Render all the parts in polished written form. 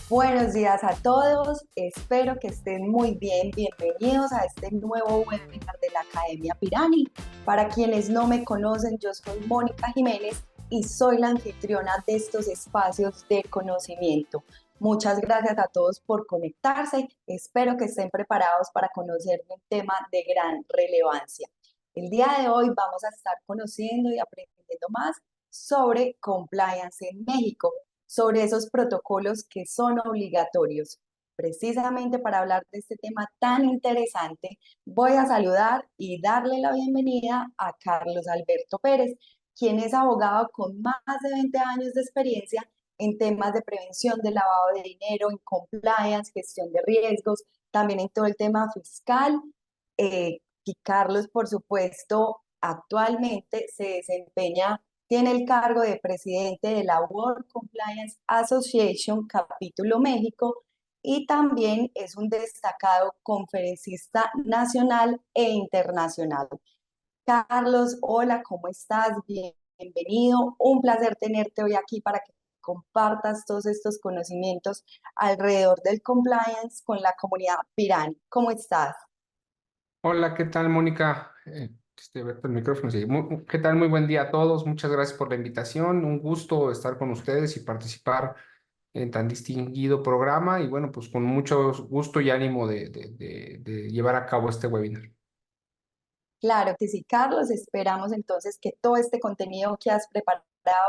Buenos días a todos, espero que estén muy bien. Bienvenidos a este nuevo webinar de la Academia Pirani. Para quienes no me conocen, yo soy Mónica Jiménez y soy la anfitriona de estos espacios de conocimiento. Muchas gracias a todos por conectarse. Espero que estén preparados para conocer un tema de gran relevancia. El día de hoy vamos a estar conociendo y aprendiendo más sobre compliance en México, sobre esos protocolos que son obligatorios. Precisamente para hablar de este tema tan interesante, voy a saludar y darle la bienvenida a Carlos Alberto Pérez, quien es abogado con más de 20 años de experiencia en temas de prevención del lavado de dinero, en compliance, gestión de riesgos, también en todo el tema fiscal. Y Carlos, por supuesto, actualmente se desempeña, tiene el cargo de presidente de la World Compliance Association Capítulo México y también es un destacado conferencista nacional e internacional. Carlos, hola, ¿cómo estás? Bienvenido. Un placer tenerte hoy aquí para que compartas todos estos conocimientos alrededor del compliance con la comunidad Pirani. ¿Cómo estás? Hola, ¿qué tal, Mónica? Abierto el micrófono. Sí. ¿Qué tal? Muy buen día a todos. Muchas gracias por la invitación. Un gusto estar con ustedes y participar en tan distinguido programa. Y bueno, pues con mucho gusto y ánimo de llevar a cabo este webinar. Claro que sí, Carlos. Esperamos entonces que todo este contenido que has preparado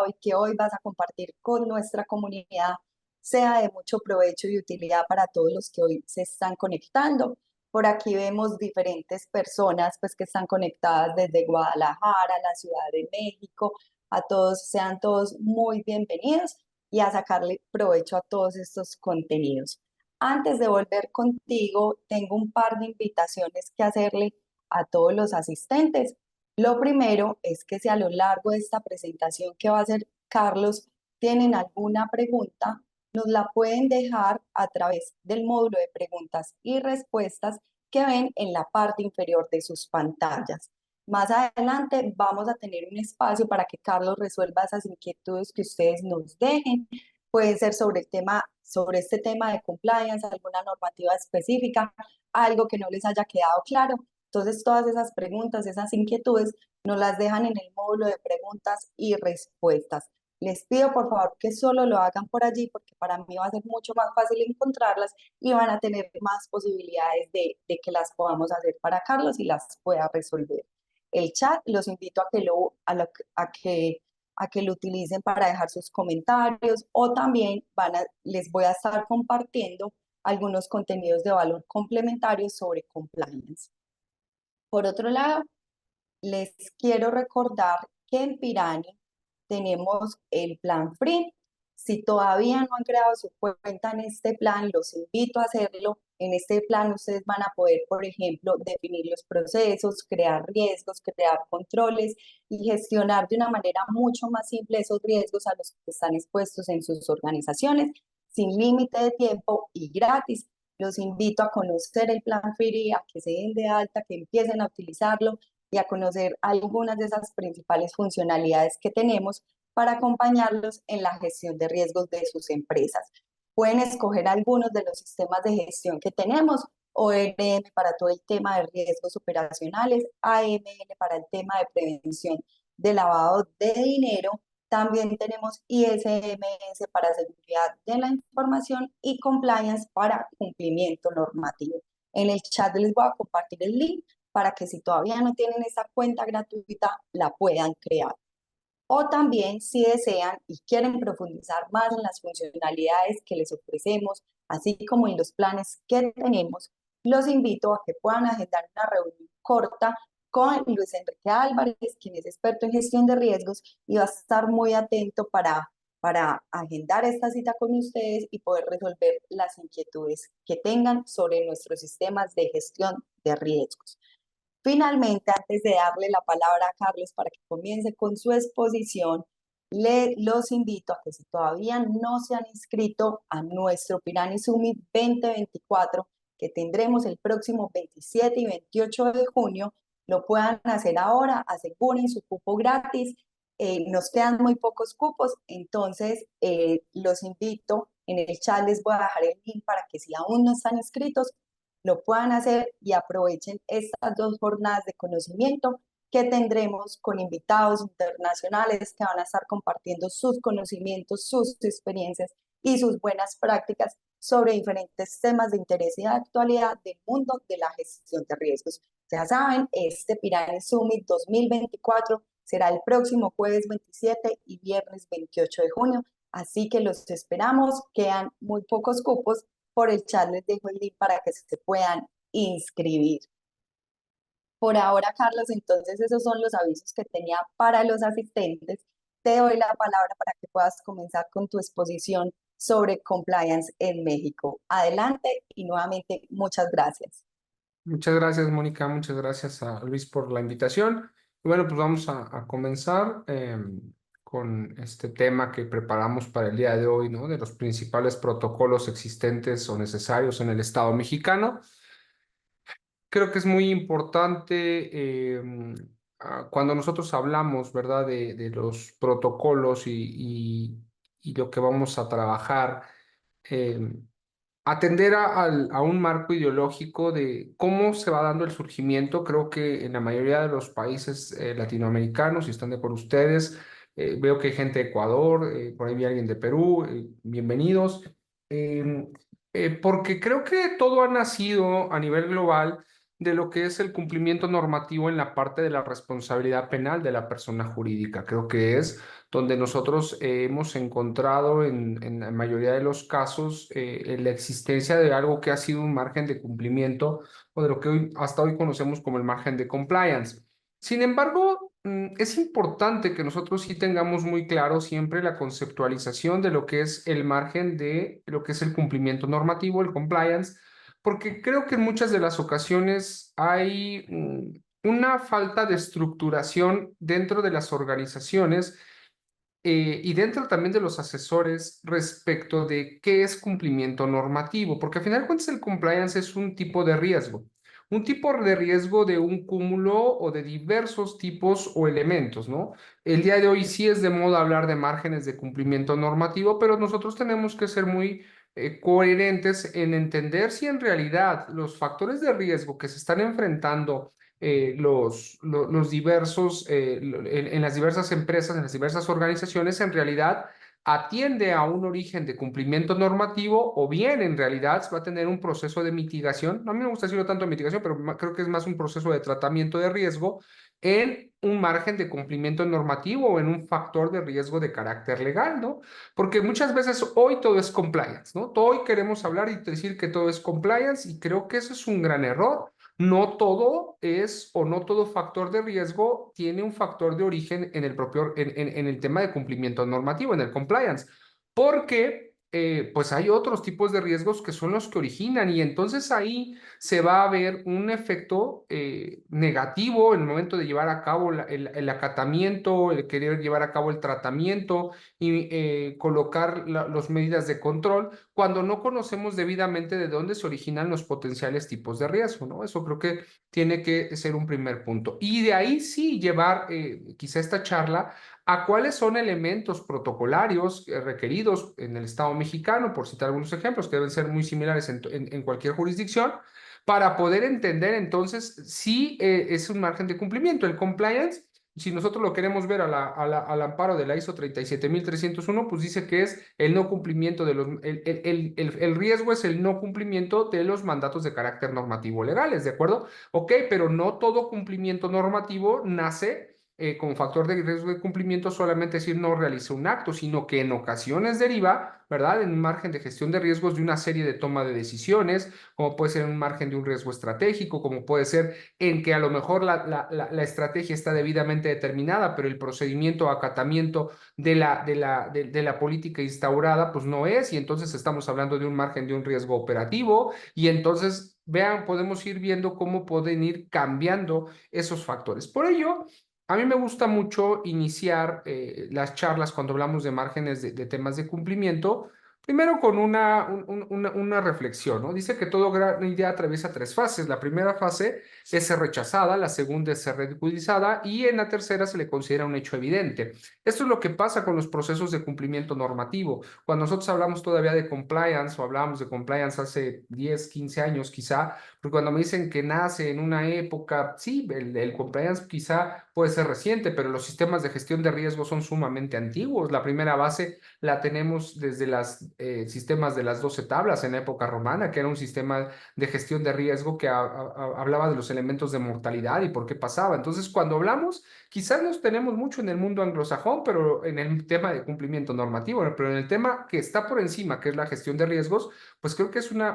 y que hoy vas a compartir con nuestra comunidad sea de mucho provecho y utilidad para todos los que hoy se están conectando. Por aquí vemos diferentes personas pues que están conectadas desde Guadalajara, la Ciudad de México. A todos, sean todos muy bienvenidos y a sacarle provecho a todos estos contenidos. Antes de volver contigo, tengo un par de invitaciones que hacerle a todos los asistentes. Lo primero es que si a lo largo de esta presentación que va a hacer Carlos tienen alguna pregunta, nos la pueden dejar a través del módulo de preguntas y respuestas que ven en la parte inferior de sus pantallas. Más adelante vamos a tener un espacio para que Carlos resuelva esas inquietudes que ustedes nos dejen. Pueden ser sobre el tema, sobre este tema de compliance, alguna normativa específica, algo que no les haya quedado claro. Entonces, todas esas preguntas, esas inquietudes, nos las dejan en el módulo de preguntas y respuestas. Les pido por favor que solo lo hagan por allí porque para mí va a ser mucho más fácil encontrarlas y van a tener más posibilidades de que las podamos hacer para Carlos y las pueda resolver. El chat los invito a que lo utilicen para dejar sus comentarios o también les voy a estar compartiendo algunos contenidos de valor complementarios sobre compliance. Por otro lado, les quiero recordar que en Pirani tenemos el plan Free. Si todavía no han creado su cuenta en este plan, los invito a hacerlo. En este plan ustedes van a poder, por ejemplo, definir los procesos, crear riesgos, crear controles y gestionar de una manera mucho más simple esos riesgos a los que están expuestos en sus organizaciones, sin límite de tiempo y gratis. Los invito a conocer el plan Free, a que se den de alta, que empiecen a utilizarlo y a conocer algunas de esas principales funcionalidades que tenemos para acompañarlos en la gestión de riesgos de sus empresas. Pueden escoger algunos de los sistemas de gestión que tenemos: ORM para todo el tema de riesgos operacionales, AML para el tema de prevención de lavado de dinero. También tenemos ISMS para seguridad de la información y compliance para cumplimiento normativo. En el chat les voy a compartir el link para que si todavía no tienen esa cuenta gratuita, la puedan crear. O también, si desean y quieren profundizar más en las funcionalidades que les ofrecemos, así como en los planes que tenemos, los invito a que puedan agendar una reunión corta con Luis Enrique Álvarez, quien es experto en gestión de riesgos y va a estar muy atento para agendar esta cita con ustedes y poder resolver las inquietudes que tengan sobre nuestros sistemas de gestión de riesgos. Finalmente, antes de darle la palabra a Carlos para que comience con su exposición, los invito a que si todavía no se han inscrito a nuestro Pirani Summit 2024, que tendremos el próximo 27 y 28 de junio, lo puedan hacer ahora, aseguren su cupo gratis. Nos quedan muy pocos cupos, entonces los invito En el chat les voy a dejar el link para que si aún no están inscritos, lo puedan hacer y aprovechen estas 2 jornadas de conocimiento que tendremos con invitados internacionales que van a estar compartiendo sus conocimientos, sus experiencias y sus buenas prácticas sobre diferentes temas de interés y de actualidad del mundo de la gestión de riesgos. Ya saben, este Piranha Summit 2024 será el próximo jueves 27 y viernes 28 de junio, así que los esperamos, quedan muy pocos cupos, por el chat les dejo el link para que se puedan inscribir. Por ahora, Carlos, entonces esos son los avisos que tenía para los asistentes. Te doy la palabra para que puedas comenzar con tu exposición sobre compliance en México. Adelante y nuevamente muchas gracias. Muchas gracias, Mónica. Muchas gracias a Luis por la invitación. Y bueno, pues vamos a comenzar con este tema que preparamos para el día de hoy, ¿no? De los principales protocolos existentes o necesarios en el Estado mexicano. Creo que es muy importante cuando nosotros hablamos, ¿verdad?, de los protocolos y lo que vamos a trabajar. em, Atender a un marco ideológico de cómo se va dando el surgimiento. Creo que en la mayoría de los países latinoamericanos, si están de por ustedes, veo que hay gente de Ecuador, por ahí vi a alguien de Perú, bienvenidos. Em, Porque creo que todo ha nacido a nivel global de lo que es el cumplimiento normativo en la parte de la responsabilidad penal de la persona jurídica. Creo que es donde nosotros hemos encontrado en la mayoría de los casos la existencia de algo que ha sido un margen de cumplimiento o de lo que hasta hoy conocemos como el margen de compliance. Sin embargo, es importante que nosotros sí tengamos muy claro siempre la conceptualización de lo que es el margen de lo que es el cumplimiento normativo, el compliance, porque creo que en muchas de las ocasiones hay una falta de estructuración dentro de las organizaciones y dentro también de los asesores respecto de qué es cumplimiento normativo, porque al final de cuentas el compliance es un tipo de riesgo de un cúmulo o de diversos tipos o elementos, ¿no? El día de hoy sí es de moda hablar de márgenes de cumplimiento normativo, pero nosotros tenemos que ser muy coherentes en entender si en realidad los factores de riesgo que se están enfrentando los diversos, en las diversas empresas, en las diversas organizaciones, en realidad atiende a un origen de cumplimiento normativo o bien en realidad va a tener un proceso de mitigación. A mí no me gusta decirlo tanto de mitigación, pero creo que es más un proceso de tratamiento de riesgo en un margen de cumplimiento normativo o en un factor de riesgo de carácter legal, ¿no? Porque muchas veces hoy todo es compliance, ¿no? Hoy queremos hablar y decir que todo es compliance y creo que eso es un gran error. No todo es o no todo factor de riesgo tiene un factor de origen en el propio, en el tema de cumplimiento normativo, en el compliance, porque pues hay otros tipos de riesgos que son los que originan y entonces ahí se va a ver un efecto negativo en el momento de llevar a cabo el acatamiento, el querer llevar a cabo el tratamiento y colocar las medidas de control cuando no conocemos debidamente de dónde se originan los potenciales tipos de riesgo, ¿no? Eso creo que tiene que ser un primer punto. Y de ahí sí llevar quizá esta charla a cuáles son elementos protocolarios requeridos en el Estado mexicano, por citar algunos ejemplos que deben ser muy similares en cualquier jurisdicción, para poder entender entonces si es un margen de cumplimiento. El compliance, si nosotros lo queremos ver al amparo de la ISO 37301, pues dice que es el no cumplimiento de los, el riesgo es el no cumplimiento de los mandatos de carácter normativo legales, ¿de acuerdo? Ok, pero no todo cumplimiento normativo nace como factor de riesgo de cumplimiento solamente decir no realice un acto, sino que en ocasiones deriva, ¿verdad?, en un margen de gestión de riesgos de una serie de toma de decisiones, como puede ser en un margen de un riesgo estratégico, como puede ser en que a lo mejor la estrategia está debidamente determinada, pero el procedimiento o acatamiento de la política instaurada, pues no es, y entonces estamos hablando de un margen de un riesgo operativo, y entonces, vean, podemos ir viendo cómo pueden ir cambiando esos factores. Por ello, a mí me gusta mucho iniciar las charlas cuando hablamos de márgenes de temas de cumplimiento, Primero con una reflexión, ¿no? Dice que toda gran idea atraviesa tres fases. La primera fase es ser rechazada, la segunda es ser ridiculizada y en la tercera se le considera un hecho evidente. Esto es lo que pasa con los procesos de cumplimiento normativo. Cuando nosotros hablamos todavía de compliance o hablábamos de compliance hace 10, 15 años quizá, porque cuando me dicen que nace en una época, sí, el compliance quizá puede ser reciente, pero los sistemas de gestión de riesgo son sumamente antiguos. La primera base la tenemos desde los sistemas de las 12 tablas en la época romana, que era un sistema de gestión de riesgo que hablaba de los elementos de mortalidad y por qué pasaba. Entonces, cuando hablamos, quizás nos tenemos mucho en el mundo anglosajón, pero en el tema de cumplimiento normativo, pero en el tema que está por encima, que es la gestión de riesgos, pues creo que es una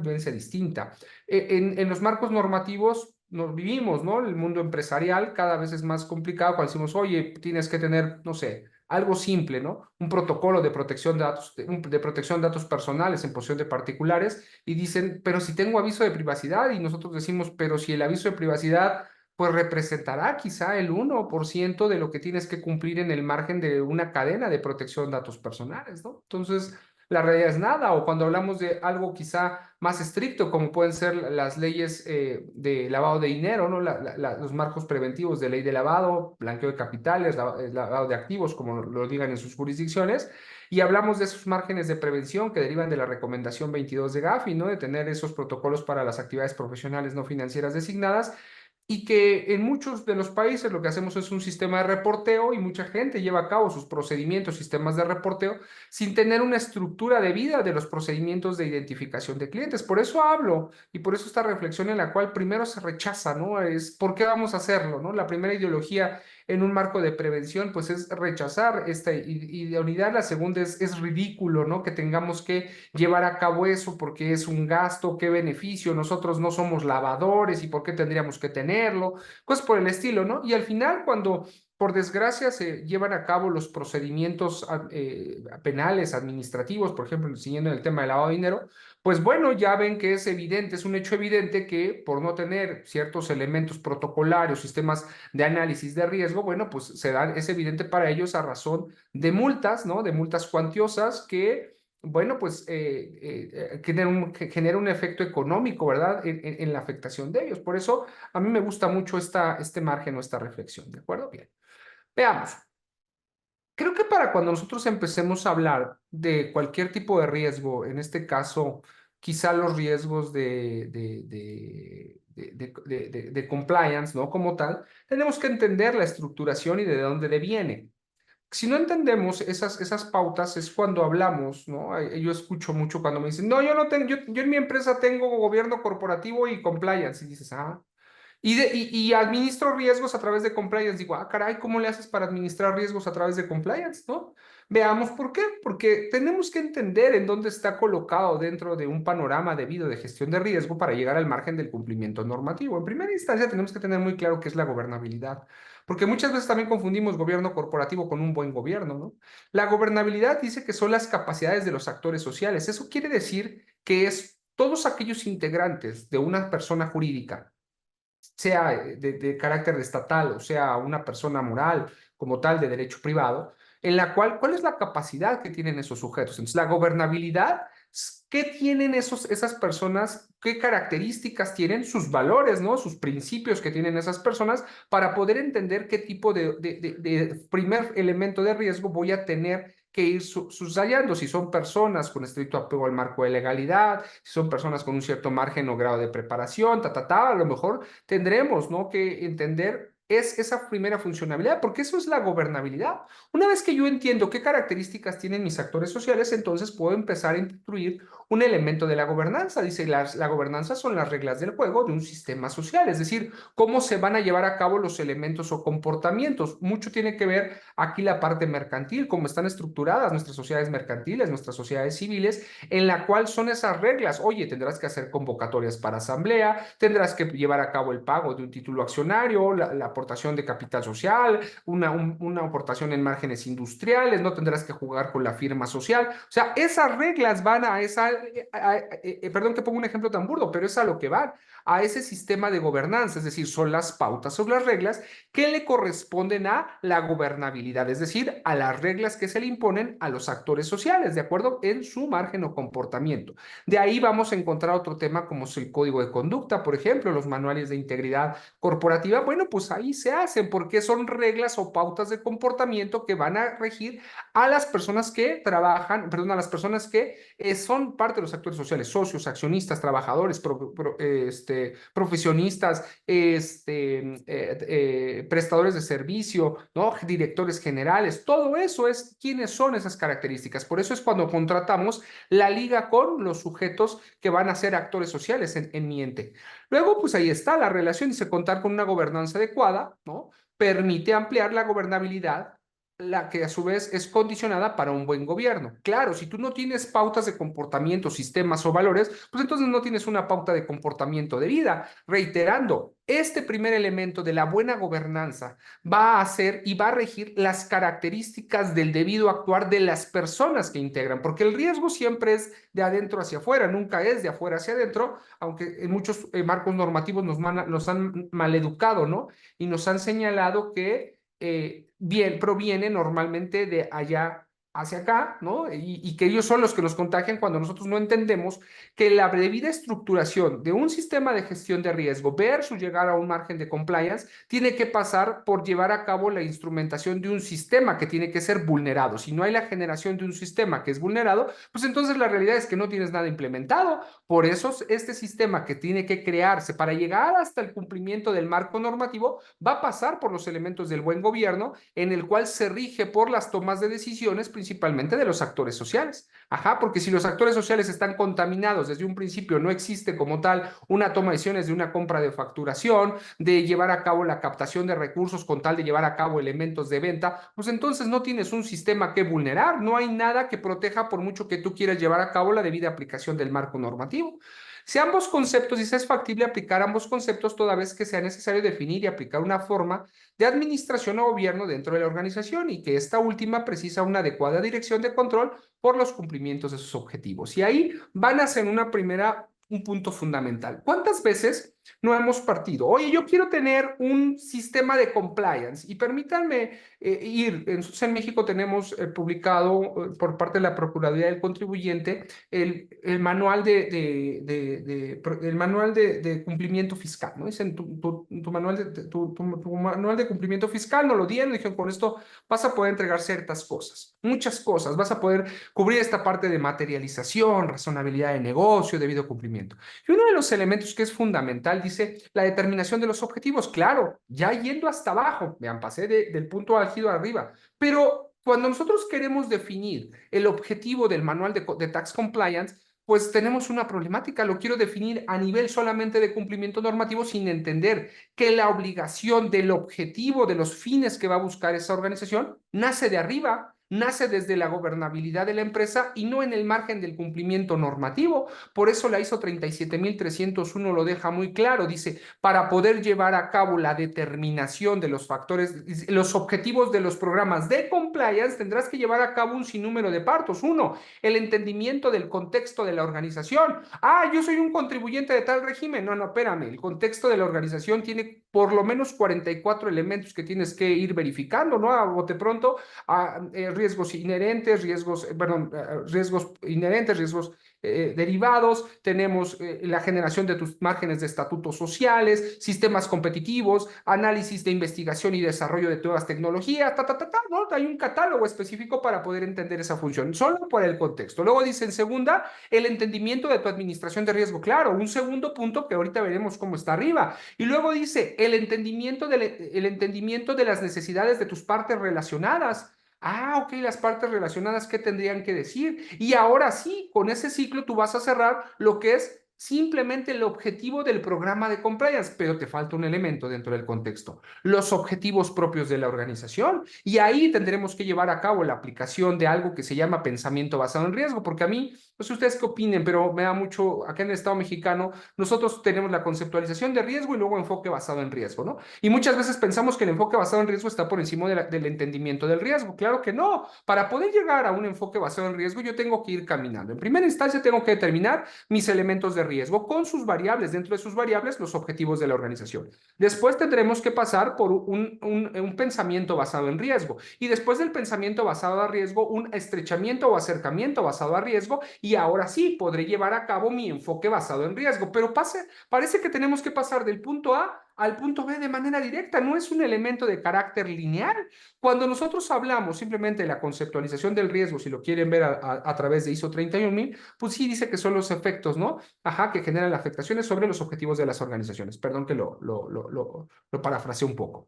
vivencia distinta. En los marcos normativos nos vivimos, ¿no? El mundo empresarial cada vez es más complicado cuando decimos, oye, tienes que tener, no sé, algo simple, ¿no? Un protocolo de protección de datos, de protección de datos personales en posesión de particulares y dicen, pero si tengo aviso de privacidad y nosotros decimos, pero si el aviso de privacidad pues representará quizá el 1% de lo que tienes que cumplir en el margen de una cadena de protección de datos personales, ¿no? Entonces, la realidad es nada, o cuando hablamos de algo quizá más estricto, como pueden ser las leyes de lavado de dinero, ¿no? Los marcos preventivos de ley de lavado, blanqueo de capitales, lavado de activos, como lo digan en sus jurisdicciones, y hablamos de esos márgenes de prevención que derivan de la recomendación 22 de Gafi, ¿no? De tener esos protocolos para las actividades profesionales no financieras designadas, y que en muchos de los países lo que hacemos es un sistema de reporteo y mucha gente lleva a cabo sus procedimientos, sistemas de reporteo, sin tener una estructura de vida de los procedimientos de identificación de clientes. Por eso hablo y por eso esta reflexión en la cual primero se rechaza, ¿no? Es ¿por qué vamos a hacerlo, ¿no? La primera ideología en un marco de prevención, pues es rechazar esta idoneidad. La segunda es ridículo, ¿no? Que tengamos que llevar a cabo eso porque es un gasto, qué beneficio, nosotros no somos lavadores y por qué tendríamos que tenerlo, cosas por el estilo, ¿no? Y al final, cuando por desgracia se llevan a cabo los procedimientos penales, administrativos, por ejemplo, siguiendo el tema del lavado de dinero, pues bueno, ya ven que es evidente, es un hecho evidente que por no tener ciertos elementos protocolarios, sistemas de análisis de riesgo, bueno, pues se dan, es evidente para ellos a razón de multas, ¿no? De multas cuantiosas que bueno, pues genera un efecto económico, ¿verdad? En la afectación de ellos. Por eso a mí me gusta mucho este margen o esta reflexión, ¿de acuerdo? Bien. Veamos. Creo que para cuando nosotros empecemos a hablar de cualquier tipo de riesgo, en este caso, quizá los riesgos de compliance, ¿no? Como tal, tenemos que entender la estructuración y de dónde viene. Si no entendemos esas pautas es cuando hablamos, ¿no? Yo escucho mucho cuando me dicen, no, yo no tengo, yo en mi empresa tengo gobierno corporativo y compliance. Y dices, ah, y administro riesgos a través de compliance. Digo, ah, caray, ¿cómo le haces para administrar riesgos a través de compliance, no? Veamos por qué. Porque tenemos que entender en dónde está colocado dentro de un panorama debido de gestión de riesgo para llegar al margen del cumplimiento normativo. En primera instancia, tenemos que tener muy claro qué es la gobernabilidad. Porque muchas veces también confundimos gobierno corporativo con un buen gobierno, ¿no? La gobernabilidad dice que son las capacidades de los actores sociales. Eso quiere decir que es todos aquellos integrantes de una persona jurídica, sea de carácter estatal o sea una persona moral como tal de derecho privado, en la cual, ¿cuál es la capacidad que tienen esos sujetos? Entonces, la gobernabilidad, ¿qué tienen esas personas? ¿Qué características tienen? Sus valores, ¿no? Sus principios que tienen esas personas para poder entender qué tipo de primer elemento de riesgo voy a tener que ir susayando, si son personas con estricto apego al marco de legalidad, si son personas con un cierto margen o grado de preparación, a lo mejor tendremos, ¿no? Que entender es esa primera funcionalidad, porque eso es la gobernabilidad. Una vez que yo entiendo qué características tienen mis actores sociales, entonces puedo empezar a incluir un elemento de la gobernanza. Dice, la gobernanza son las reglas del juego de un sistema social, es decir, cómo se van a llevar a cabo los elementos o comportamientos. Mucho tiene que ver aquí la parte mercantil, cómo están estructuradas nuestras sociedades mercantiles, nuestras sociedades civiles, en la cual son esas reglas. Oye, tendrás que hacer convocatorias para asamblea, tendrás que llevar a cabo el pago de un título accionario, la aportación de capital social, una aportación en márgenes industriales, no tendrás que jugar con la firma social. O sea, esas reglas van a esa, perdón que pongo un ejemplo tan burdo, pero es a lo que van, a ese sistema de gobernanza, es decir, son las pautas, son las reglas que le corresponden a la gobernabilidad, es decir, a las reglas que se le imponen a los actores sociales, de acuerdo en su margen o comportamiento. De ahí vamos a encontrar otro tema como es el código de conducta, por ejemplo, los manuales de integridad corporativa. Bueno, pues ahí se hacen porque son reglas o pautas de comportamiento que van a regir a las personas que trabajan, perdón, a las personas que son parte de los actores sociales, socios, accionistas, trabajadores, profesionistas, prestadores de servicio, ¿no? Directores generales, todo eso es quiénes son esas características. Por eso es cuando contratamos la liga con los sujetos que van a ser actores sociales en mi ente. Luego, pues ahí está la relación, dice contar con una gobernanza adecuada, ¿no? Permite ampliar la gobernabilidad, la que a su vez es condicionada para un buen gobierno. Claro, si tú no tienes pautas de comportamiento, sistemas o valores, pues entonces no tienes una pauta de comportamiento de vida. Reiterando, este primer elemento de la buena gobernanza va a hacer y va a regir las características del debido actuar de las personas que integran, porque el riesgo siempre es de adentro hacia afuera, nunca es de afuera hacia adentro, aunque en muchos marcos normativos nos han maleducado, ¿no? Y nos han señalado que bien, proviene normalmente de allá hacia acá, ¿no? Y que ellos son los que nos contagian cuando nosotros no entendemos que la debida estructuración de un sistema de gestión de riesgo versus llegar a un margen de compliance tiene que pasar por llevar a cabo la instrumentación de un sistema que tiene que ser vulnerado. Si no hay la generación de un sistema que es vulnerado, pues entonces la realidad es que no tienes nada implementado. Por eso este sistema que tiene que crearse para llegar hasta el cumplimiento del marco normativo va a pasar por los elementos del buen gobierno en el cual se rige por las tomas de decisiones principalmente de los actores sociales. Ajá, porque si los actores sociales están contaminados desde un principio, no existe como tal una toma de decisiones de una compra de facturación, de llevar a cabo la captación de recursos con tal de llevar a cabo elementos de venta, pues entonces no tienes un sistema que vulnerar, no hay nada que proteja por mucho que tú quieras llevar a cabo la debida aplicación del marco normativo. Si ambos conceptos, y si es factible aplicar ambos conceptos toda vez que sea necesario definir y aplicar una forma de administración o gobierno dentro de la organización y que esta última precisa una adecuada dirección de control por los cumplimientos de sus objetivos. Y ahí van a ser un punto fundamental. ¿Cuántas veces no hemos partido? Oye, yo quiero tener un sistema de compliance y permítanme en México tenemos publicado por parte de la Procuraduría del Contribuyente el manual el manual de cumplimiento fiscal, ¿no? Dicen tu manual de cumplimiento fiscal, nos lo dieron, dijeron, con esto vas a poder entregar ciertas cosas, muchas cosas, vas a poder cubrir esta parte de materialización, razonabilidad de negocio, debido cumplimiento. Y uno de los elementos que es fundamental, dice, la determinación de los objetivos, claro, ya yendo hasta abajo, vean, pasé del punto álgido arriba, pero cuando nosotros queremos definir el objetivo del manual de Tax Compliance, pues tenemos una problemática. Lo quiero definir a nivel solamente de cumplimiento normativo sin entender que la obligación del objetivo de los fines que va a buscar esa organización nace de arriba, nace desde la gobernabilidad de la empresa y no en el margen del cumplimiento normativo. Por eso la ISO 37301 lo deja muy claro. Dice, para poder llevar a cabo la determinación de los factores, los objetivos de los programas de compliance, tendrás que llevar a cabo un sinnúmero de partos. Uno, el entendimiento del contexto de la organización. Ah, yo soy un contribuyente de tal régimen. No, espérame. El contexto de la organización tiene por lo menos 44 elementos que tienes que ir verificando, ¿no? A bote pronto, riesgos inherentes, riesgos inherentes, riesgos derivados, tenemos la generación de tus márgenes de estatutos sociales, sistemas competitivos, análisis de investigación y desarrollo de nuevas tecnologías, ¿no? Hay un catálogo específico para poder entender esa función, solo por el contexto. Luego dice en segunda, el entendimiento de tu administración de riesgo. Claro, un segundo punto que ahorita veremos cómo está arriba. Y luego dice, el entendimiento de las necesidades de tus partes relacionadas. Ah, ok, las partes relacionadas, ¿qué tendrían que decir? Y ahora sí, con ese ciclo tú vas a cerrar lo que es simplemente el objetivo del programa de compliance, pero te falta un elemento dentro del contexto, los objetivos propios de la organización. Y ahí tendremos que llevar a cabo la aplicación de algo que se llama pensamiento basado en riesgo, porque a mí, no sé ustedes qué opinen, pero me da mucho, acá en el Estado mexicano, nosotros tenemos la conceptualización de riesgo y luego enfoque basado en riesgo, ¿no? Y muchas veces pensamos que el enfoque basado en riesgo está por encima del entendimiento del riesgo. Claro que no. Para poder llegar a un enfoque basado en riesgo, yo tengo que ir caminando. En primera instancia, tengo que determinar mis elementos de riesgo con sus variables, dentro de sus variables, los objetivos de la organización. Después tendremos que pasar por un pensamiento basado en riesgo y después del pensamiento basado a riesgo, un estrechamiento o acercamiento basado a riesgo y ahora sí podré llevar a cabo mi enfoque basado en riesgo. Pero parece que tenemos que pasar del punto A al punto B de manera directa, no es un elemento de carácter lineal. Cuando nosotros hablamos simplemente de la conceptualización del riesgo, si lo quieren ver a través de ISO 31000, pues sí dice que son los efectos, ¿no? Ajá, que generan afectaciones sobre los objetivos de las organizaciones. Perdón que lo parafraseé un poco.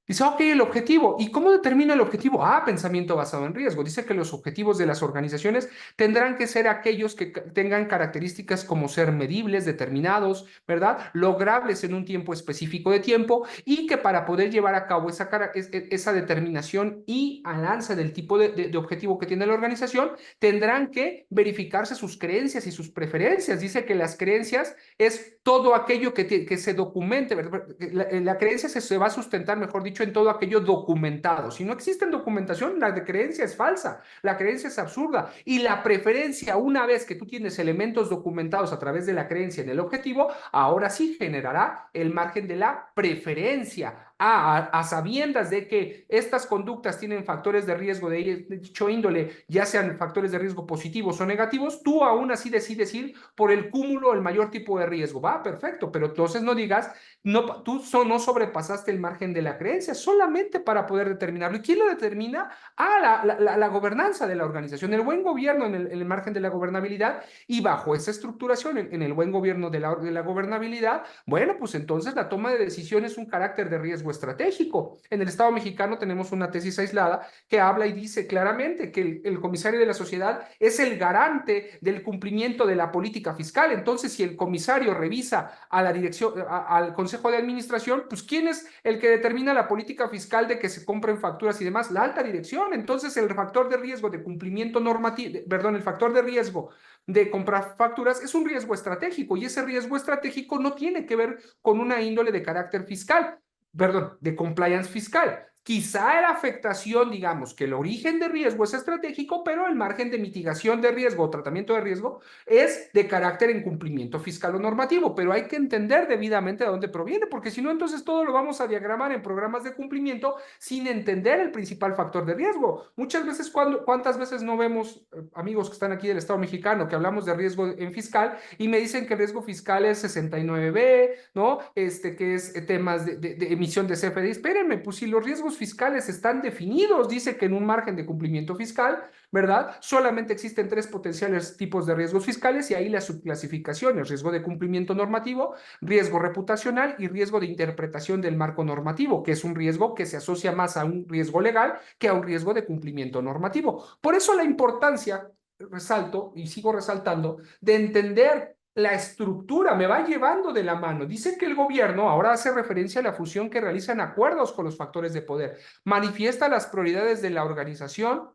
Dice, ok, el objetivo. ¿Y cómo determina el objetivo? Ah, pensamiento basado en riesgo. Dice que los objetivos de las organizaciones tendrán que ser aquellos que tengan características como ser medibles, determinados, ¿verdad? Logrables en un tiempo específico de tiempo y que para poder llevar a cabo esa determinación y alcance del tipo de objetivo que tiene la organización, tendrán que verificarse sus creencias y sus preferencias. Dice que las creencias es todo aquello que se documente, ¿verdad? La creencia se va a sustentar, mejor dicho, en todo aquello documentado. Si no existe documentación, la de creencia es falsa, la creencia es absurda y la preferencia, una vez que tú tienes elementos documentados a través de la creencia en el objetivo, ahora sí generará el margen de la preferencia. A sabiendas de que estas conductas tienen factores de riesgo de dicho índole, ya sean factores de riesgo positivos o negativos, tú aún así decides ir por el cúmulo, el mayor tipo de riesgo. Va, perfecto, pero entonces no digas, no, tú no sobrepasaste el margen de la creencia solamente para poder determinarlo. ¿Y quién lo determina? Ah, la gobernanza de la organización, el buen gobierno en el margen de la gobernabilidad y bajo esa estructuración, en el buen gobierno de la gobernabilidad, bueno, pues entonces la toma de decisiones es un carácter de riesgo estratégico. En el Estado mexicano tenemos una tesis aislada que habla y dice claramente que el comisario de la sociedad es el garante del cumplimiento de la política fiscal. Entonces, si el comisario revisa a la dirección, al Consejo de Administración, pues ¿quién es el que determina la política fiscal de que se compren facturas y demás? La alta dirección. Entonces, el factor de riesgo de cumplimiento normativo, perdón, el factor de riesgo de comprar facturas es un riesgo estratégico y ese riesgo estratégico no tiene que ver con una índole de carácter fiscal, perdón, de compliance fiscal. Quizá la afectación, digamos, que el origen de riesgo es estratégico, pero el margen de mitigación de riesgo o tratamiento de riesgo es de carácter en cumplimiento fiscal o normativo, pero hay que entender debidamente de dónde proviene, porque si no, entonces todo lo vamos a diagramar en programas de cumplimiento sin entender el principal factor de riesgo. Muchas veces, ¿cuántas veces no vemos amigos que están aquí del Estado mexicano que hablamos de riesgo en fiscal y me dicen que el riesgo fiscal es 69B, ¿no? Que es temas de emisión de CFDI. Espérenme, pues si los riesgos fiscales están definidos, dice que en un margen de cumplimiento fiscal, ¿verdad? Solamente existen 3 potenciales tipos de riesgos fiscales y ahí las subclasificaciones: riesgo de cumplimiento normativo, riesgo reputacional y riesgo de interpretación del marco normativo, que es un riesgo que se asocia más a un riesgo legal que a un riesgo de cumplimiento normativo. Por eso la importancia, resalto y sigo resaltando, de entender la estructura, me va llevando de la mano. Dice que el gobierno ahora hace referencia a la fusión que realizan acuerdos con los factores de poder, manifiesta las prioridades de la organización,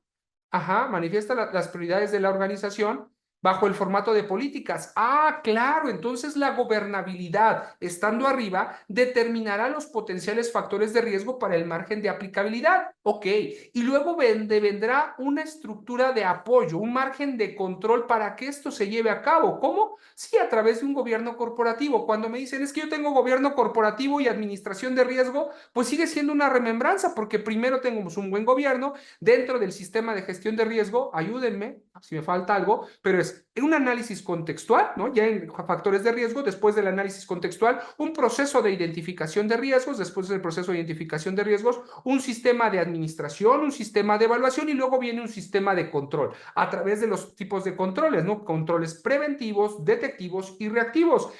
manifiesta las prioridades de la organización bajo el formato de políticas. Ah, claro, entonces la gobernabilidad, estando arriba, determinará los potenciales factores de riesgo para el margen de aplicabilidad. Ok, y luego vendrá una estructura de apoyo, un margen de control para que esto se lleve a cabo. ¿Cómo? Sí, a través de un gobierno corporativo. Cuando me dicen, es que yo tengo gobierno corporativo y administración de riesgo, pues sigue siendo una remembranza, porque primero tenemos un buen gobierno dentro del sistema de gestión de riesgo. Ayúdenme si me falta algo, pero es un análisis contextual, ¿no? Ya en factores de riesgo, después del análisis contextual, un proceso de identificación de riesgos, después del proceso de identificación de riesgos, un sistema de administración, un sistema de evaluación y luego viene un sistema de control a través de los tipos de controles, ¿no? Controles preventivos, detectivos y reactivos.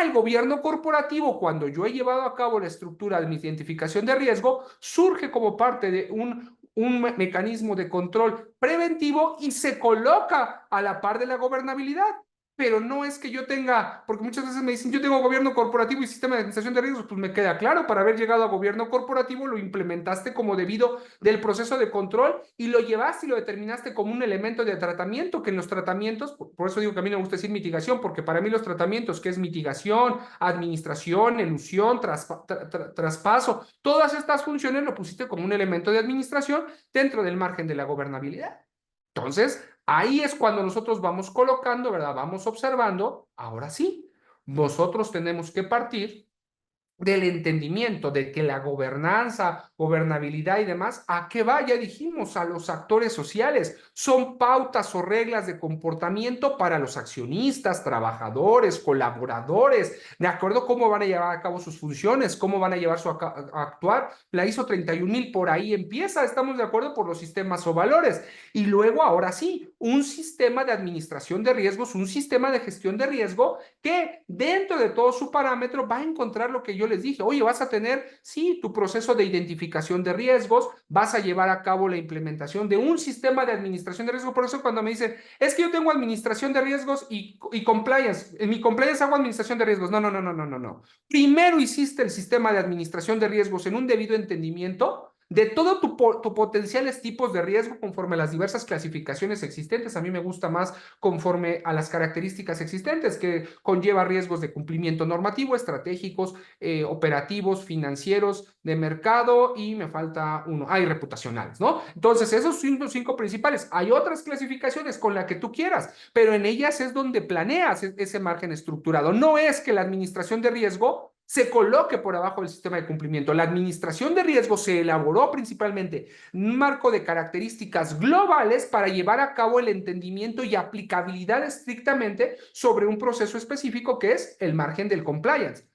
El gobierno corporativo, cuando yo he llevado a cabo la estructura de mi identificación de riesgo, surge como parte de un mecanismo de control preventivo y se coloca a la par de la gobernabilidad. pero no es que yo tenga, porque muchas veces me dicen, yo tengo gobierno corporativo y sistema de administración de riesgos, pues me queda claro, para haber llegado a gobierno corporativo lo implementaste como debido del proceso de control y lo llevaste y lo determinaste como un elemento de tratamiento, que en los tratamientos, por eso digo que a mí no me gusta decir mitigación, porque para mí los tratamientos, que es mitigación, administración, elusión, traspaso, todas estas funciones lo pusiste como un elemento de administración dentro del margen de la gobernabilidad. Entonces, ahí es cuando nosotros vamos colocando, ¿verdad? Vamos observando, ahora sí, nosotros tenemos que partir del entendimiento de que la gobernanza, gobernabilidad y demás, ¿a qué va? Ya dijimos, a los actores sociales. Son pautas o reglas de comportamiento para los accionistas, trabajadores, colaboradores, de acuerdo cómo van a llevar a cabo sus funciones, cómo van a llevar a actuar. La ISO 31000 por ahí empieza, estamos de acuerdo por los sistemas o valores. Y luego, ahora sí, un sistema de administración de riesgos, un sistema de gestión de riesgo que dentro de todo su parámetro va a encontrar lo que yo les dije. Oye, vas a tener, sí, tu proceso de identificación de riesgos, vas a llevar a cabo la implementación de un sistema de administración de riesgos. Por eso cuando me dicen, es que yo tengo administración de riesgos y compliance, en mi compliance hago administración de riesgos. No, no, no, no, no, no, no. Primero hiciste el sistema de administración de riesgos en un debido entendimiento de todo tu potenciales tipos de riesgo conforme a las diversas clasificaciones existentes. A mí me gusta más conforme a las características existentes, que conlleva riesgos de cumplimiento normativo, estratégicos, operativos, financieros, de mercado y me falta uno, hay reputacionales, ¿no? Entonces, esos son los 5 principales. Hay otras clasificaciones con la que tú quieras, pero en ellas es donde planeas ese margen estructurado. No es que la administración de riesgo se coloque por abajo del sistema de cumplimiento. La administración de riesgo se elaboró principalmente en un marco de características globales para llevar a cabo el entendimiento y aplicabilidad estrictamente sobre un proceso específico que es el margen del compliance.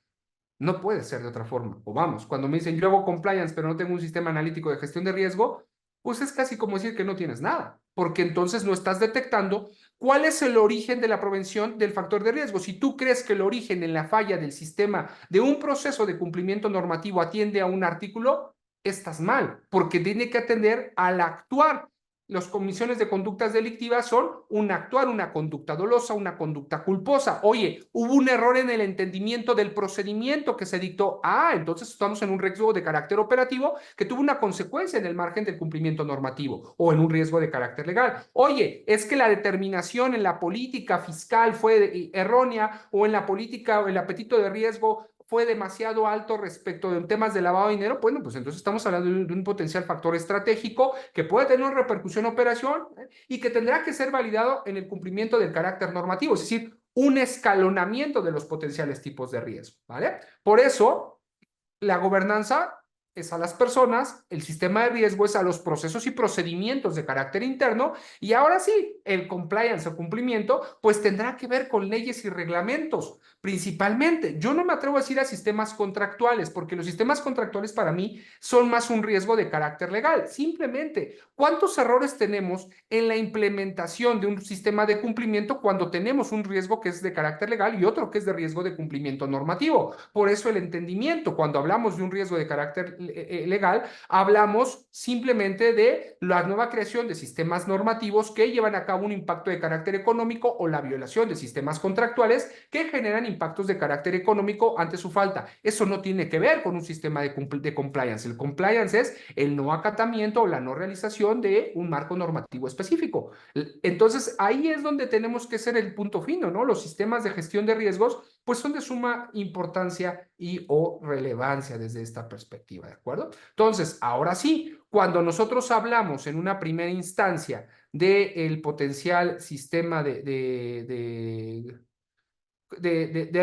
No puede ser de otra forma. O vamos, cuando me dicen yo hago compliance pero no tengo un sistema analítico de gestión de riesgo, pues es casi como decir que no tienes nada, porque entonces no estás detectando cuál es el origen de la prevención del factor de riesgo. Si tú crees que el origen en la falla del sistema de un proceso de cumplimiento normativo atiende a un artículo, estás mal, porque tiene que atender al actuar. Las comisiones de conductas delictivas son un actuar, una conducta dolosa, una conducta culposa. Oye, hubo un error en el entendimiento del procedimiento que se dictó. Ah, entonces estamos en un riesgo de carácter operativo que tuvo una consecuencia en el margen del cumplimiento normativo o en un riesgo de carácter legal. Oye, es que la determinación en la política fiscal fue errónea o en la política o el apetito de riesgo fue demasiado alto respecto de temas de lavado de dinero. Bueno, pues entonces estamos hablando de un potencial factor estratégico que puede tener una repercusión en operación y que tendrá que ser validado en el cumplimiento del carácter normativo, es decir, un escalonamiento de los potenciales tipos de riesgo, ¿vale? Por eso, la gobernanza es a las personas, el sistema de riesgo es a los procesos y procedimientos de carácter interno y ahora sí, el compliance o cumplimiento pues tendrá que ver con leyes y reglamentos principalmente. Yo no me atrevo a decir a sistemas contractuales porque los sistemas contractuales para mí son más un riesgo de carácter legal. Simplemente, ¿cuántos errores tenemos en la implementación de un sistema de cumplimiento cuando tenemos un riesgo que es de carácter legal y otro que es de riesgo de cumplimiento normativo? Por eso el entendimiento, cuando hablamos de un riesgo de carácter legal, hablamos simplemente de la nueva creación de sistemas normativos que llevan a cabo un impacto de carácter económico o la violación de sistemas contractuales que generan impactos de carácter económico ante su falta. Eso no tiene que ver con un sistema de compliance. El compliance es el no acatamiento o la no realización de un marco normativo específico. Entonces, ahí es donde tenemos que ser el punto fino, ¿no? Los sistemas de gestión de riesgos pues son de suma importancia y o relevancia desde esta perspectiva, ¿de acuerdo? Entonces, ahora sí, cuando nosotros hablamos en una primera instancia del potencial sistema de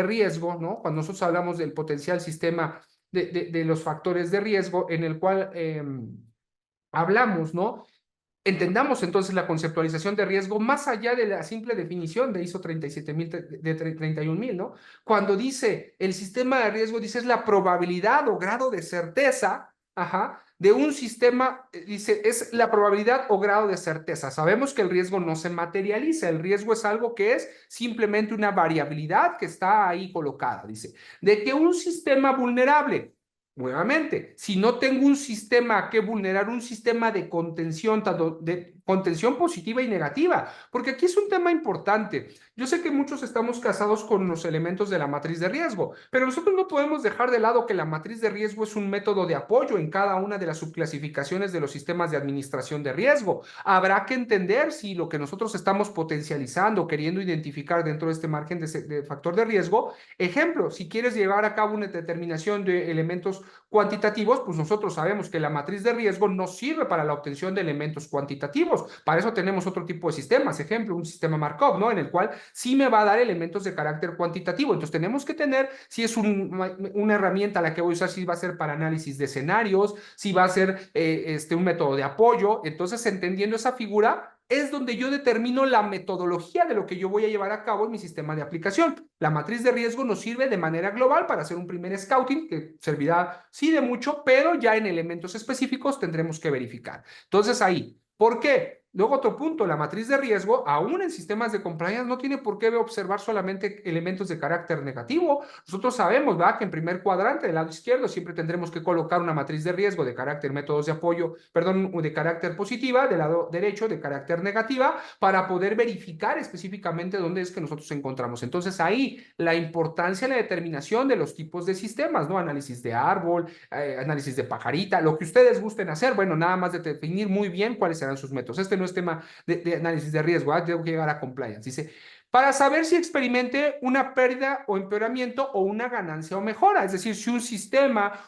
riesgo, ¿no? Cuando nosotros hablamos del potencial sistema de los factores de riesgo en el cual hablamos, ¿no? Entendamos entonces la conceptualización de riesgo más allá de la simple definición de ISO 37000, de 31000, ¿no? Cuando dice el sistema de riesgo, dice es la probabilidad o grado de certeza, ajá, de un sistema, dice, es la probabilidad o grado de certeza. Sabemos que el riesgo no se materializa, el riesgo es algo que es simplemente una variabilidad que está ahí colocada, dice, de que un sistema vulnerable. Nuevamente, si no tengo un sistema que vulnerar, un sistema de contención, tanto contención positiva y negativa, porque aquí es un tema importante. Yo sé que muchos estamos casados con los elementos de la matriz de riesgo, pero nosotros no podemos dejar de lado que la matriz de riesgo es un método de apoyo en cada una de las subclasificaciones de los sistemas de administración de riesgo. Habrá que entender si lo que nosotros estamos potencializando, queriendo identificar dentro de este margen de factor de riesgo, ejemplo, si quieres llevar a cabo una determinación de elementos cuantitativos, pues nosotros sabemos que la matriz de riesgo no sirve para la obtención de elementos cuantitativos. Para eso tenemos otro tipo de sistemas, ejemplo, un sistema Markov, ¿no? En el cual sí me va a dar elementos de carácter cuantitativo. Entonces tenemos que tener si es una herramienta la que voy a usar, si va a ser para análisis de escenarios, si va a ser un método de apoyo. Entonces, entendiendo esa figura, es donde yo determino la metodología de lo que yo voy a llevar a cabo en mi sistema de aplicación. La matriz de riesgo nos sirve de manera global para hacer un primer scouting, que servirá sí de mucho, pero ya en elementos específicos tendremos que verificar. Entonces ahí, ¿por qué? Luego otro punto, la matriz de riesgo, aún en sistemas de compliance, no tiene por qué observar solamente elementos de carácter negativo. Nosotros sabemos, ¿verdad?, que en primer cuadrante del lado izquierdo siempre tendremos que colocar una matriz de riesgo de carácter métodos de apoyo, perdón, de carácter positiva, del lado derecho de carácter negativa, para poder verificar específicamente dónde es que nosotros encontramos. Entonces ahí la importancia de la determinación de los tipos de sistemas, ¿no? Análisis de árbol, análisis de pajarita, lo que ustedes gusten hacer, bueno, nada más de definir muy bien cuáles serán sus métodos. Este no es tema de análisis de riesgo, tengo que llegar a compliance. Dice, para saber si experimente una pérdida o empeoramiento o una ganancia o mejora. Es decir, si un sistema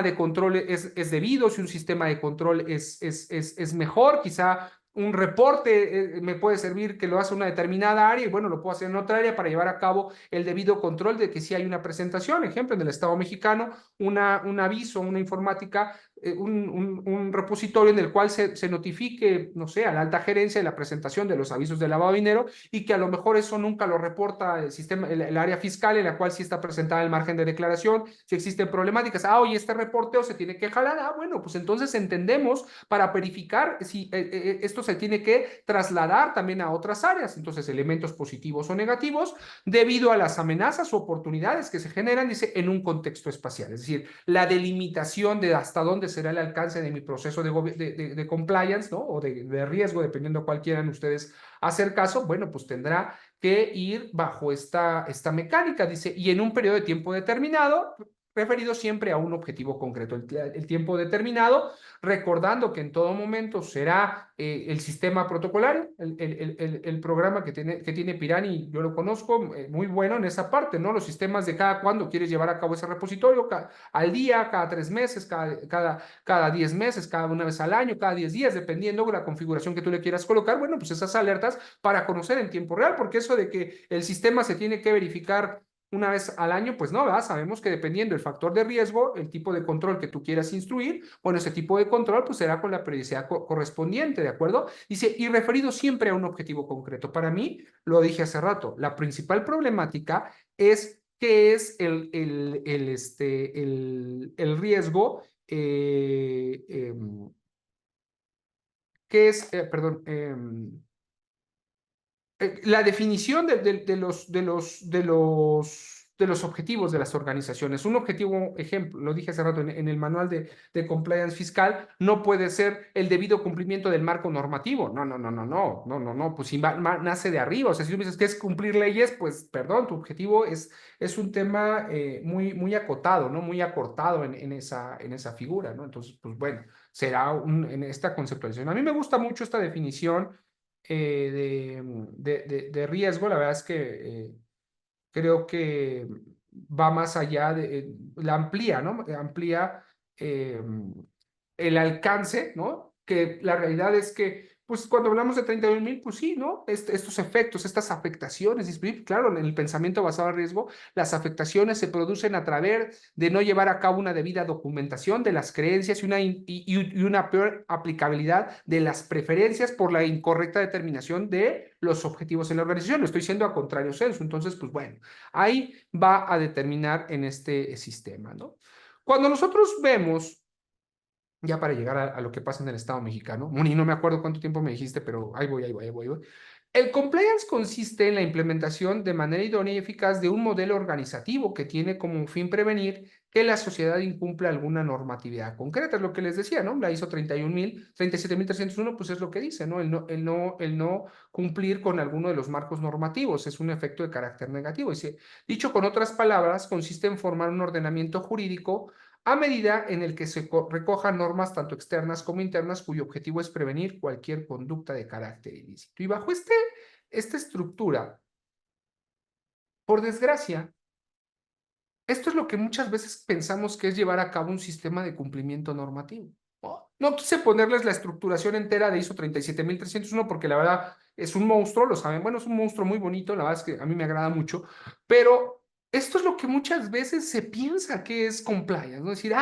de control es debido, si un sistema de control es mejor, quizá un reporte me puede servir que lo hace una determinada área y bueno, lo puedo hacer en otra área para llevar a cabo el debido control de que si hay una presentación, ejemplo, en el Estado mexicano, un aviso, una informática, un repositorio en el cual se notifique, no sé, a la alta gerencia de la presentación de los avisos de lavado de dinero y que a lo mejor eso nunca lo reporta el sistema, el área fiscal en la cual sí está presentada el margen de declaración, si existen problemáticas, oye, este reporteo se tiene que jalar, bueno, pues entonces entendemos para verificar si esto se tiene que trasladar también a otras áreas, entonces elementos positivos o negativos, debido a las amenazas o oportunidades que se generan, dice, en un contexto espacial, es decir, la delimitación de hasta dónde será el alcance de mi proceso de compliance, ¿no? O de riesgo, dependiendo a cuál quieran ustedes hacer caso, bueno, pues tendrá que ir bajo esta mecánica, dice, y en un periodo de tiempo determinado, referido siempre a un objetivo concreto. El tiempo determinado, recordando que en todo momento será el sistema protocolario, el programa que tiene Pirani, yo lo conozco, muy bueno en esa parte, ¿no? Los sistemas de cada cuándo quieres llevar a cabo ese repositorio, al día, cada 3 meses, cada 10 meses, cada una vez al año, cada 10 días, dependiendo de la configuración que tú le quieras colocar, bueno, pues esas alertas para conocer en tiempo real, porque eso de que el sistema se tiene que verificar una vez al año, pues no, ¿verdad? Sabemos que dependiendo del factor de riesgo, el tipo de control que tú quieras instruir, bueno, ese tipo de control pues será con la periodicidad correspondiente, ¿de acuerdo? Dice, y referido siempre a un objetivo concreto. Para mí, lo dije hace rato, la principal problemática es qué es el riesgo, qué es, perdón, la definición de los objetivos de las organizaciones. Un objetivo, ejemplo, lo dije hace rato en el manual de compliance fiscal, no puede ser el debido cumplimiento del marco normativo. No, no, no, no, no, no, no, no, pues si nace de arriba. O sea, si tú me dices que es cumplir leyes, pues perdón, tu objetivo es un tema muy, muy acotado, ¿no? Muy acortado en esa figura, ¿no? Entonces, pues bueno, será en esta conceptualización. A mí me gusta mucho esta definición de riesgo. La verdad es que creo que va más allá la amplía, ¿no? Amplía eh, el alcance, ¿no? Que la realidad es que, pues cuando hablamos de 31,000, pues sí, ¿no? Estos efectos, estas afectaciones, claro, en el pensamiento basado en riesgo, las afectaciones se producen a través de no llevar a cabo una debida documentación de las creencias y una peor aplicabilidad de las preferencias por la incorrecta determinación de los objetivos en la organización. Lo estoy diciendo a contrario censo. Entonces, pues bueno, ahí va a determinar en este sistema, ¿no? Cuando nosotros vemos, ya para llegar a lo que pasa en el Estado mexicano, Moni, no me acuerdo cuánto tiempo me dijiste, pero ahí voy. El compliance consiste en la implementación de manera idónea y eficaz de un modelo organizativo que tiene como fin prevenir que la sociedad incumpla alguna normatividad concreta. Es lo que les decía, ¿no? La ISO 37301, pues es lo que dice, ¿no? El no cumplir con alguno de los marcos normativos es un efecto de carácter negativo. Dicho con otras palabras, consiste en formar un ordenamiento jurídico a medida en el que se recojan normas tanto externas como internas cuyo objetivo es prevenir cualquier conducta de carácter ilícito. Y bajo esta estructura, por desgracia, esto es lo que muchas veces pensamos que es llevar a cabo un sistema de cumplimiento normativo. No quise ponerles la estructuración entera de ISO 37301 porque la verdad es un monstruo, lo saben. Bueno, es un monstruo muy bonito, la verdad es que a mí me agrada mucho, pero esto es lo que muchas veces se piensa que es compliance, ¿no? Es decir,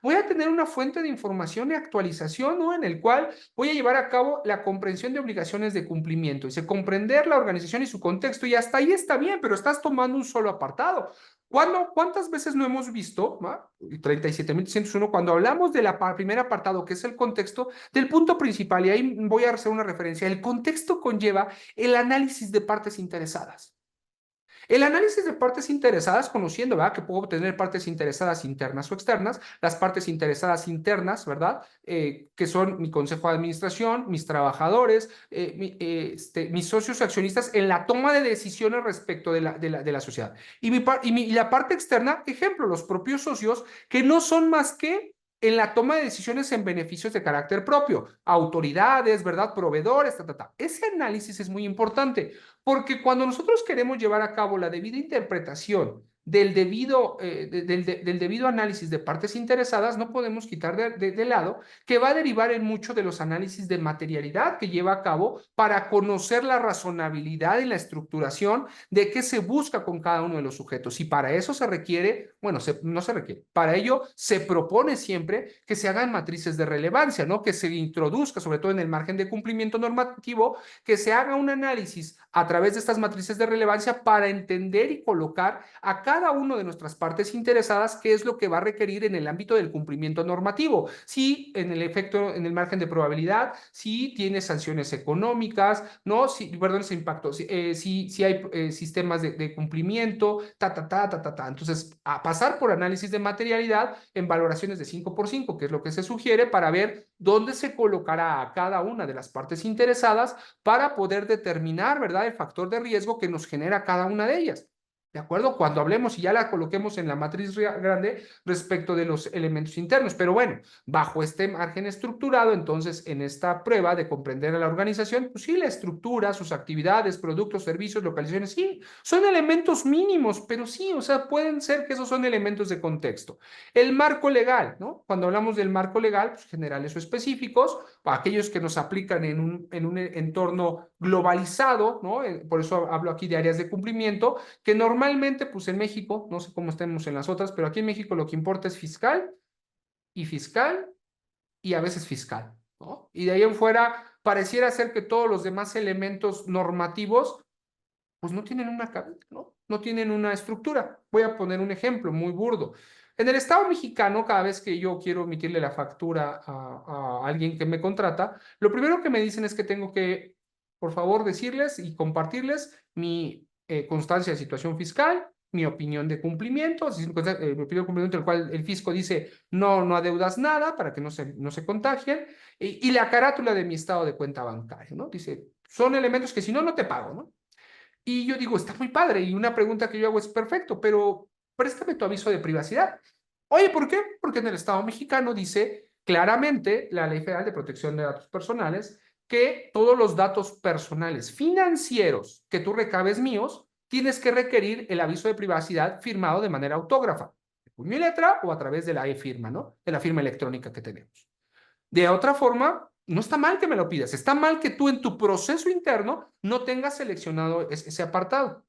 voy a tener una fuente de información y actualización, ¿no? En el cual voy a llevar a cabo la comprensión de obligaciones de cumplimiento. Dice, comprender la organización y su contexto, y hasta ahí está bien, pero estás tomando un solo apartado. ¿Cuántas veces no hemos visto, 37.301, cuando hablamos de la primer apartado, que es el contexto, del punto principal, y ahí voy a hacer una referencia, el contexto conlleva el análisis de partes interesadas. El análisis de partes interesadas, conociendo, ¿verdad? Que puedo tener partes interesadas internas o externas, las partes interesadas internas, ¿verdad? Que son mi consejo de administración, mis trabajadores, mis socios accionistas en la toma de decisiones respecto de la sociedad. Y la parte externa, ejemplo, los propios socios, que no son más que en la toma de decisiones en beneficios de carácter propio, autoridades, ¿verdad? Proveedores, Ese análisis es muy importante. Porque cuando nosotros queremos llevar a cabo la debida interpretación del debido análisis de partes interesadas, no podemos quitar de lado que va a derivar en mucho de los análisis de materialidad que lleva a cabo para conocer la razonabilidad y la estructuración de qué se busca con cada uno de los sujetos. Y para eso se requiere, bueno, no se requiere, para ello se propone siempre que se hagan matrices de relevancia, ¿no? Que se introduzca, sobre todo en el margen de cumplimiento normativo, que se haga un análisis a través de estas matrices de relevancia para entender y colocar a cada una de nuestras partes interesadas qué es lo que va a requerir en el ámbito del cumplimiento normativo. Si en el efecto, en el margen de probabilidad, si tiene sanciones económicas, ¿no? Perdón, ese impacto, si hay sistemas de cumplimiento, Entonces, a pasar por análisis de materialidad en valoraciones de 5x5, que es lo que se sugiere para ver dónde se colocará a cada una de las partes interesadas para poder determinar, ¿verdad?, el factor de riesgo que nos genera cada una de ellas. ¿De acuerdo? Cuando hablemos y ya la coloquemos en la matriz grande respecto de los elementos internos. Pero bueno, bajo este margen estructurado, entonces en esta prueba de comprender a la organización, pues sí, la estructura, sus actividades, productos, servicios, localizaciones, sí, son elementos mínimos, pero sí, o sea, pueden ser que esos son elementos de contexto. El marco legal, ¿no? Cuando hablamos del marco legal, pues generales o específicos, aquellos que nos aplican en un entorno globalizado, ¿no? Por eso hablo aquí de áreas de cumplimiento, que normalmente, pues en México, no sé cómo estemos en las otras, pero aquí en México lo que importa es fiscal y a veces fiscal, ¿no? Y de ahí en fuera, pareciera ser que todos los demás elementos normativos, pues no tienen una cabeza, ¿no? No tienen una estructura. Voy a poner un ejemplo muy burdo. En el Estado mexicano, cada vez que yo quiero emitirle la factura a alguien que me contrata, lo primero que me dicen es que tengo que, por favor, decirles y compartirles mi constancia de situación fiscal, mi opinión de cumplimiento, mi opinión de cumplimiento, en el cual el fisco dice no adeudas nada para que no se contagien, y la carátula de mi estado de cuenta bancaria, ¿no? Dice, son elementos que si no, no te pago, ¿no? Y yo digo, está muy padre. Y una pregunta que yo hago es, perfecto, pero préstame tu aviso de privacidad. Oye, ¿por qué? Porque en el Estado mexicano dice claramente la Ley Federal de Protección de Datos Personales que todos los datos personales financieros que tú recabes míos, tienes que requerir el aviso de privacidad firmado de manera autógrafa, de puño y letra o a través de la e-firma, ¿no? De la firma electrónica que tenemos. De otra forma, no está mal que me lo pidas, está mal que tú en tu proceso interno no tengas seleccionado ese apartado.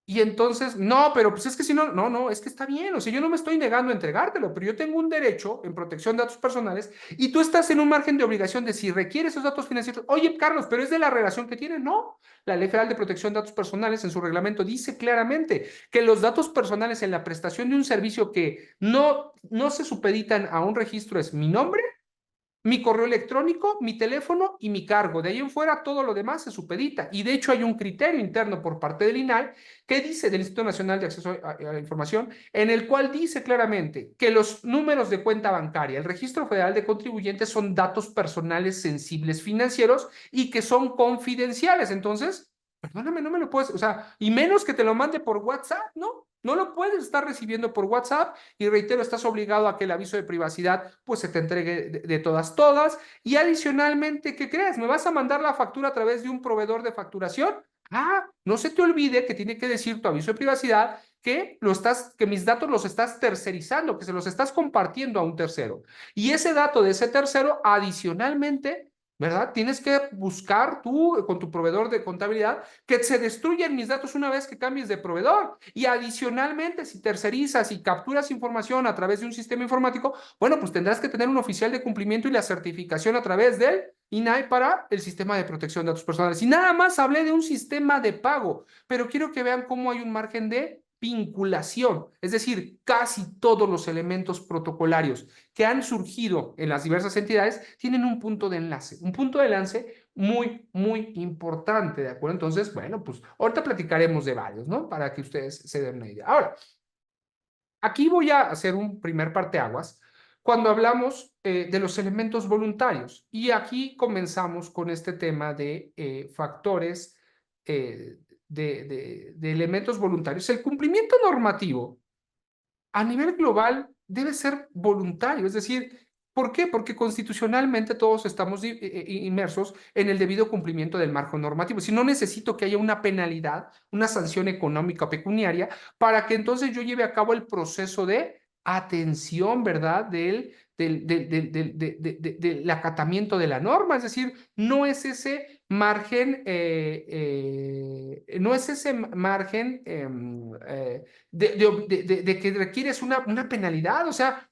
Y entonces, no, pero pues es que si no, es que está bien, o sea, yo no me estoy negando a entregártelo, pero yo tengo un derecho en protección de datos personales y tú estás en un margen de obligación de si requieres esos datos financieros, oye, Carlos, pero es de la relación que tiene, no. La Ley Federal de Protección de Datos Personales en su reglamento dice claramente que los datos personales en la prestación de un servicio que no se supeditan a un registro es mi nombre, mi correo electrónico, mi teléfono y mi cargo. De ahí en fuera, todo lo demás se supedita. Y de hecho hay un criterio interno por parte del INAI que dice, del Instituto Nacional de Acceso a la Información, en el cual dice claramente que los números de cuenta bancaria, el Registro Federal de Contribuyentes son datos personales sensibles financieros y que son confidenciales. Entonces, perdóname, no me lo puedes, o sea, y menos que te lo mande por WhatsApp, ¿no? No lo puedes estar recibiendo por WhatsApp y reitero, estás obligado a que el aviso de privacidad pues se te entregue de todas. Y adicionalmente, ¿qué crees? ¿Me vas a mandar la factura a través de un proveedor de facturación? Ah, no se te olvide que tiene que decir tu aviso de privacidad que mis datos los estás tercerizando, que se los estás compartiendo a un tercero. Y ese dato de ese tercero, adicionalmente, ¿verdad? Tienes que buscar tú con tu proveedor de contabilidad que se destruyan mis datos una vez que cambies de proveedor. Y adicionalmente, si tercerizas y capturas información a través de un sistema informático, bueno, pues tendrás que tener un oficial de cumplimiento y la certificación a través del INAI para el sistema de protección de datos personales. Y nada más hablé de un sistema de pago, pero quiero que vean cómo hay un margen de vinculación, es decir, casi todos los elementos protocolarios que han surgido en las diversas entidades tienen un punto de enlace muy, muy importante, ¿de acuerdo? Entonces, bueno, pues ahorita platicaremos de varios, ¿no? Para que ustedes se den una idea. Ahora, aquí voy a hacer un primer parteaguas cuando hablamos de los elementos voluntarios. Y aquí comenzamos con este tema de factores de elementos voluntarios. El cumplimiento normativo a nivel global debe ser voluntario, es decir, ¿por qué? Porque constitucionalmente todos estamos inmersos en el debido cumplimiento del marco normativo. Si no necesito que haya una penalidad, una sanción económica o pecuniaria, para que entonces yo lleve a cabo el proceso de atención, ¿verdad? Del acatamiento de la norma. Es decir, no es ese margen, no es ese margen de que requieres una penalidad. O sea,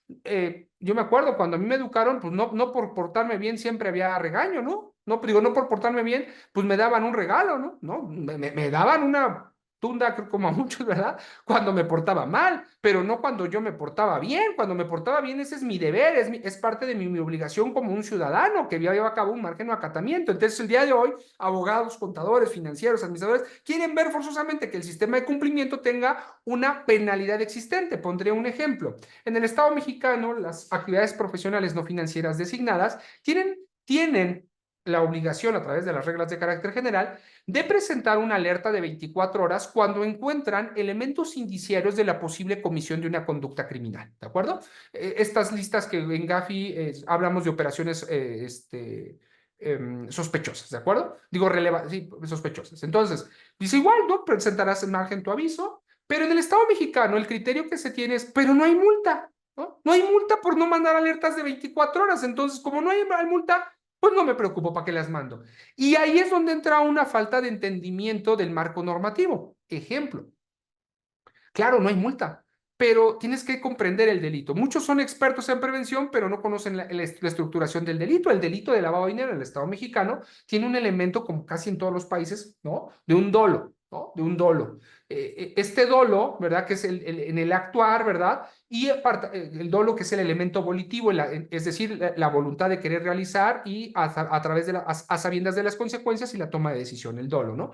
yo me acuerdo cuando a mí me educaron, pues no por portarme bien siempre había regaño, ¿no? No, digo, no por portarme bien, pues me daban un regalo, ¿no? ¿No? Me daban una tunda, como a muchos, ¿verdad? Cuando me portaba mal, pero no cuando yo me portaba bien. Cuando me portaba bien, ese es mi deber, es parte de mi obligación como un ciudadano que lleva a cabo un margen de acatamiento. Entonces, el día de hoy, abogados, contadores, financieros, administradores, quieren ver forzosamente que el sistema de cumplimiento tenga una penalidad existente. Pondré un ejemplo. En el Estado mexicano, las actividades profesionales no financieras designadas tienen la obligación, a través de las reglas de carácter general, de presentar una alerta de 24 horas cuando encuentran elementos indiciarios de la posible comisión de una conducta criminal, ¿de acuerdo? Estas listas que en Gafi hablamos de operaciones sospechosas, ¿de acuerdo? Digo, sí, sospechosas. Entonces, dice igual, ¿no? Presentarás en margen tu aviso, pero en el Estado mexicano el criterio que se tiene es, pero no hay multa, ¿no? No hay multa por no mandar alertas de 24 horas. Entonces, como no hay multa, pues no me preocupo para qué las mando. Y ahí es donde entra una falta de entendimiento del marco normativo. Ejemplo, claro, no hay multa, pero tienes que comprender el delito. Muchos son expertos en prevención, pero no conocen la estructuración del delito. El delito de lavado de dinero en el Estado mexicano tiene un elemento, como casi en todos los países, ¿no? De un dolo, ¿no? De un dolo. Este dolo, ¿verdad? Que es en el actuar, ¿verdad? Y el dolo, que es el elemento volitivo, es decir, la voluntad de querer realizar y a través de a sabiendas de las consecuencias y la toma de decisión, el dolo, ¿no?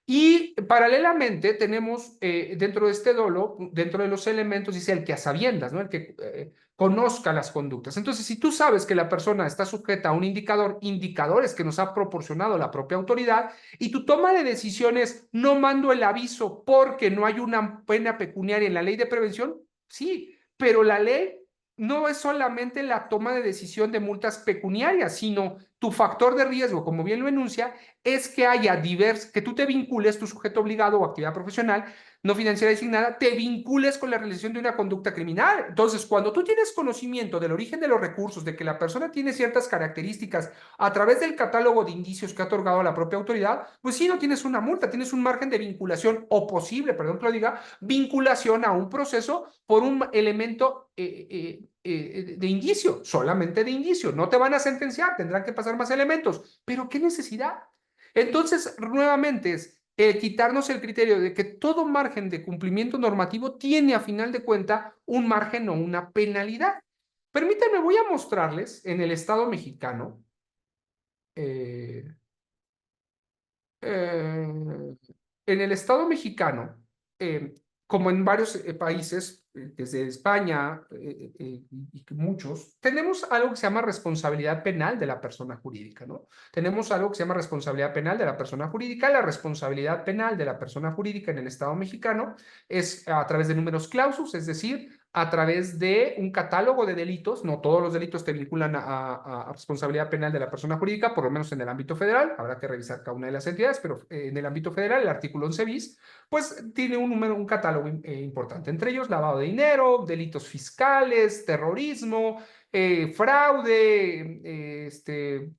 Y paralelamente tenemos dentro de este dolo, dentro de los elementos, dice el que a sabiendas, ¿no? El que conozca las conductas. Entonces, si tú sabes que la persona está sujeta a un indicador, indicadores que nos ha proporcionado la propia autoridad, y tu toma de decisiones, no mando el aviso porque no hay una pena pecuniaria en la ley de prevención, sí, pero la ley no es solamente la toma de decisión de multas pecuniarias, sino tu factor de riesgo, como bien lo enuncia, es que haya que tú te vincules, tu sujeto obligado o actividad profesional no financiera designada, te vincules con la realización de una conducta criminal. Entonces, cuando tú tienes conocimiento del origen de los recursos, de que la persona tiene ciertas características a través del catálogo de indicios que ha otorgado la propia autoridad, pues sí, no tienes una multa, tienes un margen de vinculación o posible, perdón que lo diga, vinculación a un proceso por un elemento de indicio, solamente de indicio. No te van a sentenciar, tendrán que pasar más elementos. Pero ¿qué necesidad? Entonces, nuevamente es quitarnos el criterio de que todo margen de cumplimiento normativo tiene a final de cuenta un margen o una penalidad. Permítanme, voy a mostrarles en el Estado mexicano, en el Estado mexicano, como en varios países, desde España y muchos, tenemos algo que se llama responsabilidad penal de la persona jurídica, ¿no? Tenemos algo que se llama responsabilidad penal de la persona jurídica. La responsabilidad penal de la persona jurídica en el Estado mexicano es a través de números clausus, es decir, a través de un catálogo de delitos. No todos los delitos te vinculan a responsabilidad penal de la persona jurídica, por lo menos en el ámbito federal. Habrá que revisar cada una de las entidades, pero en el ámbito federal, el artículo 11 bis, pues tiene un catálogo importante. Entre ellos, lavado de dinero, delitos fiscales, terrorismo, fraude,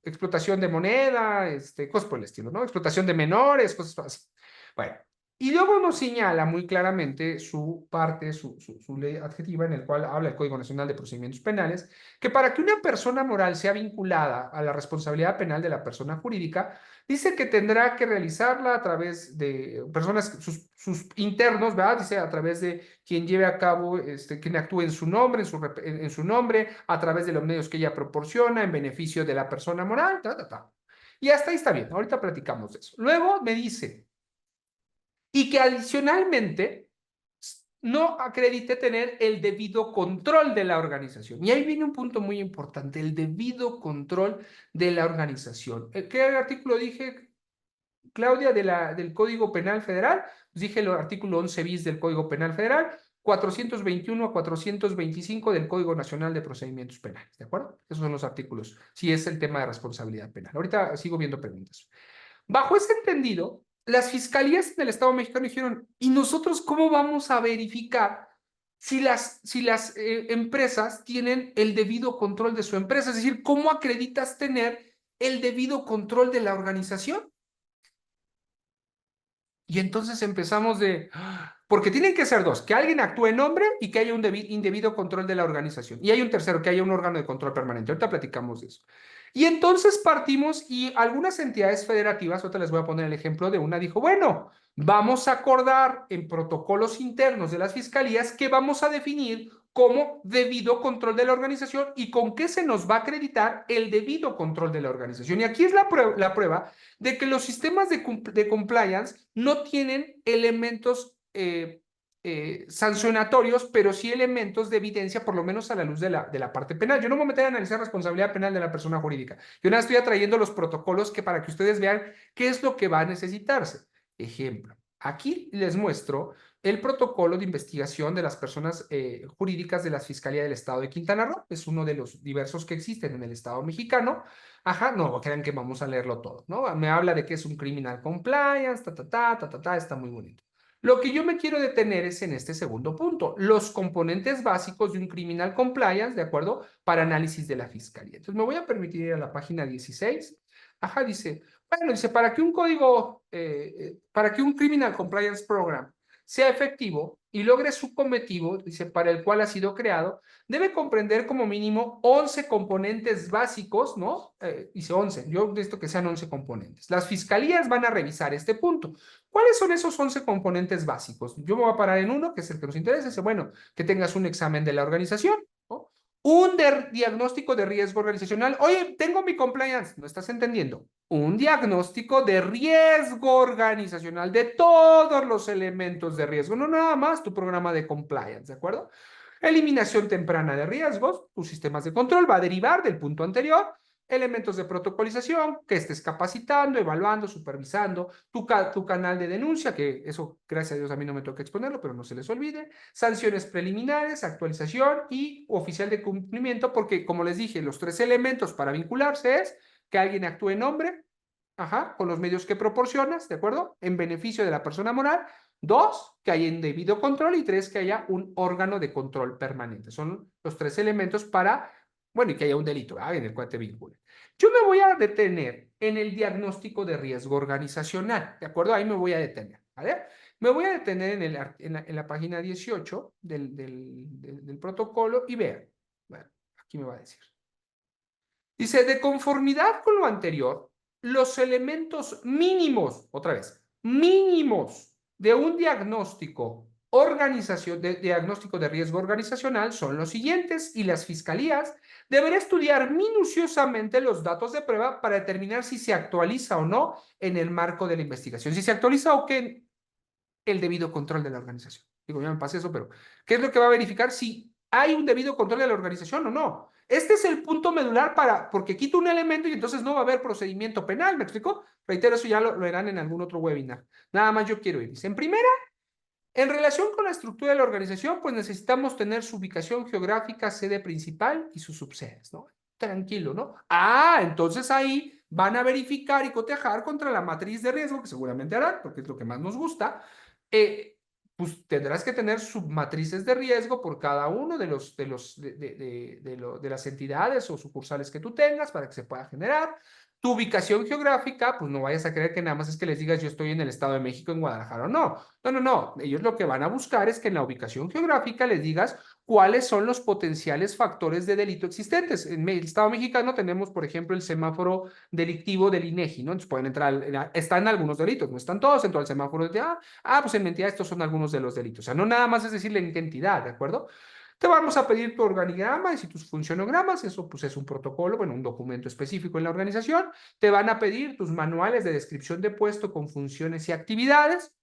explotación de moneda, cosas por el estilo, ¿no? Explotación de menores, cosas así. Bueno, y luego nos señala muy claramente su parte, su ley adjetiva, en el cual habla el Código Nacional de Procedimientos Penales, que para que una persona moral sea vinculada a la responsabilidad penal de la persona jurídica, dice que tendrá que realizarla a través de personas, sus internos, ¿verdad? Dice a través de quien lleve a cabo, quien actúe en su nombre, en su nombre, a través de los medios que ella proporciona, en beneficio de la persona moral, ta, ta, ta. Y hasta ahí está bien, ahorita platicamos de eso. Luego me dice y que adicionalmente no acredite tener el debido control de la organización. Y ahí viene un punto muy importante, el debido control de la organización. ¿Qué artículo dije, Claudia, del Código Penal Federal? Pues dije el artículo 11 bis del Código Penal Federal, 421 a 425 del Código Nacional de Procedimientos Penales, ¿de acuerdo? Esos son los artículos, si es el tema de responsabilidad penal. Ahorita sigo viendo preguntas. Bajo ese entendido, las fiscalías del Estado mexicano dijeron, ¿y nosotros cómo vamos a verificar si las empresas tienen el debido control de su empresa? Es decir, ¿cómo acreditas tener el debido control de la organización? Y entonces empezamos porque tienen que ser dos, que alguien actúe en nombre y que haya un indebido control de la organización. Y hay un tercero, que haya un órgano de control permanente. Ahorita platicamos de eso. Y entonces partimos y algunas entidades federativas, ahorita les voy a poner el ejemplo de una, dijo, bueno, vamos a acordar en protocolos internos de las fiscalías que vamos a definir como debido control de la organización y con qué se nos va a acreditar el debido control de la organización. Y aquí es la prueba de que los sistemas de compliance no tienen elementos sancionatorios, pero sí elementos de evidencia, por lo menos a la luz de la parte penal. Yo no me voy a meter a analizar responsabilidad penal de la persona jurídica. Yo nada estoy atrayendo los protocolos para que ustedes vean qué es lo que va a necesitarse. Ejemplo, aquí les muestro el protocolo de investigación de las personas jurídicas de la Fiscalía del Estado de Quintana Roo. Es uno de los diversos que existen en el Estado mexicano. Ajá, no crean que vamos a leerlo todo, ¿no? Me habla de que es un criminal compliance, está muy bonito. Lo que yo me quiero detener es en este segundo punto, los componentes básicos de un criminal compliance, ¿de acuerdo? Para análisis de la fiscalía. Entonces me voy a permitir ir a la página 16. Ajá, dice, bueno, dice, para que un criminal compliance program sea efectivo y logre su cometido, dice, para el cual ha sido creado, debe comprender como mínimo 11 componentes básicos, ¿no? Dice 11, yo necesito que sean 11 componentes. Las fiscalías van a revisar este punto. ¿Cuáles son esos 11 componentes básicos? Yo me voy a parar en uno, que es el que nos interesa. Dice, bueno, que tengas un examen de la organización, ¿no? Un diagnóstico de riesgo organizacional. Oye, tengo mi compliance. ¿No estás entendiendo? Un diagnóstico de riesgo organizacional de todos los elementos de riesgo, no nada más tu programa de compliance, ¿de acuerdo? Eliminación temprana de riesgos, tus sistemas de control va a derivar del punto anterior, elementos de protocolización, que estés capacitando, evaluando, supervisando, tu canal de denuncia, que eso, gracias a Dios, a mí no me toca exponerlo, pero no se les olvide, sanciones preliminares, actualización y oficial de cumplimiento, porque como les dije, los tres elementos para vincularse es que alguien actúe en nombre, ajá, con los medios que proporcionas, ¿de acuerdo? En beneficio de la persona moral. Dos, que haya un debido control. Y tres, que haya un órgano de control permanente. Son los tres elementos para, bueno, y que haya un delito, ¿verdad? En el cual te vinculen. Yo me voy a detener en el diagnóstico de riesgo organizacional, ¿de acuerdo? Ahí me voy a detener, ¿vale? Me voy a detener en la página 18 del protocolo y vean, bueno, aquí me va a decir. Dice, de conformidad con lo anterior, los elementos mínimos, otra vez, mínimos de un diagnóstico de diagnóstico de riesgo organizacional son los siguientes y las fiscalías deberán estudiar minuciosamente los datos de prueba para determinar si se actualiza o no en el marco de la investigación, si se actualiza o que el debido control de la organización. Digo, ya me pasé eso, pero ¿qué es lo que va a verificar? Si hay un debido control de la organización o no. Este es el punto medular porque quito un elemento y entonces no va a haber procedimiento penal, ¿me explico? Reitero, eso ya lo verán en algún otro webinar. Nada más yo quiero ir. En primera, en relación con la estructura de la organización, pues necesitamos tener su ubicación geográfica, sede principal y sus subsedes, ¿no? Tranquilo, ¿no? Entonces ahí van a verificar y cotejar contra la matriz de riesgo, que seguramente harán, porque es lo que más nos gusta. Pues tendrás que tener submatrices de riesgo por cada uno de las entidades o sucursales que tú tengas para que se pueda generar. Tu ubicación geográfica, pues no vayas a creer que nada más es que les digas yo estoy en el Estado de México, en Guadalajara o no. No, no, no. Ellos lo que van a buscar es que en la ubicación geográfica les digas cuáles son los potenciales factores de delito existentes. En el Estado mexicano tenemos, por ejemplo, el semáforo delictivo del INEGI, ¿no? Entonces pueden entrar, están algunos delitos, no están todos, entró el semáforo de, pues en mentira estos son algunos de los delitos. O sea, no nada más es decirle en qué entidad, ¿de acuerdo? Te vamos a pedir tu organigrama y si tus funcionogramas, eso pues es un protocolo, bueno, un documento específico en la organización. Te van a pedir tus manuales de descripción de puesto con funciones y actividades,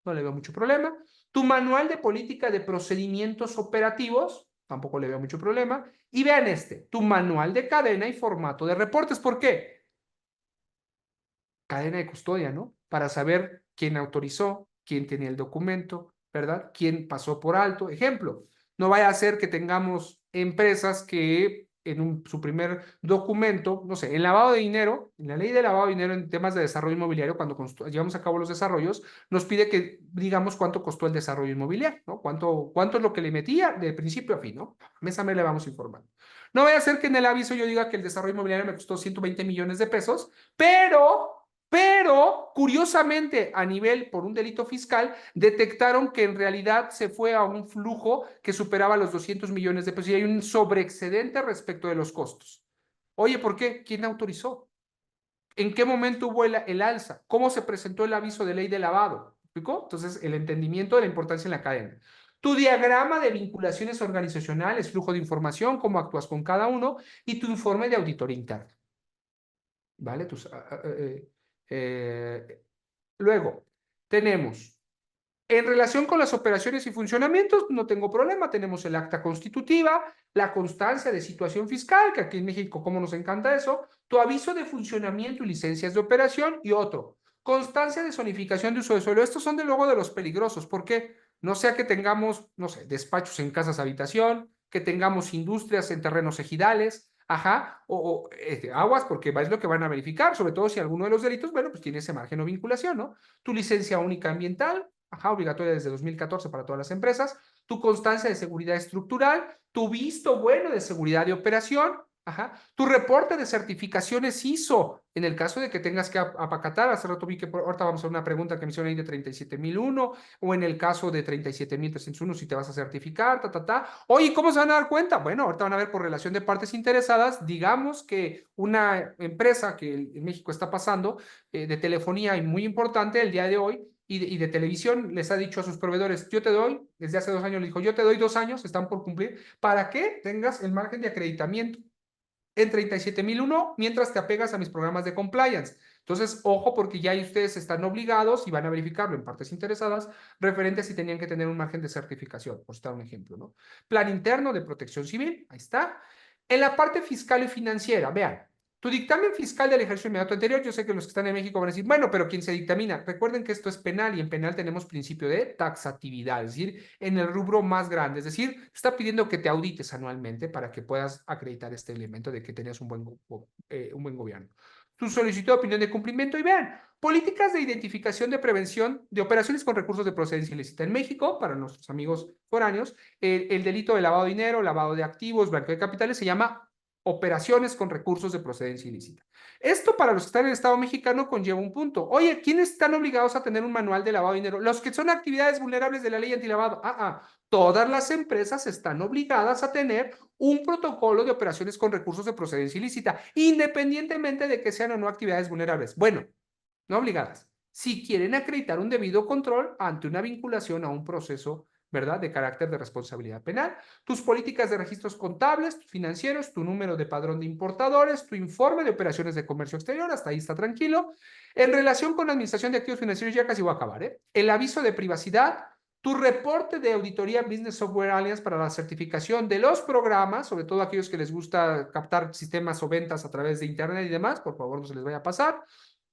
no le veo mucho problema. Tu manual de política de procedimientos operativos, tampoco le veo mucho problema. Y vean tu manual de cadena y formato de reportes. ¿Por qué? Cadena de custodia, ¿no? Para saber quién autorizó, quién tenía el documento, ¿verdad? Quién pasó por alto. Ejemplo, no vaya a ser que tengamos empresas que en su primer documento, no sé, en lavado de dinero, en la ley de lavado de dinero en temas de desarrollo inmobiliario, cuando llevamos a cabo los desarrollos, nos pide que digamos cuánto costó el desarrollo inmobiliario, ¿no? Cuánto es lo que le metía de principio a fin, ¿no? Mes a mes le vamos informando. No vaya a ser que en el aviso yo diga que el desarrollo inmobiliario me costó 120 millones de pesos, pero, curiosamente, a nivel por un delito fiscal, detectaron que en realidad se fue a un flujo que superaba los 200 millones de pesos y hay un sobreexcedente respecto de los costos. Oye, ¿por qué? ¿Quién autorizó? ¿En qué momento hubo el alza? ¿Cómo se presentó el aviso de ley de lavado? ¿Me explicó? Entonces, el entendimiento de la importancia en la cadena. Tu diagrama de vinculaciones organizacionales, flujo de información, cómo actúas con cada uno y tu informe de auditoría interna. ¿Vale? Luego, tenemos, en relación con las operaciones y funcionamientos, no tengo problema, tenemos el acta constitutiva, la constancia de situación fiscal, que aquí en México, como nos encanta eso, tu aviso de funcionamiento y licencias de operación, y otro, constancia de zonificación de uso de suelo. Estos son de luego de los peligrosos, ¿por qué? No sea que tengamos, no sé, despachos en casas habitación, que tengamos industrias en terrenos ejidales, aguas, porque es lo que van a verificar, sobre todo si alguno de los delitos, bueno, pues tiene ese margen o vinculación, ¿no? Tu licencia única ambiental, obligatoria desde 2014 para todas las empresas, tu constancia de seguridad estructural, tu visto bueno de seguridad de operación, tu reporte de certificaciones ISO, en el caso de que tengas que apacatar, hace rato vi que ahorita vamos a una pregunta que me hicieron ahí de 37001, o en el caso de 37301, si te vas a certificar, Oye, ¿cómo se van a dar cuenta? Bueno, ahorita van a ver por relación de partes interesadas, digamos que una empresa que en México está pasando, de telefonía y muy importante el día de hoy, y de televisión les ha dicho a sus proveedores, yo te doy, desde hace 2 años le dijo, yo te doy 2 años, están por cumplir, para que tengas el margen de acreditamiento en 37001 mientras te apegas a mis programas de compliance. Entonces, ojo, porque ya ustedes están obligados y van a verificarlo en partes interesadas referente a si tenían que tener un margen de certificación, por citar un ejemplo, ¿no? Plan interno de protección civil, ahí está. En la parte fiscal y financiera, vean, tu dictamen fiscal del ejercicio inmediato anterior, yo sé que los que están en México van a decir, bueno, pero ¿quién se dictamina? Recuerden que esto es penal y en penal tenemos principio de taxatividad, es decir, en el rubro más grande, es decir, está pidiendo que te audites anualmente para que puedas acreditar este elemento de que tenías un buen gobierno. Tu solicitud de opinión de cumplimiento y vean, políticas de identificación de prevención de operaciones con recursos de procedencia ilícita. En México, para nuestros amigos foráneos, el delito de lavado de dinero, lavado de activos, blanqueo de capitales se llama operaciones con recursos de procedencia ilícita. Esto para los que están en el Estado mexicano conlleva un punto. Oye, ¿quiénes están obligados a tener un manual de lavado de dinero? Los que son actividades vulnerables de la ley antilavado. Todas las empresas están obligadas a tener un protocolo de operaciones con recursos de procedencia ilícita, independientemente de que sean o no actividades vulnerables. Bueno, no obligadas. Si quieren acreditar un debido control ante una vinculación a un proceso ¿verdad? De carácter de responsabilidad penal, tus políticas de registros contables, financieros, tu número de padrón de importadores, tu informe de operaciones de comercio exterior, hasta ahí está tranquilo. En relación con la administración de activos financieros, ya casi voy a acabar, ¿eh? El aviso de privacidad, tu reporte de auditoría Business Software Alliance para la certificación de los programas, sobre todo aquellos que les gusta captar sistemas o ventas a través de Internet y demás, por favor no se les vaya a pasar.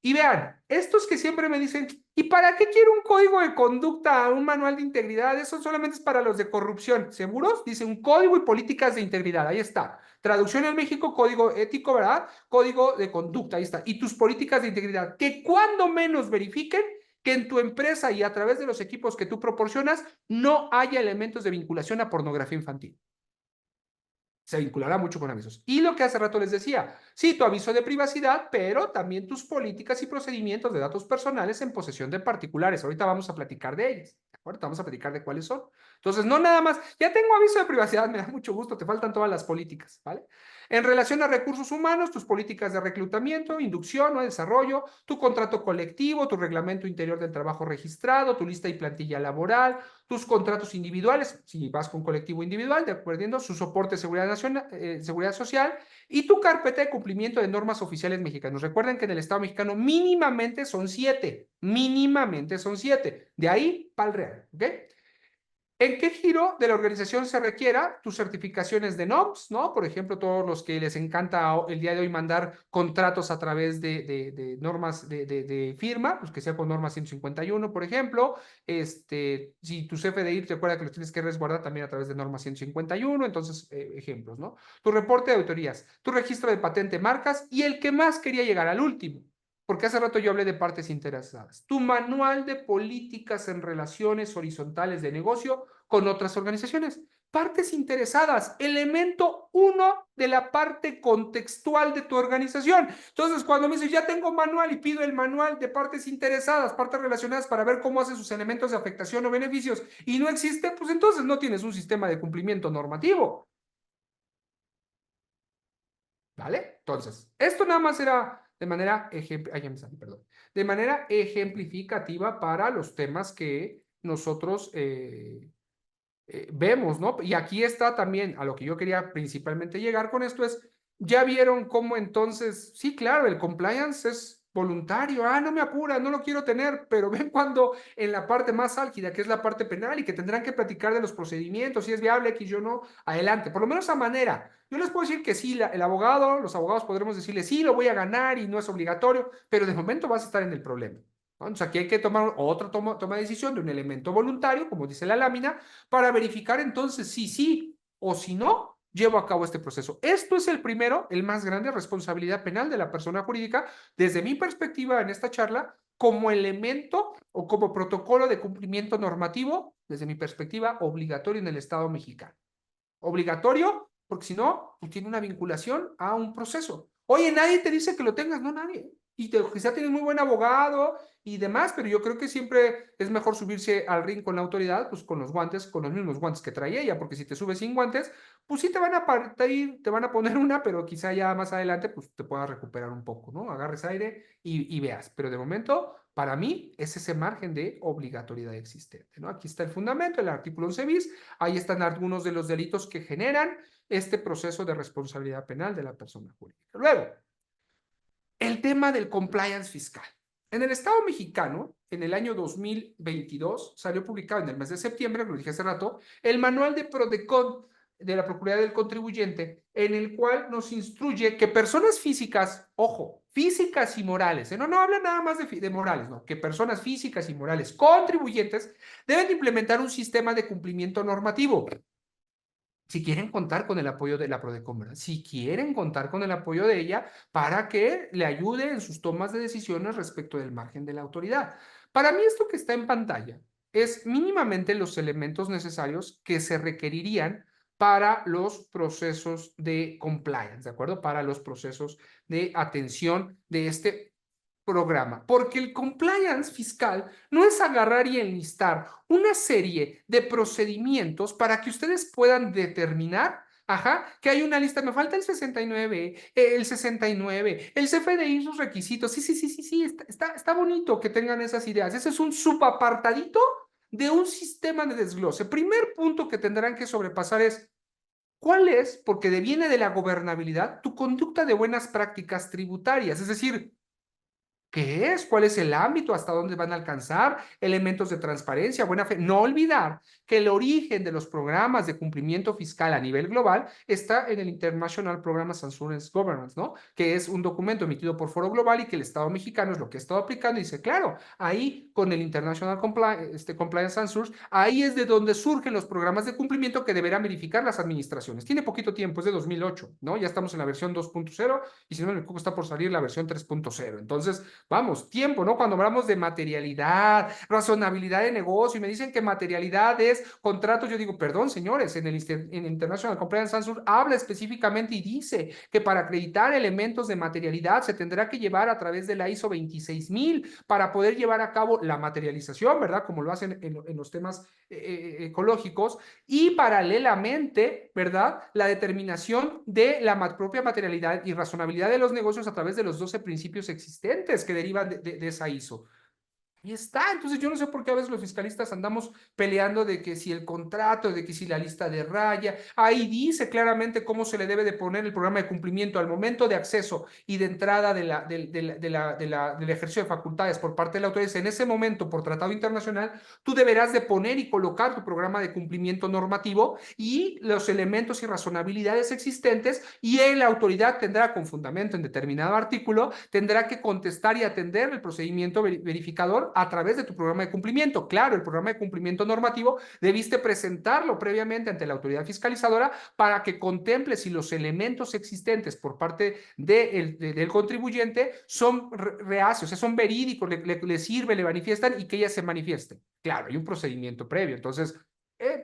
Y vean, estos que siempre me dicen, ¿y para qué quiero un código de conducta, un manual de integridad? Eso solamente es para los de corrupción. ¿Seguros? Dice un código y políticas de integridad. Ahí está. Traducción en México, código ético, ¿verdad? Código de conducta. Ahí está. Y tus políticas de integridad, que cuando menos verifiquen que en tu empresa y a través de los equipos que tú proporcionas no haya elementos de vinculación a pornografía infantil. Se vinculará mucho con avisos. Y lo que hace rato les decía, sí, tu aviso de privacidad, pero también tus políticas y procedimientos de datos personales en posesión de particulares. Ahorita vamos a platicar de ellas, ¿de acuerdo? Vamos a platicar de cuáles son. Entonces, no nada más, ya tengo aviso de privacidad, me da mucho gusto, te faltan todas las políticas, ¿vale? En relación a recursos humanos, tus políticas de reclutamiento, inducción o desarrollo, tu contrato colectivo, tu reglamento interior del trabajo registrado, tu lista y plantilla laboral, tus contratos individuales, si vas con colectivo individual, de acuerdo, su soporte de seguridad, nacional, seguridad social y tu carpeta de cumplimiento de normas oficiales mexicanas. Recuerden que en el Estado mexicano mínimamente son 7, mínimamente son 7, de ahí para el real, ¿ok? ¿En qué giro de la organización se requiera tus certificaciones de NOPS, ¿no? Por ejemplo, todos los que les encanta el día de hoy mandar contratos a través de normas de firma, pues que sea con norma 151, por ejemplo. Si tu CFDI recuerda que los tienes que resguardar también a través de norma 151, entonces, ejemplos, ¿no? Tu reporte de autorías, tu registro de patente, marcas y el que más quería llegar al último, porque hace rato yo hablé de partes interesadas. Tu manual de políticas en relaciones horizontales de negocio con otras organizaciones. Partes interesadas, elemento 1 de la parte contextual de tu organización. Entonces, cuando me dices, ya tengo manual y pido el manual de partes interesadas, partes relacionadas para ver cómo hace sus elementos de afectación o beneficios, y no existe, pues entonces no tienes un sistema de cumplimiento normativo. ¿Vale? Entonces, esto nada más era de manera, de manera ejemplificativa para los temas que nosotros vemos, ¿no? Y aquí está también a lo que yo quería principalmente llegar con esto es, ya vieron cómo entonces, sí, claro, el compliance es voluntario, no me apura, no lo quiero tener, pero ven cuando en la parte más álgida, que es la parte penal y que tendrán que platicar de los procedimientos, si es viable X yo no, adelante, por lo menos a manera. Yo les puedo decir que sí, el abogado, los abogados podremos decirle, sí, lo voy a ganar y no es obligatorio, pero de momento vas a estar en el problema. Entonces aquí hay que tomar otra toma de decisión de un elemento voluntario, como dice la lámina, para verificar entonces si sí o si no llevo a cabo este proceso. Esto es el primero, el más grande, responsabilidad penal de la persona jurídica, desde mi perspectiva en esta charla, como elemento o como protocolo de cumplimiento normativo, desde mi perspectiva, obligatorio en el Estado mexicano. Obligatorio, porque si no, pues tiene una vinculación a un proceso. Oye, nadie te dice que lo tengas, no nadie. Y quizá tienes muy buen abogado y demás, pero yo creo que siempre es mejor subirse al ring con la autoridad, pues con los guantes, con los mismos guantes que trae ella, porque si te subes sin guantes, pues sí te van a partir, te van a poner una, pero quizá ya más adelante, pues te puedas recuperar un poco, ¿no? Agarres aire y veas. Pero de momento, para mí, es ese margen de obligatoriedad existente, ¿no? Aquí está el fundamento, el artículo 11 bis, ahí están algunos de los delitos que generan este proceso de responsabilidad penal de la persona jurídica. Luego, el tema del compliance fiscal. En el Estado mexicano, en el año 2022, salió publicado en el mes de septiembre, lo dije hace rato, el manual de PRODECON de la Procuraduría del Contribuyente, en el cual nos instruye que personas físicas, ojo, físicas y morales, no habla nada más de morales, no, que personas físicas y morales contribuyentes deben implementar un sistema de cumplimiento normativo. Si quieren contar con el apoyo de la Prodecon, ¿verdad? Si quieren contar con el apoyo de ella para que le ayude en sus tomas de decisiones respecto del margen de la autoridad. Para mí esto que está en pantalla es mínimamente los elementos necesarios que se requerirían para los procesos de compliance, ¿de acuerdo? Para los procesos de atención de este programa, porque el compliance fiscal no es agarrar y enlistar una serie de procedimientos para que ustedes puedan determinar, que hay una lista, me falta el 69, el 69, el CFDI, sus requisitos, sí, está bonito que tengan esas ideas, ese es un subapartadito de un sistema de desglose. Primer punto que tendrán que sobrepasar es, ¿cuál es, porque viene de la gobernabilidad, tu conducta de buenas prácticas tributarias? Es decir, ¿qué es? ¿Cuál es el ámbito? ¿Hasta dónde van a alcanzar? Elementos de transparencia, buena fe. No olvidar que el origen de los programas de cumplimiento fiscal a nivel global está en el International Programs Assurance Governance, ¿no? Que es un documento emitido por Foro Global y que el Estado mexicano es lo que ha estado aplicando y dice, claro, ahí con el International Compliance Assurance, ahí es de donde surgen los programas de cumplimiento que deberán verificar las administraciones. Tiene poquito tiempo, es de 2008, ¿no? Ya estamos en la versión 2.0 y si no me equivoco está por salir la versión 3.0. Entonces, vamos, tiempo, ¿no? Cuando hablamos de materialidad, razonabilidad de negocio, y me dicen que materialidad es contratos, yo digo, perdón, señores, en el International Compliance Answer habla específicamente y dice que para acreditar elementos de materialidad se tendrá que llevar a través de la ISO 26000 para poder llevar a cabo la materialización, ¿verdad? Como lo hacen en los temas ecológicos, y paralelamente, ¿verdad? La determinación de la propia materialidad y razonabilidad de los negocios a través de los 12 principios existentes que derivan de esa ISO. Y está, entonces yo no sé por qué a veces los fiscalistas andamos peleando de que si el contrato, de que si la lista de raya, ahí dice claramente cómo se le debe de poner el programa de cumplimiento al momento de acceso y de entrada del ejercicio de facultades por parte de la autoridad. En ese momento, por tratado internacional, tú deberás de poner y colocar tu programa de cumplimiento normativo y los elementos y razonabilidades existentes, y la autoridad tendrá, con fundamento en determinado artículo, tendrá que contestar y atender el procedimiento verificador a través de tu programa de cumplimiento. Claro, el programa de cumplimiento normativo debiste presentarlo previamente ante la autoridad fiscalizadora para que contemple si los elementos existentes por parte del contribuyente son reacios, o sea, son verídicos, le sirve, le manifiestan y que ella se manifieste. Claro, hay un procedimiento previo, entonces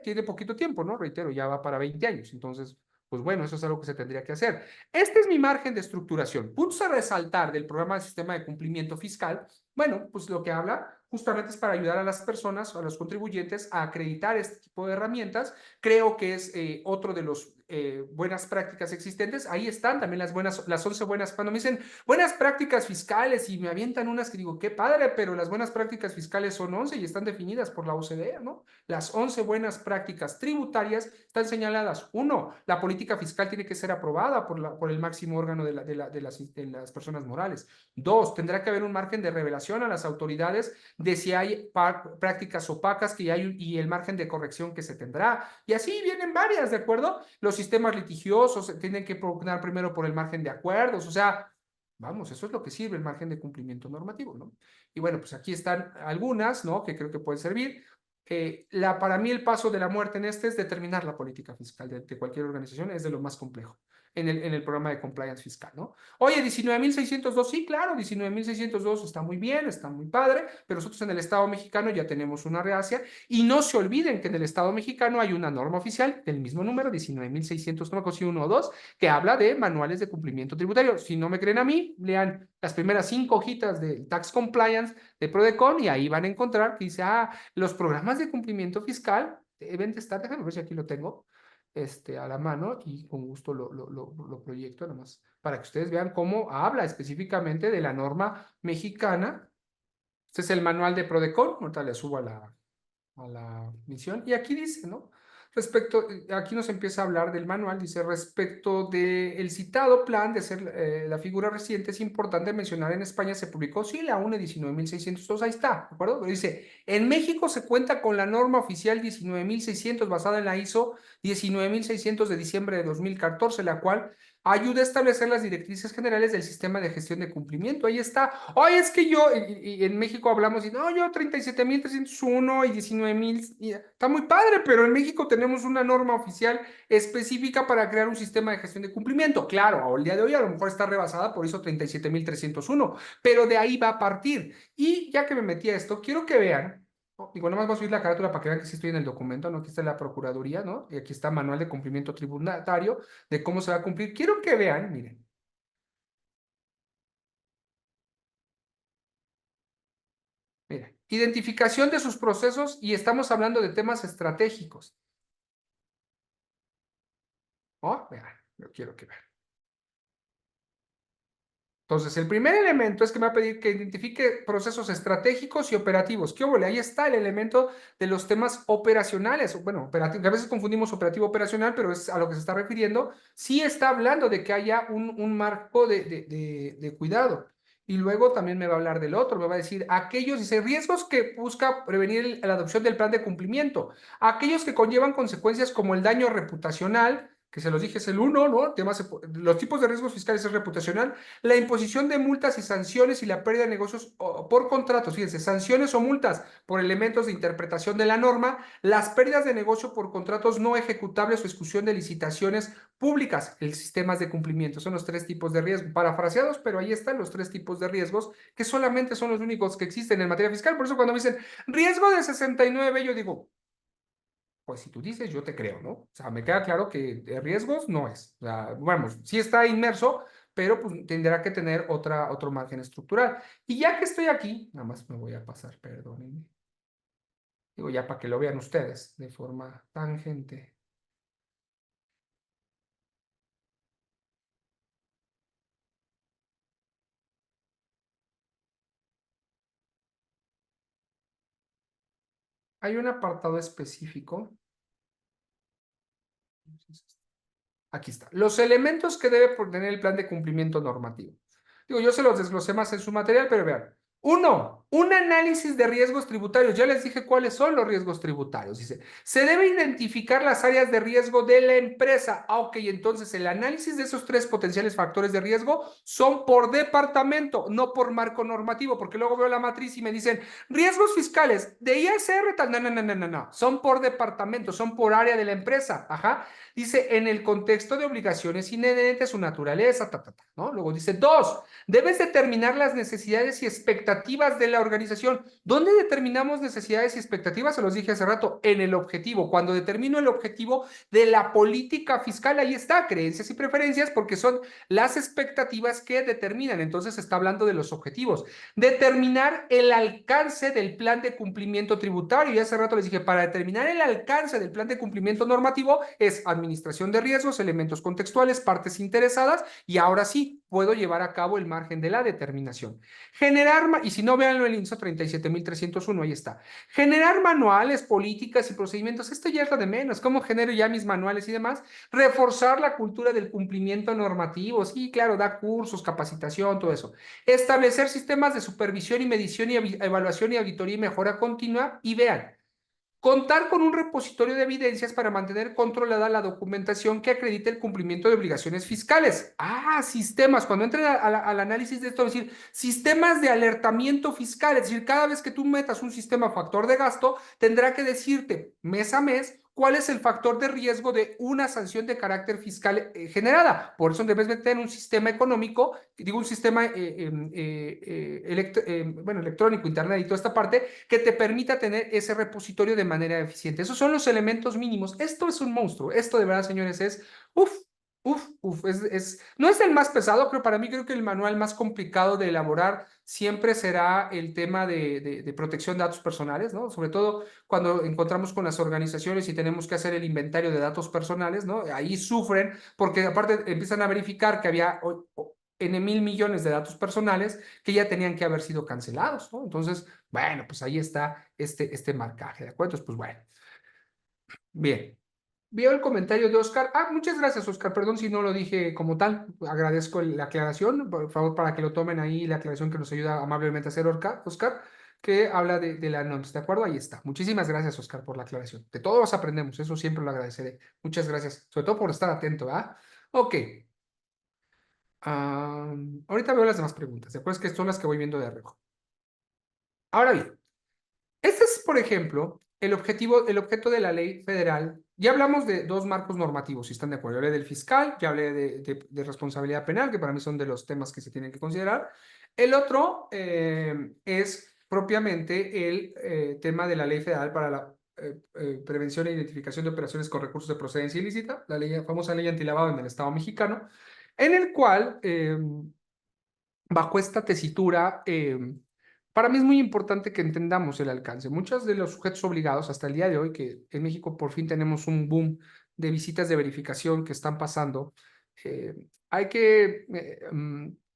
tiene poquito tiempo, ¿no? Reitero, ya va para 20 años, entonces pues bueno, eso es algo que se tendría que hacer. Este es mi margen de estructuración. Puntos a resaltar del programa de sistema de cumplimiento fiscal. Bueno, pues lo que habla justamente es para ayudar a las personas, a los contribuyentes, a acreditar este tipo de herramientas. Creo que es otro de los buenas prácticas existentes. Ahí están también las 11 buenas. Cuando me dicen buenas prácticas fiscales y me avientan unas que digo, qué padre, pero las buenas prácticas fiscales son 11 y están definidas por la OCDE, ¿no? Las 11 buenas prácticas tributarias están señaladas. Uno, la política fiscal tiene que ser aprobada por el máximo órgano de las personas morales. Dos, tendrá que haber un margen de revelación a las autoridades de si hay prácticas opacas que hay y el margen de corrección que se tendrá. Y así vienen varias, ¿de acuerdo? Los sistemas litigiosos tienen que propugnar primero por el margen de acuerdos, o sea, vamos, eso es lo que sirve el margen de cumplimiento normativo, ¿no? Y bueno, pues aquí están algunas, ¿no? Que creo que pueden servir. Para mí el paso de la muerte en este es determinar la política fiscal de cualquier organización, es de lo más complejo en el programa de compliance fiscal, ¿no? Oye, 19.602, sí, claro, 19.602 está muy bien, está muy padre, pero nosotros en el Estado mexicano ya tenemos una reacia y no se olviden que en el Estado mexicano hay una norma oficial del mismo número, 19.600, no me acuerdo si 1 o 2, que habla de manuales de cumplimiento tributario. Si no me creen a mí, lean las primeras 5 hojitas de Tax Compliance de Prodecon y ahí van a encontrar que dice, los programas de cumplimiento fiscal deben de estar, déjame ver si aquí lo tengo, a la mano y con gusto lo proyecto nada más para que ustedes vean cómo habla específicamente de la norma mexicana. Este es el manual de Prodecon, ahorita le subo a la misión y aquí dice, ¿no? Respecto, aquí nos empieza a hablar del manual, dice, respecto del citado plan de ser la figura reciente, es importante mencionar en España se publicó, sí, la UNE 19.602, ahí está, ¿de acuerdo? Pero dice, en México se cuenta con la norma oficial 19.600 basada en la ISO 19.600 de diciembre de 2014, la cual ayuda a establecer las directrices generales del sistema de gestión de cumplimiento. Ahí está. Oye, es que yo, y en México hablamos, y no, yo 37.301 y 19.000, está muy padre, pero en México tenemos una norma oficial específica para crear un sistema de gestión de cumplimiento. Claro, al día de hoy a lo mejor está rebasada por eso 37.301, pero de ahí va a partir. Y ya que me metí a esto, quiero que vean. Digo, nada más voy a subir la carátula para que vean que sí estoy en el documento, ¿no? Aquí está la Procuraduría, ¿no? Y aquí está Manual de Cumplimiento Tributario de cómo se va a cumplir. Quiero que vean, miren. Miren, identificación de sus procesos y estamos hablando de temas estratégicos. Oh, vean, yo quiero que vean. Entonces, el primer elemento es que me va a pedir que identifique procesos estratégicos y operativos. ¿Qué óvole? Ahí está el elemento de los temas operacionales. Bueno, operativo, que a veces confundimos operativo operacional, pero es a lo que se está refiriendo. Sí está hablando de que haya un marco de cuidado. Y luego también me va a hablar del otro, me va a decir aquellos, dice, riesgos que busca prevenir la adopción del plan de cumplimiento, aquellos que conllevan consecuencias como el daño reputacional, que se los dije es el uno, ¿no? Los tipos de riesgos fiscales es reputacional, la imposición de multas y sanciones y la pérdida de negocios por contratos, fíjense, sanciones o multas por elementos de interpretación de la norma, las pérdidas de negocio por contratos no ejecutables o exclusión de licitaciones públicas, el sistemas de cumplimiento, son los tres tipos de riesgo, parafraseados, pero ahí están los tres tipos de riesgos que solamente son los únicos que existen en materia fiscal, por eso cuando me dicen riesgo de 69, yo digo, pues si tú dices, yo te creo, ¿no? O sea, me queda claro que de riesgos no es. O sea, vamos, sí está inmerso, pero pues tendrá que tener otro margen estructural. Y ya que estoy aquí, nada más me voy a pasar, perdónenme. Digo, ya para que lo vean ustedes de forma tangente. Hay un apartado específico. Aquí está. Los elementos que debe tener el plan de cumplimiento normativo. Digo, yo se los desglosé más en su material, pero vean. Uno, un análisis de riesgos tributarios. Ya les dije cuáles son los riesgos tributarios. Dice, se debe identificar las áreas de riesgo de la empresa. Ah, ok, entonces el análisis de esos tres potenciales factores de riesgo son por departamento, no por marco normativo, porque luego veo la matriz y me dicen, riesgos fiscales de ISR, tal. No, no, no, no, no, no. Son por departamento, son por área de la empresa. Ajá. Dice, en el contexto de obligaciones inherentes, su naturaleza, ¿no? Luego dice, dos, debes determinar las necesidades y expectativas de la organización. ¿Dónde determinamos necesidades y expectativas? Se los dije hace rato, en el objetivo. Cuando determino el objetivo de la política fiscal, ahí está, creencias y preferencias, porque son las expectativas que determinan. Entonces está hablando de los objetivos. Determinar el alcance del plan de cumplimiento tributario. Y hace rato les dije, para determinar el alcance del plan de cumplimiento normativo es administración de riesgos, elementos contextuales, partes interesadas, y ahora sí puedo llevar a cabo el margen de la determinación. Generar, y si no, véanlo en el INSO 37301, ahí está. Generar manuales, políticas y procedimientos, esto ya es lo de menos, cómo genero ya mis manuales y demás. Reforzar la cultura del cumplimiento normativo, sí, claro, da cursos, capacitación, todo eso. Establecer sistemas de supervisión y medición y evaluación y auditoría y mejora continua, y vean, contar con un repositorio de evidencias para mantener controlada la documentación que acredite el cumplimiento de obligaciones fiscales. Ah, sistemas. Cuando entren al análisis de esto, es decir, sistemas de alertamiento fiscal. Es decir, cada vez que tú metas un sistema factor de gasto, tendrá que decirte mes a mes cuál es el factor de riesgo de una sanción de carácter fiscal generada. Por eso debes meter un sistema económico, digo un sistema bueno, electrónico, internet y toda esta parte, que te permita tener ese repositorio de manera eficiente. Esos son los elementos mínimos. Esto es un monstruo. Esto de verdad, señores, es, uff, no es el más pesado, pero para mí creo que el manual más complicado de elaborar siempre será el tema de protección de datos personales, ¿no? Sobre todo cuando encontramos con las organizaciones y tenemos que hacer el inventario de datos personales, ¿no? Ahí sufren porque aparte empiezan a verificar que había N mil millones de datos personales que ya tenían que haber sido cancelados, ¿no? Entonces, bueno, pues ahí está este marcaje, ¿de acuerdo? Entonces, pues bueno, bien. Veo el comentario de Oscar. Ah, muchas gracias, Oscar. Perdón si no lo dije como tal. Agradezco la aclaración. Por favor, para que lo tomen ahí, la aclaración que nos ayuda amablemente a hacer Oscar, que habla de la NOMS. ¿De acuerdo? Ahí está. Muchísimas gracias, Oscar, por la aclaración. De todos aprendemos. Eso siempre lo agradeceré. Muchas gracias. Sobre todo por estar atento, ¿ah? Ok. Ahorita veo las demás preguntas. Después que son las que voy viendo de reojo. Ahora bien. Este es, por ejemplo, el objeto de la ley federal. Ya hablamos de dos marcos normativos, si están de acuerdo. Ya hablé del fiscal, ya hablé de responsabilidad penal, que para mí son de los temas que se tienen que considerar. El otro es propiamente el tema de la ley federal para la prevención e identificación de operaciones con recursos de procedencia ilícita, la famosa ley antilavado en el Estado mexicano, en el cual, bajo esta tesitura, para mí es muy importante que entendamos el alcance. Muchos de los sujetos obligados hasta el día de hoy, que en México por fin tenemos un boom de visitas de verificación que están pasando, hay que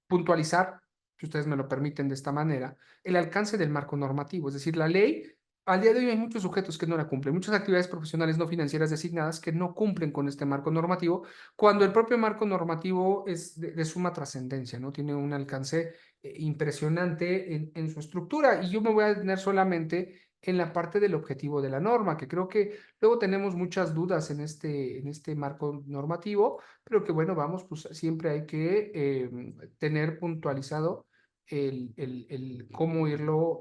puntualizar, si ustedes me lo permiten de esta manera, el alcance del marco normativo. Es decir, la ley, al día de hoy hay muchos sujetos que no la cumplen, muchas actividades profesionales no financieras designadas que no cumplen con este marco normativo, cuando el propio marco normativo es de suma trascendencia, ¿no? Tiene un alcance impresionante en su estructura. Y yo me voy a detener solamente en la parte del objetivo de la norma, que creo que luego tenemos muchas dudas en este marco normativo, pero que bueno, vamos, pues siempre hay que tener puntualizado el cómo irlo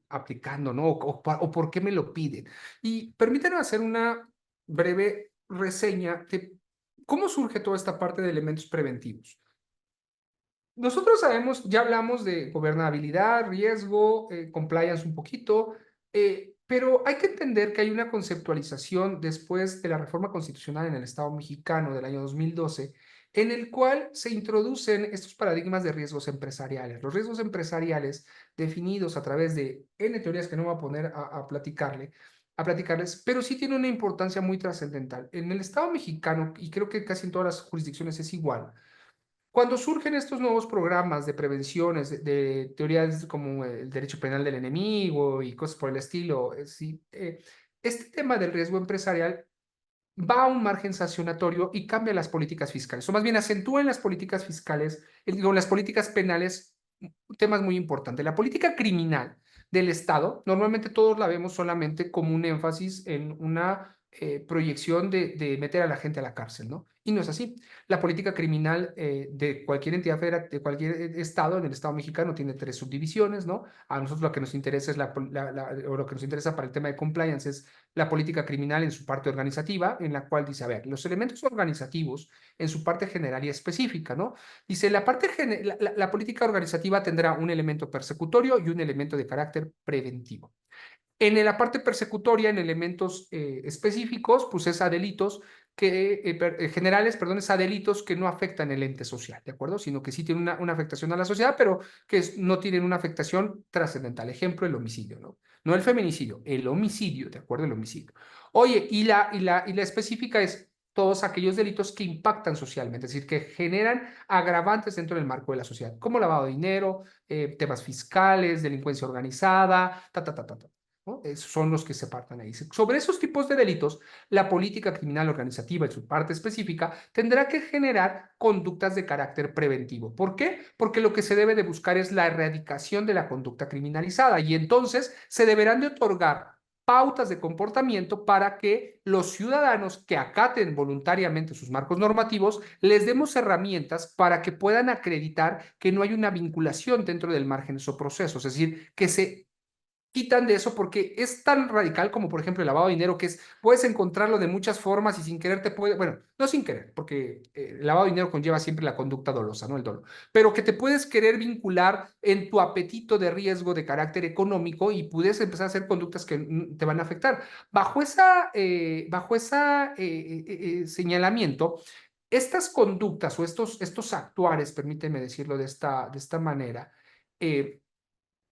aplicando, ¿no? O por qué me lo piden. Y permítanme hacer una breve reseña de cómo surge toda esta parte de elementos preventivos. Nosotros sabemos, ya hablamos de gobernabilidad, riesgo, compliance un poquito, pero hay que entender que hay una conceptualización después de la reforma constitucional en el Estado mexicano del año 2012, en el cual se introducen estos paradigmas de riesgos empresariales. Los riesgos empresariales definidos a través de N teorías que no voy a poner a platicarles, pero sí tiene una importancia muy trascendental. En el Estado mexicano, y creo que casi en todas las jurisdicciones es igual, cuando surgen estos nuevos programas de prevenciones, de teorías como el derecho penal del enemigo y cosas por el estilo, sí, este tema del riesgo empresarial va a un margen sancionatorio y cambia las políticas fiscales, o más bien acentúa en las políticas fiscales, digo, en las políticas penales, temas muy importantes. La política criminal del Estado, normalmente todos la vemos solamente como un énfasis en una proyección de meter a la gente a la cárcel, ¿no? Y no es así. La política criminal de cualquier entidad federal, de cualquier estado, en el Estado mexicano, tiene tres subdivisiones, ¿no? A nosotros lo que nos interesa es o lo que nos interesa para el tema de compliance es la política criminal en su parte organizativa, en la cual dice, a ver, los elementos organizativos en su parte general y específica, ¿no? Dice, la política organizativa tendrá un elemento persecutorio y un elemento de carácter preventivo. En la parte persecutoria, en elementos específicos, pues es a delitos generales, perdón, es a delitos que no afectan el ente social, ¿de acuerdo? Sino que sí tienen una afectación a la sociedad, pero que no tienen una afectación trascendental. Ejemplo, el homicidio, ¿no? No el feminicidio, el homicidio, ¿de acuerdo? El homicidio. Oye, y la específica es todos aquellos delitos que impactan socialmente, es decir, que generan agravantes dentro del marco de la sociedad, como lavado de dinero, temas fiscales, delincuencia organizada, ¿no? Esos son los que se apartan ahí. Sobre esos tipos de delitos, la política criminal organizativa en su parte específica tendrá que generar conductas de carácter preventivo. ¿Por qué? Porque lo que se debe de buscar es la erradicación de la conducta criminalizada y entonces se deberán de otorgar pautas de comportamiento para que los ciudadanos que acaten voluntariamente sus marcos normativos les demos herramientas para que puedan acreditar que no hay una vinculación dentro del margen de esos procesos, es decir, que se quitan de eso porque es tan radical como, por ejemplo, el lavado de dinero, que es, puedes encontrarlo de muchas formas y sin querer te puede, bueno, no sin querer, porque el lavado de dinero conlleva siempre la conducta dolosa, ¿no? El dolo, pero que te puedes querer vincular en tu apetito de riesgo de carácter económico y puedes empezar a hacer conductas que te van a afectar. Bajo esa señalamiento, estas conductas o estos actuares, permíteme decirlo de esta manera, eh,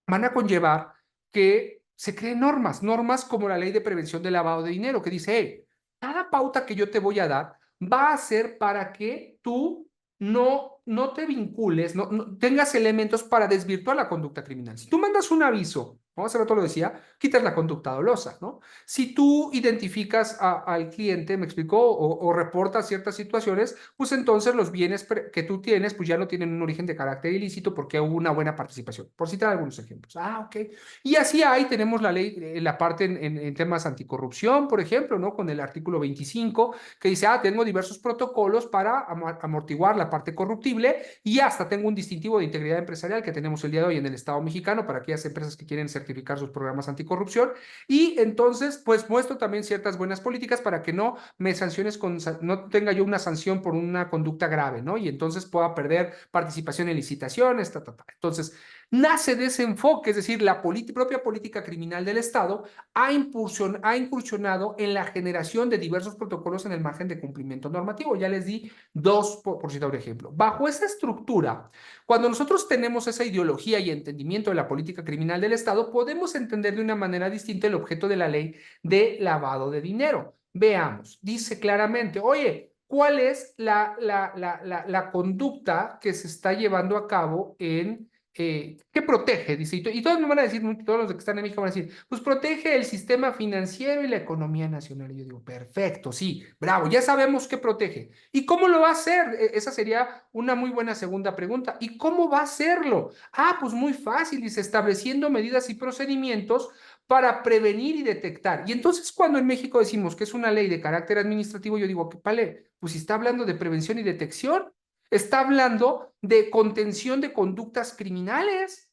van a conllevar que se creen normas como la ley de prevención del lavado de dinero, que dice, hey, cada pauta que yo te voy a dar va a ser para que tú no te vincules, no tengas elementos para desvirtuar la conducta criminal. Si tú mandas un aviso, ¿no? Hace rato lo decía, quitas la conducta dolosa, ¿no? Si tú identificas al cliente, me explicó, o reportas ciertas situaciones, pues entonces los bienes que tú tienes, pues ya no tienen un origen de carácter ilícito porque hubo una buena participación, por citar algunos ejemplos. Ah, ok. Y así ahí tenemos la ley, la parte en temas anticorrupción, por ejemplo, ¿no? Con el artículo 25, que dice, tengo diversos protocolos para amortiguar la parte corruptible y hasta tengo un distintivo de integridad empresarial que tenemos el día de hoy en el Estado mexicano para aquellas empresas que quieren certificar sus programas anticorrupción. Y entonces, pues muestro también ciertas buenas políticas para que no me sanciones no tenga yo una sanción por una conducta grave, ¿no? Y entonces pueda perder participación en licitaciones, Entonces, nace de ese enfoque, es decir, la propia política criminal del Estado ha incursionado en la generación de diversos protocolos en el margen de cumplimiento normativo. Ya les di dos, por citar un ejemplo. Bajo esa estructura, cuando nosotros tenemos esa ideología y entendimiento de la política criminal del Estado, podemos entender de una manera distinta el objeto de la ley de lavado de dinero. Veamos, dice claramente, oye, cuál es la conducta que se está llevando a cabo en ¿qué protege? Dice, y todos me van a decir, todos los que están en México van a decir, pues protege el sistema financiero y la economía nacional. Y yo digo, perfecto, sí, bravo, ya sabemos qué protege. ¿Y cómo lo va a hacer? Esa sería una muy buena segunda pregunta. ¿Y cómo va a hacerlo? Ah, pues muy fácil, dice, estableciendo medidas y procedimientos para prevenir y detectar. Y entonces cuando en México decimos que es una ley de carácter administrativo, yo digo, vale, pues si está hablando de prevención y detección, está hablando de contención de conductas criminales.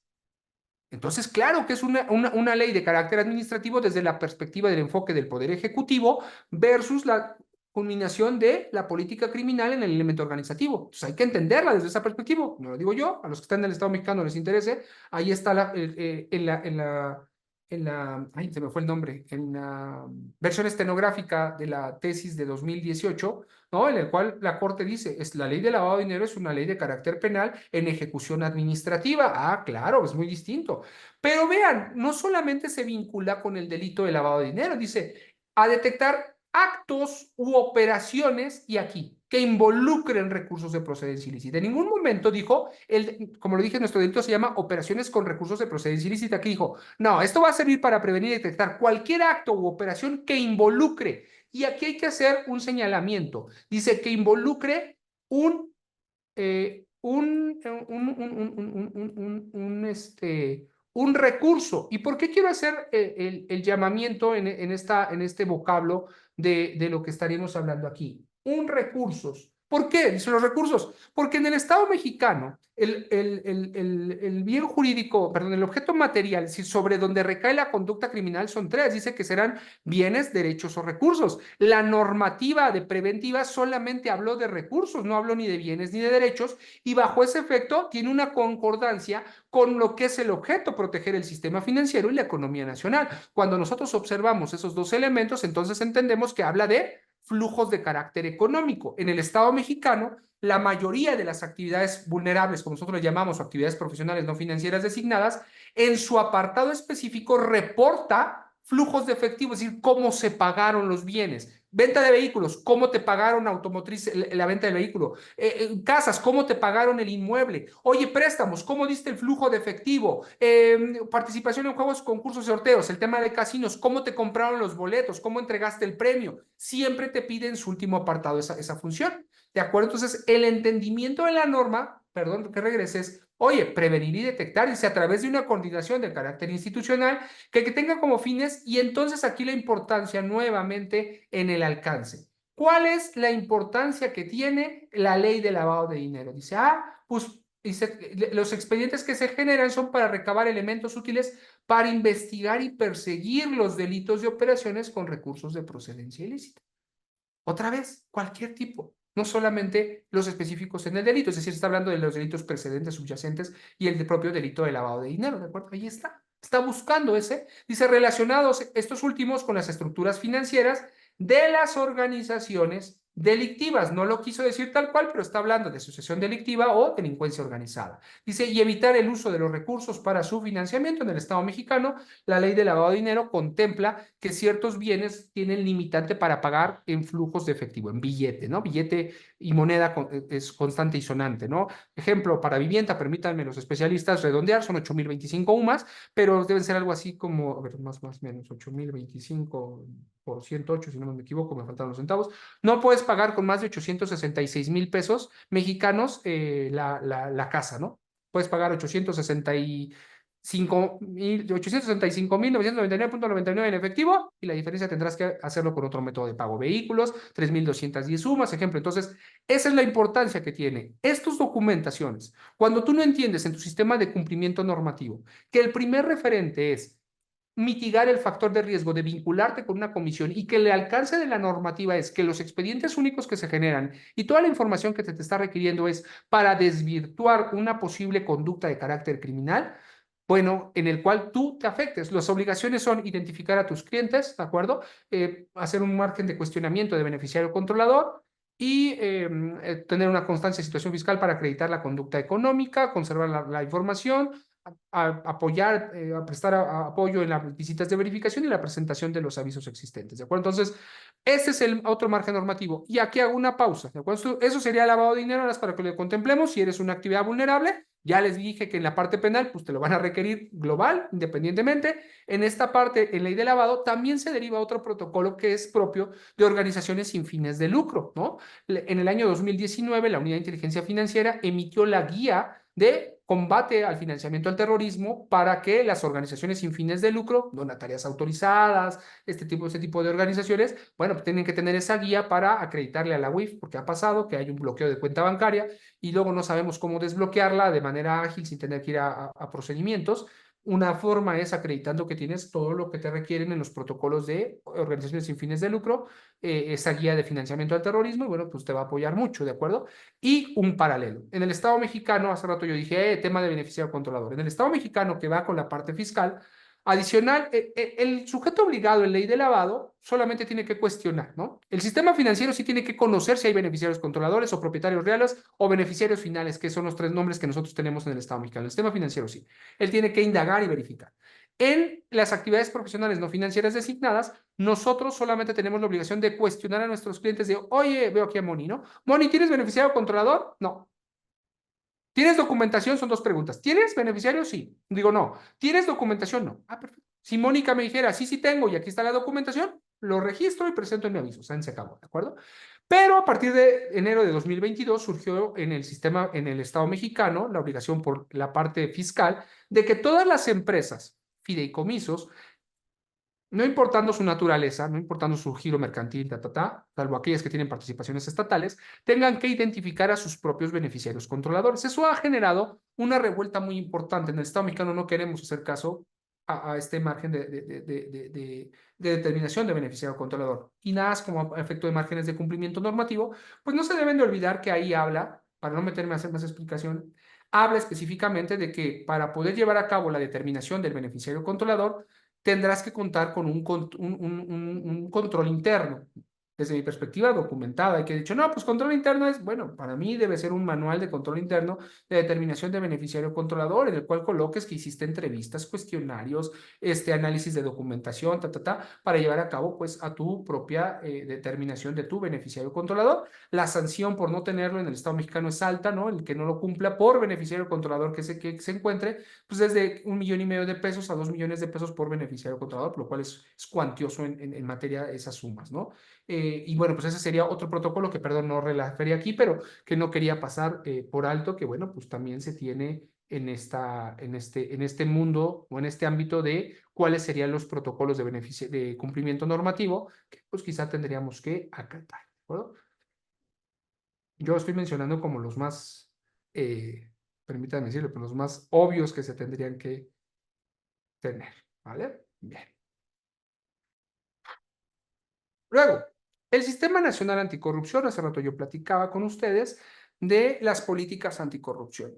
Entonces, claro que es una ley de carácter administrativo desde la perspectiva del enfoque del Poder Ejecutivo versus la culminación de la política criminal en el elemento organizativo. Entonces, hay que entenderla desde esa perspectiva. No lo digo yo, a los que están en el Estado mexicano les interese. Ahí está ay, se me fue el nombre, en la versión estenográfica de la tesis de 2018, ¿no? En el cual la Corte dice, es la ley de lavado de dinero es una ley de carácter penal en ejecución administrativa. Ah, claro, es muy distinto. Pero vean, no solamente se vincula con el delito de lavado de dinero, dice, a detectar actos u operaciones, y aquí, que involucren recursos de procedencia ilícita. En ningún momento dijo, como lo dije, nuestro delito se llama operaciones con recursos de procedencia ilícita. Aquí dijo, no, esto va a servir para prevenir y detectar cualquier acto u operación que involucre. Y aquí hay que hacer un señalamiento. Dice que involucre un recurso. ¿Y por qué quiero hacer el llamamiento en este vocablo de lo que estaríamos hablando aquí? Un recursos. ¿Por qué? Dice los recursos. Porque en el Estado mexicano, el bien jurídico, perdón, el objeto material, si sobre donde recae la conducta criminal son tres. Dice que serán bienes, derechos o recursos. La normativa de preventiva solamente habló de recursos, no habló ni de bienes ni de derechos, y bajo ese efecto tiene una concordancia con lo que es el objeto, proteger el sistema financiero y la economía nacional. Cuando nosotros observamos esos dos elementos, entonces entendemos que habla de flujos de carácter económico. En el Estado mexicano, la mayoría de las actividades vulnerables, como nosotros le llamamos, o actividades profesionales no financieras designadas, en su apartado específico reporta flujos de efectivo, es decir, cómo se pagaron los bienes. Venta de vehículos, cómo te pagaron automotriz la venta del vehículo. Casas, cómo te pagaron el inmueble. Oye, préstamos, cómo diste el flujo de efectivo. Participación en juegos, concursos, sorteos. El tema de casinos, cómo te compraron los boletos, cómo entregaste el premio. Siempre te piden su último apartado esa función. ¿De acuerdo? Entonces, el entendimiento de la norma, perdón que regreses, oye, prevenir y detectar, dice, a través de una coordinación de carácter institucional que tenga como fines, y entonces aquí la importancia nuevamente en el alcance. ¿Cuál es la importancia que tiene la ley de lavado de dinero? Dice, pues dice, los expedientes que se generan son para recabar elementos útiles para investigar y perseguir los delitos de operaciones con recursos de procedencia ilícita. Otra vez, cualquier tipo, no solamente los específicos en el delito, es decir, está hablando de los delitos precedentes, subyacentes y el propio delito de lavado de dinero, ¿de acuerdo? Ahí está. Está buscando ese. Dice, relacionados estos últimos con las estructuras financieras de las organizaciones delictivas. No lo quiso decir tal cual, pero está hablando de asociación delictiva o delincuencia organizada. Dice, y evitar el uso de los recursos para su financiamiento. En el Estado mexicano, la ley de lavado de dinero contempla que ciertos bienes tienen limitante para pagar en flujos de efectivo, en billete, ¿no? Billete y moneda es constante y sonante, ¿no? Ejemplo, para vivienda, permítanme los especialistas redondear, son 8,025 UMAS, pero deben ser algo así como, a ver, más menos, 8,025 por 108, si no me equivoco, me faltan los centavos. No puedes pagar con más de 866,000 pesos mexicanos la casa, ¿no? Puedes pagar 865,999.99 en efectivo, y la diferencia tendrás que hacerlo con otro método de pago. Vehículos, 3,210 sumas, ejemplo. Entonces, esa es la importancia que tiene. Estas documentaciones, cuando tú no entiendes en tu sistema de cumplimiento normativo que el primer referente es mitigar el factor de riesgo de vincularte con una comisión, y que el alcance de la normativa es que los expedientes únicos que se generan y toda la información que te está requiriendo es para desvirtuar una posible conducta de carácter criminal, bueno, en el cual tú te afectes. Las obligaciones son identificar a tus clientes, ¿de acuerdo? Hacer un margen de cuestionamiento de beneficiario controlador y tener una constancia de situación fiscal para acreditar la conducta económica, conservar la información, apoyar, a prestar apoyo en las visitas de verificación y la presentación de los avisos existentes, ¿de acuerdo? Entonces, ese es el otro margen normativo. Y aquí hago una pausa, ¿de acuerdo? Eso sería lavado de dinero, ahora para que lo contemplemos. Si eres una actividad vulnerable, ya les dije que en la parte penal, pues te lo van a requerir global, independientemente. En esta parte, en ley de lavado, también se deriva otro protocolo que es propio de organizaciones sin fines de lucro, ¿no? En el año 2019, la Unidad de Inteligencia Financiera emitió la guía de combate al financiamiento al terrorismo para que las organizaciones sin fines de lucro, donatarias autorizadas, este tipo de organizaciones, bueno, pues tienen que tener esa guía para acreditarle a la UIF, porque ha pasado que hay un bloqueo de cuenta bancaria y luego no sabemos cómo desbloquearla de manera ágil sin tener que ir a procedimientos. Una forma es acreditando que tienes todo lo que te requieren en los protocolos de organizaciones sin fines de lucro, esa guía de financiamiento al terrorismo, y bueno, pues te va a apoyar mucho, ¿de acuerdo? Y un paralelo. En el Estado mexicano, hace rato yo dije, tema de beneficiario controlador. En el Estado mexicano, que va con la parte fiscal, adicional, el sujeto obligado en ley de lavado solamente tiene que cuestionar, ¿no? El sistema financiero sí tiene que conocer si hay beneficiarios controladores o propietarios reales o beneficiarios finales, que son los tres nombres que nosotros tenemos en el Estado mexicano. El sistema financiero sí. Él tiene que indagar y verificar. En las actividades profesionales no financieras designadas, nosotros solamente tenemos la obligación de cuestionar a nuestros clientes de, oye, veo aquí a Moni, ¿no? Moni, ¿tienes beneficiario controlador? No. ¿Tienes documentación? Son dos preguntas. ¿Tienes beneficiario? Sí. Digo, no. ¿Tienes documentación? No. Ah, perfecto. Si Mónica me dijera, sí, sí tengo y aquí está la documentación, lo registro y presento en mi aviso. Se acabó, ¿de acuerdo? Pero a partir de enero de 2022 surgió en el sistema, en el Estado mexicano, la obligación por la parte fiscal de que todas las empresas, fideicomisos, no importando su naturaleza, no importando su giro mercantil, salvo aquellas que tienen participaciones estatales, tengan que identificar a sus propios beneficiarios controladores. Eso ha generado una revuelta muy importante. En el Estado mexicano no queremos hacer caso a este margen de determinación de beneficiario controlador. Y nada más como efecto de márgenes de cumplimiento normativo, pues no se deben de olvidar que ahí habla, para no meterme a hacer más explicación, habla específicamente de que para poder llevar a cabo la determinación del beneficiario controlador, tendrás que contar con un control interno. Desde mi perspectiva documentada, y que he dicho, no, pues control interno es, bueno, para mí debe ser un manual de control interno de determinación de beneficiario controlador, en el cual coloques que hiciste entrevistas, cuestionarios, análisis de documentación, para llevar a cabo, pues, a tu propia determinación de tu beneficiario controlador. La sanción por no tenerlo en el Estado mexicano es alta, ¿no? El que no lo cumpla por beneficiario controlador que se encuentre, pues desde 1,5 millones de pesos a 2 millones de pesos por beneficiario controlador, lo cual es cuantioso en materia de esas sumas, ¿no? Y bueno, pues ese sería otro protocolo que, perdón, no refería aquí, pero que no quería pasar por alto, que bueno, pues también se tiene en este mundo o en este ámbito de cuáles serían los protocolos de cumplimiento normativo que pues quizá tendríamos que acatar, ¿de acuerdo? Yo estoy mencionando como los más, permítanme decirlo, pero los más obvios que se tendrían que tener, ¿vale? Bien. Luego, el Sistema Nacional Anticorrupción, hace rato yo platicaba con ustedes de las políticas anticorrupción.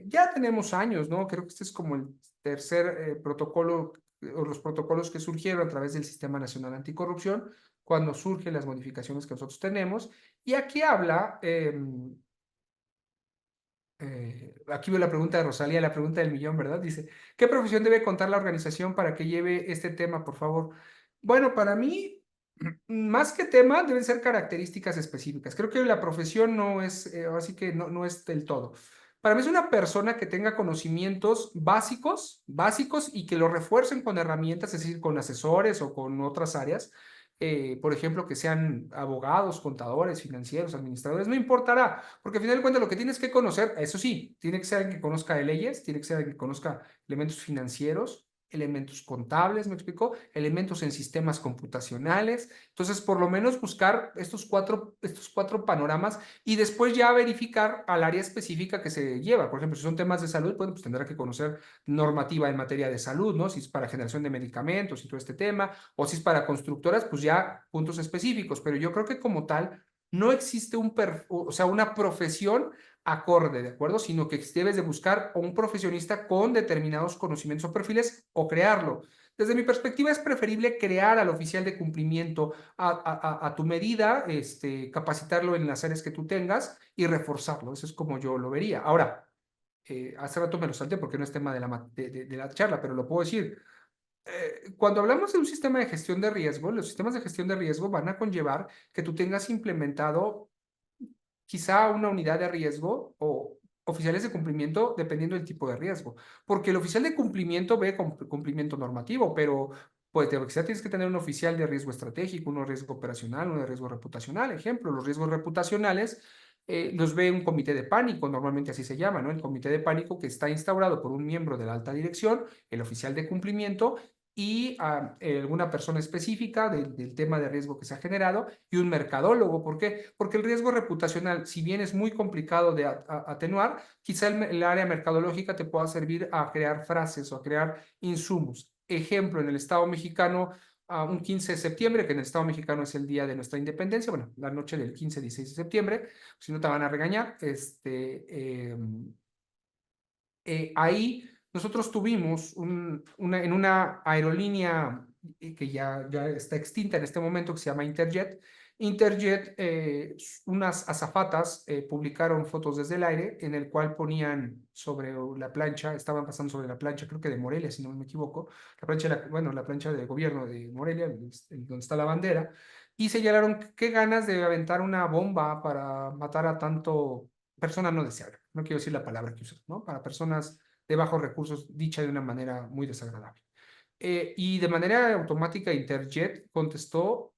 Ya tenemos años, ¿no? Creo que este es como el tercer protocolo o los protocolos que surgieron a través del Sistema Nacional Anticorrupción, cuando surgen las modificaciones que nosotros tenemos. Y aquí habla, aquí veo la pregunta de Rosalía, la pregunta del millón, ¿verdad? Dice, ¿qué profesión debe contar la organización para que lleve este tema, por favor? Bueno, para mí, más que tema, deben ser características específicas. Creo que la profesión no es, así que no es del todo. Para mí es una persona que tenga conocimientos básicos y que lo refuercen con herramientas, es decir, con asesores o con otras áreas. Por ejemplo, que sean abogados, contadores, financieros, administradores, no importará, porque al final de cuentas lo que tienes que conocer, eso sí, tiene que ser alguien que conozca de leyes, tiene que ser alguien que conozca elementos financieros, elementos contables, ¿me explico? Elementos en sistemas computacionales. Entonces, por lo menos buscar estos cuatro panoramas y después ya verificar al área específica que se lleva. Por ejemplo, si son temas de salud, bueno, pues tendrá que conocer normativa en materia de salud, ¿no? Si es para generación de medicamentos y todo este tema, o si es para constructoras, pues ya puntos específicos. Pero yo creo que como tal, no existe o sea, una profesión acorde, ¿de acuerdo? Sino que debes de buscar un profesionista con determinados conocimientos o perfiles o crearlo. Desde mi perspectiva es preferible crear al oficial de cumplimiento a tu medida, capacitarlo en las áreas que tú tengas y reforzarlo. Eso es como yo lo vería. Ahora, hace rato me lo salté porque no es tema de la charla, pero lo puedo decir. Cuando hablamos de un sistema de gestión de riesgo, los sistemas de gestión de riesgo van a conllevar que tú tengas implementado quizá una unidad de riesgo o oficiales de cumplimiento dependiendo del tipo de riesgo. Porque el oficial de cumplimiento ve cumplimiento normativo, pero pues quizá tienes que tener un oficial de riesgo estratégico, uno de riesgo operacional, uno de riesgo reputacional. Ejemplo, los riesgos reputacionales los ve un comité de pánico, normalmente así se llama, ¿no? El comité de pánico que está instaurado por un miembro de la alta dirección, el oficial de cumplimiento y alguna persona específica del tema de riesgo que se ha generado y un mercadólogo. ¿Por qué? Porque el riesgo reputacional, si bien es muy complicado de atenuar, quizá el área mercadológica te pueda servir a crear frases o a crear insumos. Ejemplo, en el Estado mexicano, un 15 de septiembre, que en el Estado mexicano es el día de nuestra independencia, bueno, la noche del 15-16 de septiembre, si no te van a regañar, ahí nosotros tuvimos en una aerolínea que ya está extinta en este momento, que se llama Interjet. Interjet, unas azafatas publicaron fotos desde el aire en el cual ponían sobre la plancha, estaban pasando sobre la plancha, creo que de Morelia, si no me equivoco, la plancha, bueno, la plancha de gobierno de Morelia, donde está la bandera, y señalaron qué ganas de aventar una bomba para matar a tanto persona no deseable, no quiero decir la palabra que usas, ¿no? Para personas de bajos recursos, dicha de una manera muy desagradable. Y de manera automática Interjet contestó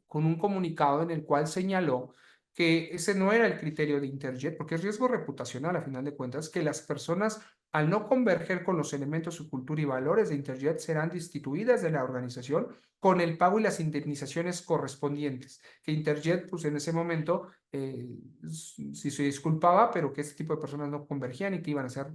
con un comunicado en el cual señaló que ese no era el criterio de Interjet, porque es riesgo reputacional a final de cuentas, que las personas al no converger con los elementos, su cultura y valores de Interjet serán destituidas de la organización con el pago y las indemnizaciones correspondientes. Que Interjet, pues en ese momento, sí se disculpaba, pero que ese tipo de personas no convergían y que iban a ser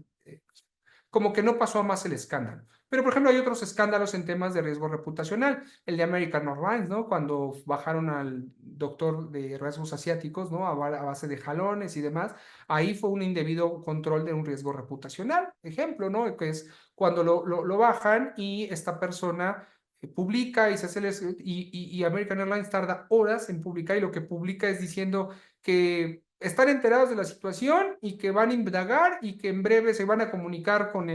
como que no pasó a más el escándalo. Pero, por ejemplo, hay otros escándalos en temas de riesgo reputacional. El de American Airlines, ¿no? Cuando bajaron al doctor de rasgos asiáticos, ¿no? A base de jalones y demás. Ahí fue un indebido control de un riesgo reputacional. Ejemplo, ¿no? Que es cuando lo bajan y esta persona publica y se hace y American Airlines tarda horas en publicar y lo que publica es diciendo que están enterados de la situación y que van a indagar y que en breve se van a comunicar con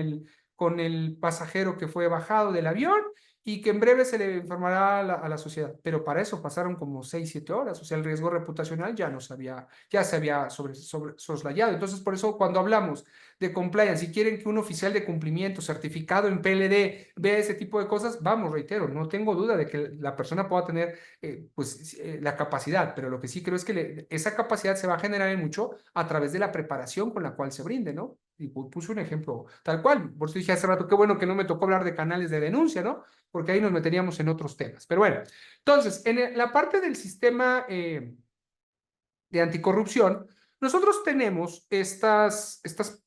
el pasajero que fue bajado del avión y que en breve se le informará a la sociedad. Pero para eso pasaron como 6, 7 horas, o sea, el riesgo reputacional ya se había soslayado. Entonces, por eso cuando hablamos de compliance, si quieren que un oficial de cumplimiento certificado en PLD vea ese tipo de cosas, vamos, reitero, no tengo duda de que la persona pueda tener la capacidad, pero lo que sí creo es que esa capacidad se va a generar en mucho a través de la preparación con la cual se brinde, ¿no? Y puse un ejemplo tal cual, por eso dije hace rato, qué bueno que no me tocó hablar de canales de denuncia, ¿no? Porque ahí nos meteríamos en otros temas. Pero bueno, entonces, en la parte del sistema de anticorrupción, nosotros tenemos estas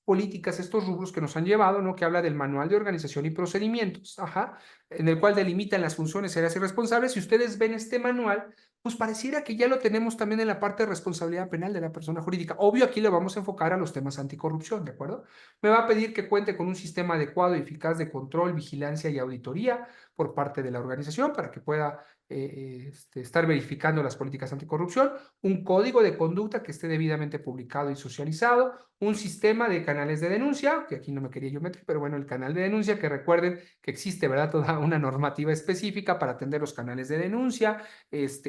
políticas, estos rubros que nos han llevado, ¿no? Que habla del manual de organización y procedimientos, ajá, en el cual delimitan las funciones, áreas y responsables. Si ustedes ven este manual, pues pareciera que ya lo tenemos también en la parte de responsabilidad penal de la persona jurídica. Obvio, aquí lo vamos a enfocar a los temas anticorrupción, ¿de acuerdo? Me va a pedir que cuente con un sistema adecuado y eficaz de control, vigilancia y auditoría por parte de la organización para que pueda estar verificando las políticas anticorrupción, un código de conducta que esté debidamente publicado y socializado, un sistema de canales de denuncia, que aquí no me quería yo meter, pero bueno, el canal de denuncia, que recuerden que existe, ¿verdad? Toda una normativa específica para atender los canales de denuncia.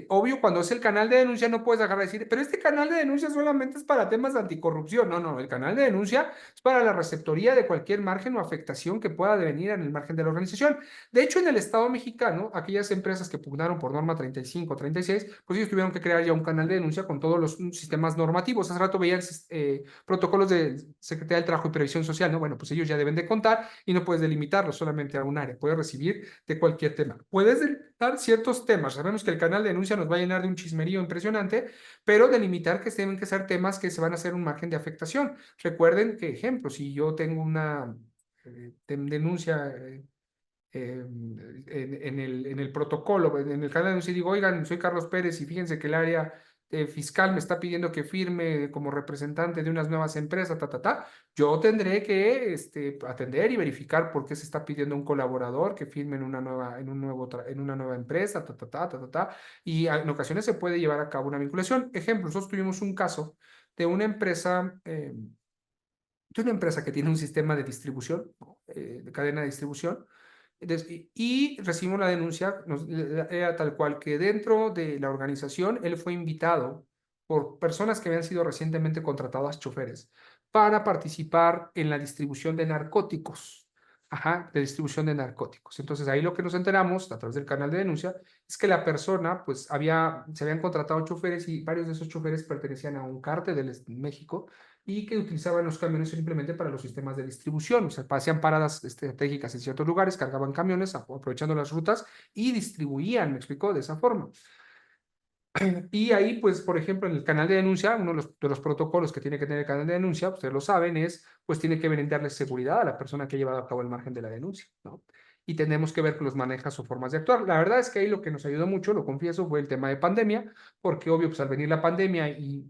Obvio, cuando es el canal de denuncia no puedes agarrar y decir, pero este canal de denuncia solamente es para temas de anticorrupción. No, no, el canal de denuncia es para la receptoría de cualquier margen o afectación que pueda devenir en el margen de la organización. De hecho, en el Estado mexicano, aquellas empresas que pugnaron por norma 35 o 36, pues ellos tuvieron que crear ya un canal de denuncia con todos los sistemas normativos. Hace rato veían protocolos de Secretaría del Trabajo y Previsión Social, ¿no? Bueno, pues ellos ya deben de contar y no puedes delimitarlo solamente a un área, puedes recibir de cualquier tema. Puedes delimitar ciertos temas. Sabemos que el canal de denuncia nos va a llenar de un chismerío impresionante, pero delimitar que tienen que ser temas que se van a hacer un margen de afectación. Recuerden que, ejemplo, si yo tengo una denuncia en el protocolo, en el canal de denuncia, digo, oigan, soy Carlos Pérez y fíjense que el área fiscal me está pidiendo que firme como representante de unas nuevas empresas, yo tendré que atender y verificar por qué se está pidiendo a un colaborador que firme en una nueva empresa, y en ocasiones se puede llevar a cabo una vinculación. Ejemplo, nosotros tuvimos un caso de una empresa de una empresa que tiene un sistema de distribución, ¿no? De cadena de distribución, y recibimos la denuncia, era tal cual que dentro de la organización él fue invitado por personas que habían sido recientemente contratadas choferes para participar en la distribución de narcóticos. Ajá, de distribución de narcóticos. Entonces ahí lo que nos enteramos a través del canal de denuncia es que la persona, pues se habían contratado choferes y varios de esos choferes pertenecían a un cártel de México y que utilizaban los camiones simplemente para los sistemas de distribución. O sea, hacían paradas estratégicas en ciertos lugares, cargaban camiones aprovechando las rutas y distribuían, me explicó, de esa forma. Y ahí, pues, por ejemplo, en el canal de denuncia, uno de los protocolos que tiene que tener el canal de denuncia, ustedes lo saben, es, pues, tiene que brindarle seguridad a la persona que ha llevado a cabo el margen de la denuncia, ¿no? Y tenemos que ver los manejas o formas de actuar. La verdad es que ahí lo que nos ayudó mucho, lo confieso, fue el tema de pandemia, porque obvio, pues, al venir la pandemia y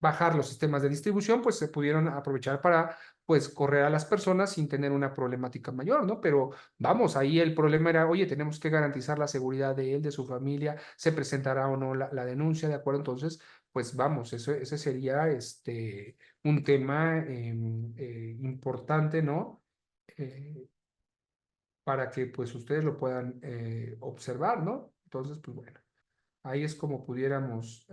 bajar los sistemas de distribución, pues se pudieron aprovechar para, pues, correr a las personas sin tener una problemática mayor, ¿no? Pero vamos, ahí el problema era, oye, tenemos que garantizar la seguridad de él, de su familia, se presentará o no la denuncia, ¿de acuerdo? Entonces, pues vamos, ese sería un tema importante, ¿no? Eh, para que pues ustedes lo puedan observar, ¿no? Entonces, pues bueno, ahí es como pudiéramos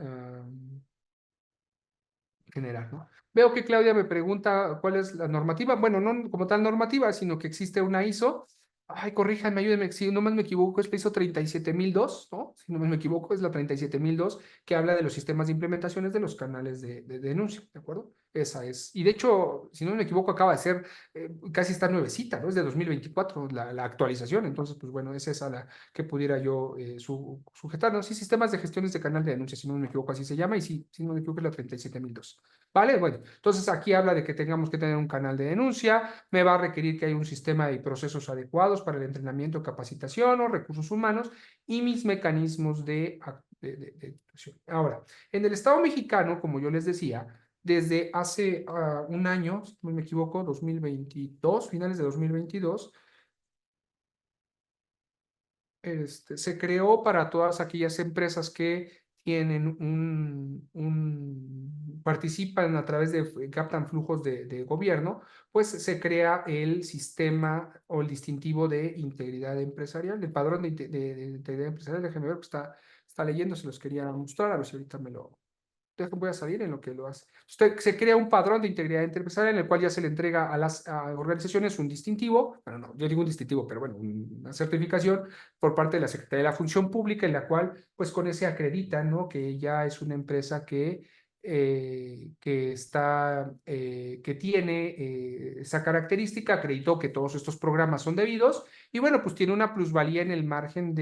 general, ¿no? Veo que Claudia me pregunta cuál es la normativa. Bueno, no como tal normativa, sino que existe una ISO. Ay, corríjanme, ayúdenme, si no más me equivoco, es la ISO 37002, ¿no? Si no más me equivoco, es la 37002 que habla de los sistemas de implementaciones de los canales de denuncia, ¿de acuerdo? Esa es. Y de hecho, si no me equivoco, acaba de ser, casi está nuevecita, ¿no? Es de 2024 la actualización. Entonces, pues bueno, es esa la que pudiera yo sujetar, ¿no? Sí, sistemas de gestiones de canal de denuncia, si no me equivoco, así se llama, y sí, si no me equivoco, es la 37002. ¿Vale? Bueno, entonces aquí habla de que tengamos que tener un canal de denuncia, me va a requerir que haya un sistema y procesos adecuados para el entrenamiento, capacitación o recursos humanos y mis mecanismos de actuación. Ahora, en el Estado mexicano, como yo les decía, desde hace un año, si no me equivoco, 2022, finales de 2022, se creó para todas aquellas empresas que tienen participan a través de, captan flujos de gobierno, pues se crea el sistema o el distintivo de integridad empresarial, el padrón de integridad empresarial. Déjenme ver, que está leyendo, se los quería mostrar, a ver si ahorita voy a salir en lo que lo hace. Usted se crea un padrón de integridad empresarial en el cual ya se le entrega a las organizaciones un distintivo, bueno, no, yo digo un distintivo, pero bueno, una certificación por parte de la Secretaría de la Función Pública en la cual, pues con ese acreditan, ¿no? Que ya es una empresa que tiene esa característica, acreditó que todos estos programas son debidos y bueno, pues tiene una plusvalía en el margen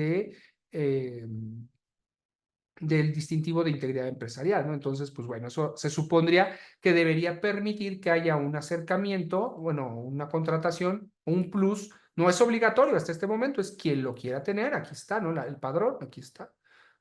eh, del distintivo de integridad empresarial, ¿no? Entonces, pues bueno, eso se supondría que debería permitir que haya un acercamiento, bueno, una contratación, un plus, no es obligatorio hasta este momento, es quien lo quiera tener, aquí está, ¿no? El padrón, aquí está.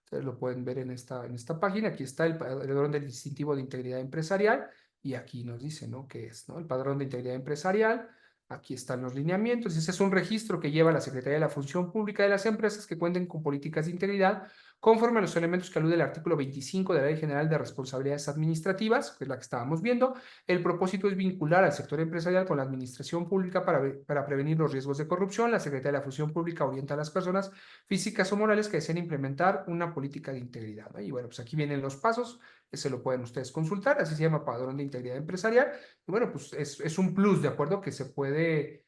Ustedes lo pueden ver en esta página, aquí está el padrón del distintivo de integridad empresarial y aquí nos dice, ¿no? ¿Qué es, no? El padrón de integridad empresarial. Aquí están los lineamientos. Ese es un registro que lleva la Secretaría de la Función Pública de las empresas que cuenten con políticas de integridad conforme a los elementos que alude el artículo 25 de la Ley General de Responsabilidades Administrativas, que es la que estábamos viendo. El propósito es vincular al sector empresarial con la administración pública para prevenir los riesgos de corrupción. La Secretaría de la Función Pública orienta a las personas físicas o morales que deseen implementar una política de integridad, ¿no? Y bueno, pues aquí vienen los pasos, se lo pueden ustedes consultar, así se llama Padrón de Integridad Empresarial. Y bueno, pues es un plus, ¿de acuerdo? Que se puede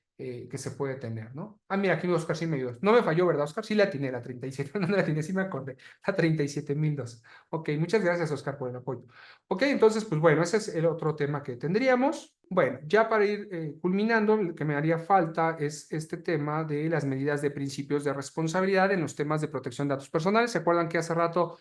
tener, ¿no? Ah, mira, aquí Oscar sí me ayudó. No me falló, ¿verdad, Oscar? Sí la atiné, la 37, no la atiné, sí me acordé, la 37,002. Ok, muchas gracias, Oscar, por el apoyo. Ok, entonces, pues bueno, ese es el otro tema que tendríamos. Bueno, ya para ir culminando, lo que me haría falta es este tema de las medidas de principios de responsabilidad en los temas de protección de datos personales. ¿Se acuerdan que hace rato,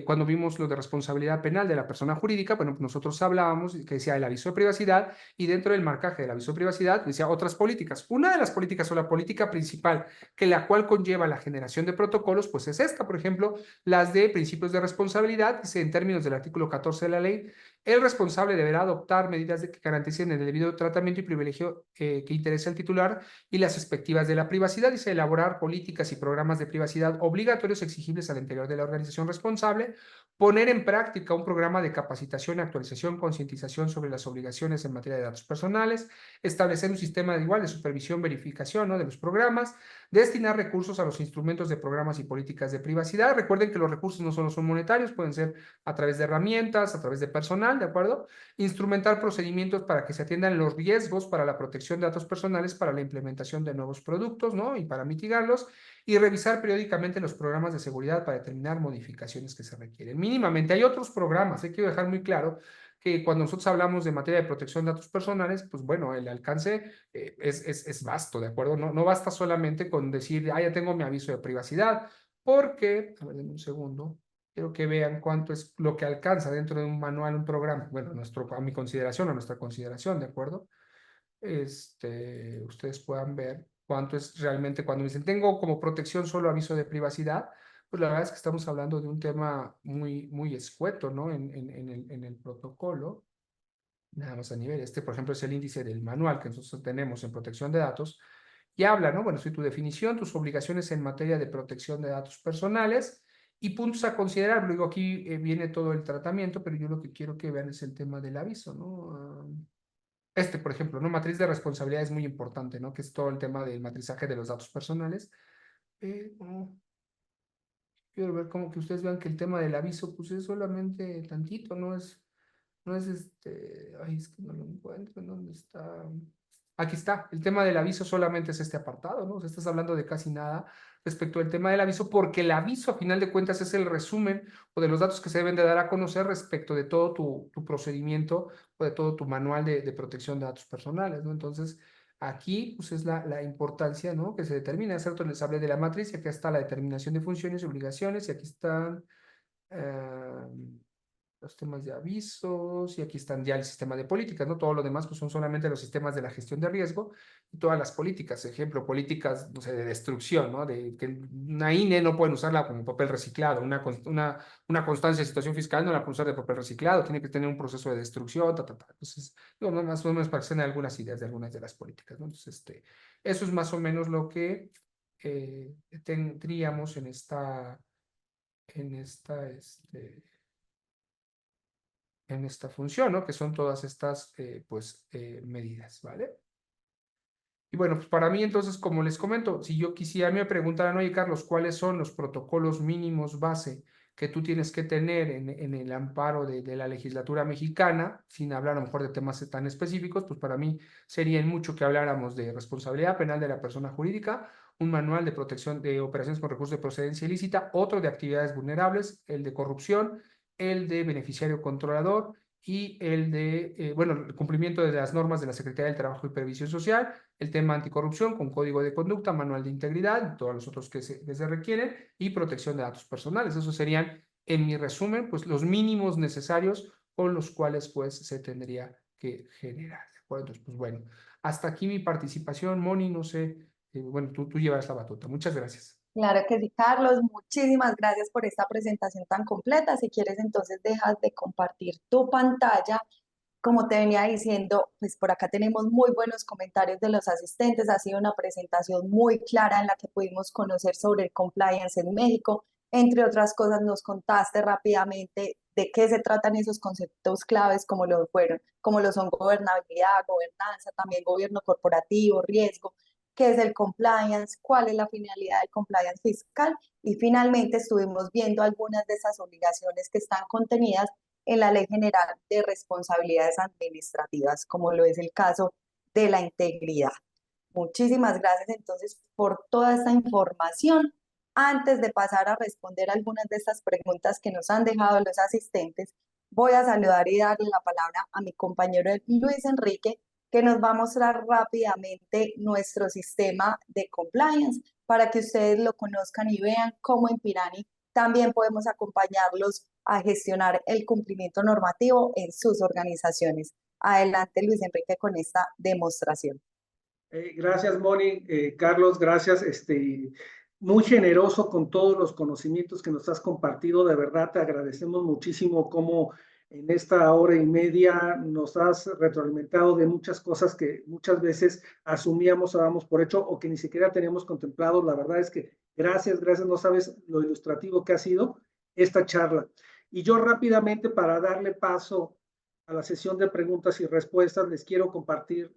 cuando vimos lo de responsabilidad penal de la persona jurídica, bueno, pues nosotros hablábamos que decía el aviso de privacidad y dentro del marcaje del aviso de privacidad decía otras políticas. Una de las políticas o la política principal que la cual conlleva la generación de protocolos, pues es esta, por ejemplo, las de principios de responsabilidad, dice en términos del artículo 14 de la ley, el responsable deberá adoptar medidas que garanticen el debido tratamiento y privilegio que interese al titular y las expectativas de la privacidad. Dice elaborar políticas y programas de privacidad obligatorios exigibles al interior de la organización responsable, poner en práctica un programa de capacitación, actualización, concientización sobre las obligaciones en materia de datos personales, establecer un sistema igual de supervisión, verificación, ¿no?, de los programas, destinar recursos a los instrumentos de programas y políticas de privacidad. Recuerden que los recursos no solo son monetarios, pueden ser a través de herramientas, a través de personal, ¿de acuerdo? Instrumentar procedimientos para que se atiendan los riesgos para la protección de datos personales para la implementación de nuevos productos, ¿no?, y para mitigarlos, y revisar periódicamente los programas de seguridad para determinar modificaciones que se requieren. Mínimamente, hay otros programas, quiero dejar muy claro que cuando nosotros hablamos de materia de protección de datos personales, pues bueno, el alcance es vasto, ¿de acuerdo? No basta solamente con decir, ah, ya tengo mi aviso de privacidad, porque, a ver, denme un segundo, quiero que vean cuánto es lo que alcanza dentro de un manual, un programa, bueno, a mi consideración, a nuestra consideración, ¿de acuerdo? Ustedes puedan ver cuánto es realmente cuando dicen, tengo como protección solo aviso de privacidad, pues la verdad es que estamos hablando de un tema muy escueto, ¿no? En el protocolo, nada más a nivel. Por ejemplo, es el índice del manual que nosotros tenemos en protección de datos y habla, ¿no? Bueno, si tu definición, tus obligaciones en materia de protección de datos personales y puntos a considerar. Luego aquí viene todo el tratamiento, pero yo lo que quiero que vean es el tema del aviso, ¿no? Por ejemplo, ¿no? Matriz de responsabilidad es muy importante, ¿no? Que es todo el tema del matrizaje de los datos personales. No, quiero ver como que ustedes vean que el tema del aviso, pues es solamente tantito, no es ay, es que no lo encuentro, ¿en dónde está? Aquí está, el tema del aviso solamente es este apartado, ¿no? O sea, estás hablando de casi nada respecto al tema del aviso, porque el aviso, a final de cuentas, es el resumen o de los datos que se deben de dar a conocer respecto de todo tu procedimiento o de todo tu manual de protección de datos personales, ¿no? Entonces, aquí, pues, es la importancia, ¿no?, que se determina, ¿cierto? Les hablé de la matriz, y aquí está la determinación de funciones y obligaciones, y aquí están los temas de avisos, y aquí están ya el sistema de políticas, ¿no? Todo lo demás pues son solamente los sistemas de la gestión de riesgo y todas las políticas, ejemplo, políticas, no sé, de destrucción, ¿no? De que una INE no pueden usarla como papel reciclado, una constancia de situación fiscal no la pueden usar de papel reciclado, tiene que tener un proceso de destrucción, Entonces, digo, más o menos para que se den algunas ideas de algunas de las políticas, ¿no? Entonces, eso es más o menos lo que tendríamos en esta función, ¿no? Que son todas estas, medidas, ¿vale? Y bueno, pues para mí entonces, como les comento, si yo quisiera, me preguntaran, oye, Carlos, ¿cuáles son los protocolos mínimos base que tú tienes que tener en el amparo de la legislatura mexicana, sin hablar a lo mejor de temas tan específicos? Pues para mí sería en mucho que habláramos de responsabilidad penal de la persona jurídica, un manual de protección de operaciones con recursos de procedencia ilícita, otro de actividades vulnerables, el de corrupción, el de beneficiario controlador y el de, el cumplimiento de las normas de la Secretaría del Trabajo y Previsión Social, el tema anticorrupción con código de conducta, manual de integridad, todos los otros que se requieren, y protección de datos personales. Esos serían, en mi resumen, pues los mínimos necesarios con los cuales pues se tendría que generar. ¿De acuerdo? Entonces, pues bueno, hasta aquí mi participación. Moni, no sé, bueno, tú llevas la batuta. Muchas gracias. Claro que sí, Carlos. Muchísimas gracias por esta presentación tan completa. Si quieres, entonces dejas de compartir tu pantalla. Como te venía diciendo, pues por acá tenemos muy buenos comentarios de los asistentes. Ha sido una presentación muy clara en la que pudimos conocer sobre el compliance en México. Entre otras cosas, nos contaste rápidamente de qué se tratan esos conceptos claves como lo son gobernabilidad, gobernanza, también gobierno corporativo, riesgo, qué es el compliance, cuál es la finalidad del compliance fiscal, y finalmente estuvimos viendo algunas de esas obligaciones que están contenidas en la Ley General de Responsabilidades Administrativas, como lo es el caso de la integridad. Muchísimas gracias entonces por toda esta información. Antes de pasar a responder algunas de estas preguntas que nos han dejado los asistentes, voy a saludar y darle la palabra a mi compañero Luis Enrique, que nos va a mostrar rápidamente nuestro sistema de compliance para que ustedes lo conozcan y vean cómo en Pirani también podemos acompañarlos a gestionar el cumplimiento normativo en sus organizaciones. Adelante, Luis Enrique, con esta demostración. Gracias, Moni. Carlos, gracias. Muy generoso con todos los conocimientos que nos has compartido. De verdad, te agradecemos muchísimo cómo En esta hora y media nos has retroalimentado de muchas cosas que muchas veces asumíamos o dábamos por hecho o que ni siquiera teníamos contemplado. La verdad es que gracias, no sabes lo ilustrativo que ha sido esta charla. Y yo rápidamente, para darle paso a la sesión de preguntas y respuestas, les quiero compartir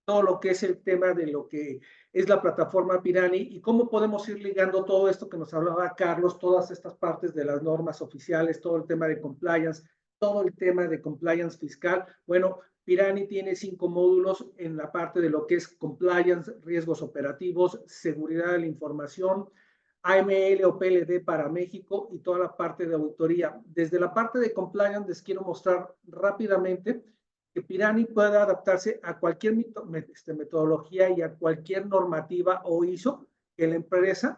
todo lo que es el tema de lo que es la plataforma Pirani y cómo podemos ir ligando todo esto que nos hablaba Carlos, todas estas partes de las normas oficiales, todo el tema de compliance, todo el tema de compliance fiscal. Bueno, Pirani tiene 5 módulos en la parte de lo que es compliance, riesgos operativos, seguridad de la información, AML o PLD para México y toda la parte de auditoría. Desde la parte de compliance les quiero mostrar rápidamente que Pirani pueda adaptarse a cualquier metodología y a cualquier normativa o ISO que la empresa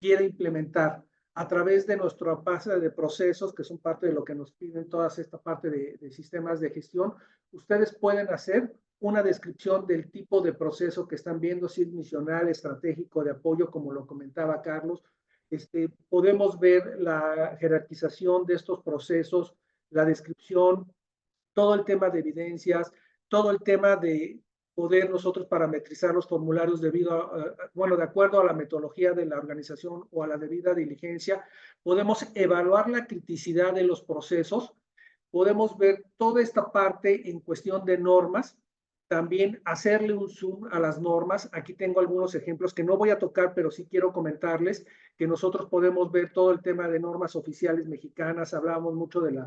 quiera implementar a través de nuestra base de procesos, que son parte de lo que nos piden todas esta parte de sistemas de gestión. Ustedes pueden hacer una descripción del tipo de proceso que están viendo, si es misional, estratégico, de apoyo, como lo comentaba Carlos. Podemos ver la jerarquización de estos procesos, la descripción, todo el tema de evidencias, todo el tema de poder nosotros parametrizar los formularios debido a, bueno, de acuerdo a la metodología de la organización o a la debida diligencia, podemos evaluar la criticidad de los procesos, podemos ver toda esta parte en cuestión de normas, también hacerle un zoom a las normas. Aquí tengo algunos ejemplos que no voy a tocar, pero sí quiero comentarles que nosotros podemos ver todo el tema de normas oficiales mexicanas, hablábamos mucho de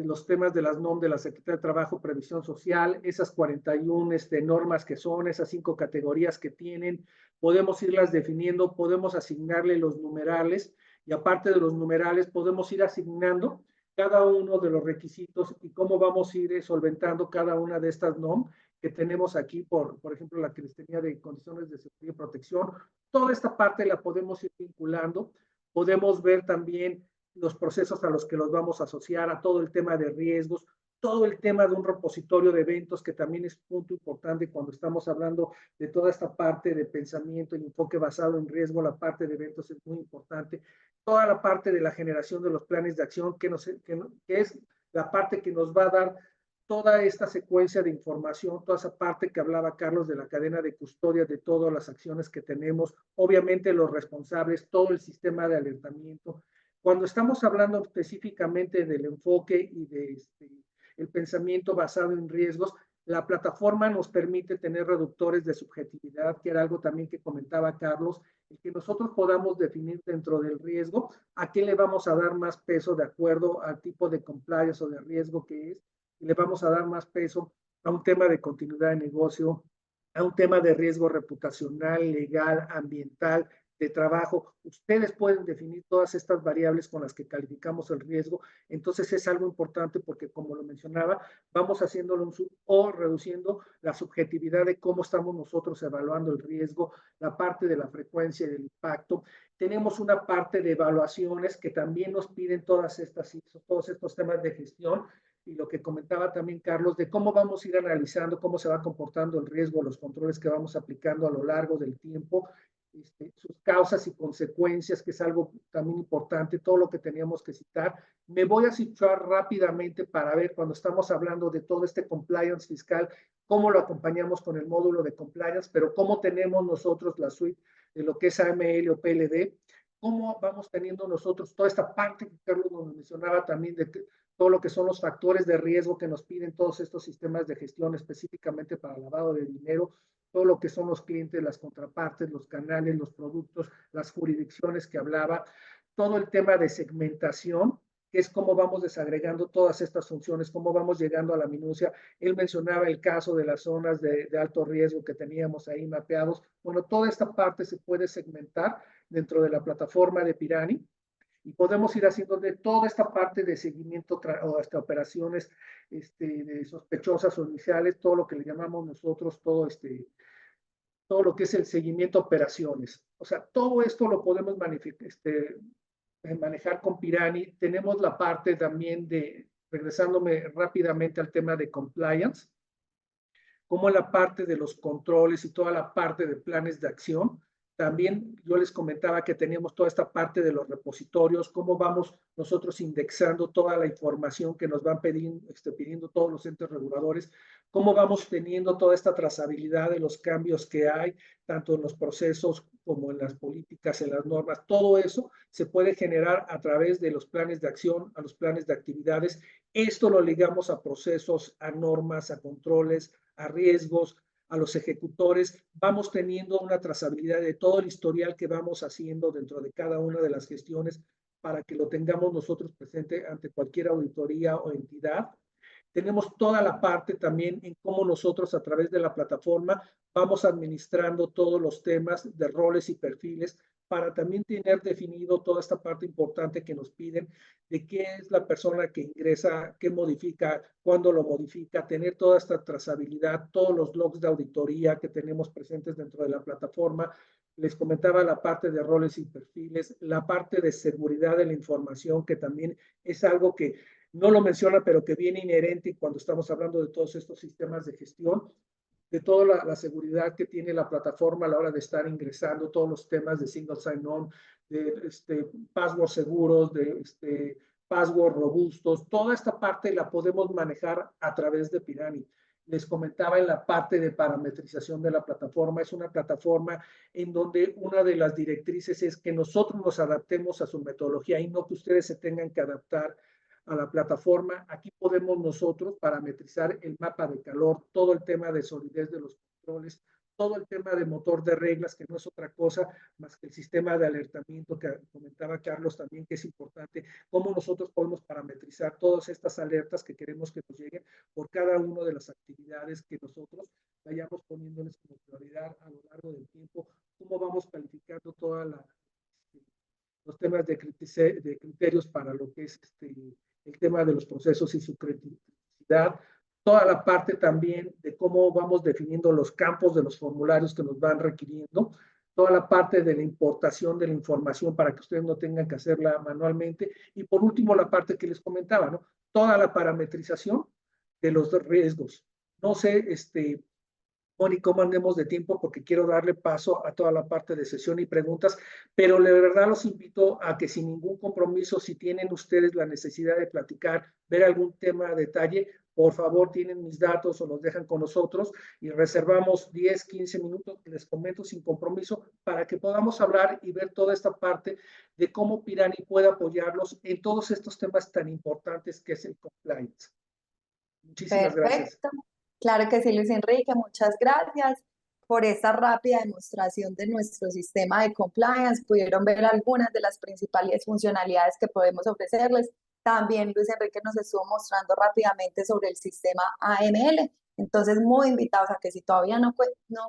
los temas de las NOM de la Secretaría de Trabajo, Previsión Social, esas 41 normas que son, esas 5 categorías que tienen, podemos irlas definiendo, podemos asignarle los numerales y aparte de los numerales podemos ir asignando cada uno de los requisitos y cómo vamos a ir solventando cada una de estas NOM que tenemos aquí, por ejemplo, la que les tenía de condiciones de seguridad y protección. Toda esta parte la podemos ir vinculando. Podemos ver también los procesos a los que los vamos a asociar, a todo el tema de riesgos, todo el tema de un repositorio de eventos, que también es punto importante cuando estamos hablando de toda esta parte de pensamiento y enfoque basado en riesgo. La parte de eventos es muy importante. Toda la parte de la generación de los planes de acción, que es la parte que nos va a dar toda esta secuencia de información, toda esa parte que hablaba Carlos de la cadena de custodia de todas las acciones que tenemos, obviamente los responsables, todo el sistema de alertamiento. Cuando estamos hablando específicamente del enfoque y de el pensamiento basado en riesgos, la plataforma nos permite tener reductores de subjetividad, que era algo también que comentaba Carlos, el que nosotros podamos definir dentro del riesgo a qué le vamos a dar más peso de acuerdo al tipo de compliance o de riesgo que es, y le vamos a dar más peso a un tema de continuidad de negocio, a un tema de riesgo reputacional, legal, ambiental, de trabajo. Ustedes pueden definir todas estas variables con las que calificamos el riesgo. Entonces es algo importante porque, como lo mencionaba, vamos haciéndolo un sub o reduciendo la subjetividad de cómo estamos nosotros evaluando el riesgo, la parte de la frecuencia y del impacto. Tenemos una parte de evaluaciones que también nos piden todos estos temas de gestión, y lo que comentaba también Carlos, de cómo vamos a ir analizando cómo se va comportando el riesgo, los controles que vamos aplicando a lo largo del tiempo, sus causas y consecuencias, que es algo también importante, todo lo que teníamos que citar. Me voy a situar rápidamente para ver, cuando estamos hablando de todo este compliance fiscal, cómo lo acompañamos con el módulo de compliance, pero cómo tenemos nosotros la suite de lo que es AML o PLD, cómo vamos teniendo nosotros toda esta parte que Carlos nos mencionaba también de todo lo que son los factores de riesgo que nos piden todos estos sistemas de gestión específicamente para lavado de dinero, todo lo que son los clientes, las contrapartes, los canales, los productos, las jurisdicciones que hablaba, todo el tema de segmentación, que es cómo vamos desagregando todas estas funciones, cómo vamos llegando a la minucia. Él mencionaba el caso de las zonas de alto riesgo que teníamos ahí mapeados. Bueno, toda esta parte se puede segmentar dentro de la plataforma de Pirani, y podemos ir haciendo de toda esta parte de seguimiento o hasta operaciones de sospechosas o iniciales, todo lo que le llamamos nosotros, todo lo que es el seguimiento a operaciones. O sea, todo esto lo podemos manejar con Pirani. Tenemos la parte también de, regresándome rápidamente al tema de compliance, como la parte de los controles y toda la parte de planes de acción. También yo les comentaba que teníamos toda esta parte de los repositorios, cómo vamos nosotros indexando toda la información que nos van pidiendo todos los entes reguladores, cómo vamos teniendo toda esta trazabilidad de los cambios que hay, tanto en los procesos como en las políticas, en las normas. Todo eso se puede generar a través de los planes de acción, a los planes de actividades. Esto lo ligamos a procesos, a normas, a controles, a riesgos, a los ejecutores, vamos teniendo una trazabilidad de todo el historial que vamos haciendo dentro de cada una de las gestiones para que lo tengamos nosotros presente ante cualquier auditoría o entidad. Tenemos toda la parte también en cómo nosotros a través de la plataforma vamos administrando todos los temas de roles y perfiles para también tener definido toda esta parte importante que nos piden de qué es la persona que ingresa, qué modifica, cuándo lo modifica, tener toda esta trazabilidad, todos los logs de auditoría que tenemos presentes dentro de la plataforma. Les comentaba la parte de roles y perfiles, la parte de seguridad de la información, que también es algo que no lo menciona, pero que viene inherente cuando estamos hablando de todos estos sistemas de gestión, de toda la seguridad que tiene la plataforma a la hora de estar ingresando, todos los temas de single sign-on, de password seguros, de password robustos, toda esta parte la podemos manejar a través de Pirani. Les comentaba en la parte de parametrización de la plataforma, es una plataforma en donde una de las directrices es que nosotros nos adaptemos a su metodología y no que ustedes se tengan que adaptar a la plataforma. Aquí podemos nosotros parametrizar el mapa de calor, todo el tema de solidez de los controles, todo el tema de motor de reglas, que no es otra cosa más que el sistema de alertamiento que comentaba Carlos también, que es importante, cómo nosotros podemos parametrizar todas estas alertas que queremos que nos lleguen por cada una de las actividades que nosotros vayamos poniéndoles como prioridad a lo largo del tiempo, cómo vamos calificando toda los temas de criterios para lo que es el tema de los procesos y su criticidad, toda la parte también de cómo vamos definiendo los campos de los formularios que nos van requiriendo, toda la parte de la importación de la información para que ustedes no tengan que hacerla manualmente, y por último la parte que les comentaba, ¿no? Toda la parametrización de los riesgos. No sé, Moni, cómo andemos de tiempo, porque quiero darle paso a toda la parte de sesión y preguntas, pero de verdad los invito a que sin ningún compromiso, si tienen ustedes la necesidad de platicar, ver algún tema a detalle, por favor tienen mis datos o los dejan con nosotros y reservamos 10, 15 minutos, les comento sin compromiso, para que podamos hablar y ver toda esta parte de cómo Pirani puede apoyarlos en todos estos temas tan importantes que es el compliance. Muchísimas gracias. Perfecto. Claro que sí, Luis Enrique, muchas gracias por esta rápida demostración de nuestro sistema de compliance. Pudieron ver algunas de las principales funcionalidades que podemos ofrecerles. También Luis Enrique nos estuvo mostrando rápidamente sobre el sistema AML. Entonces, muy invitados a que si todavía no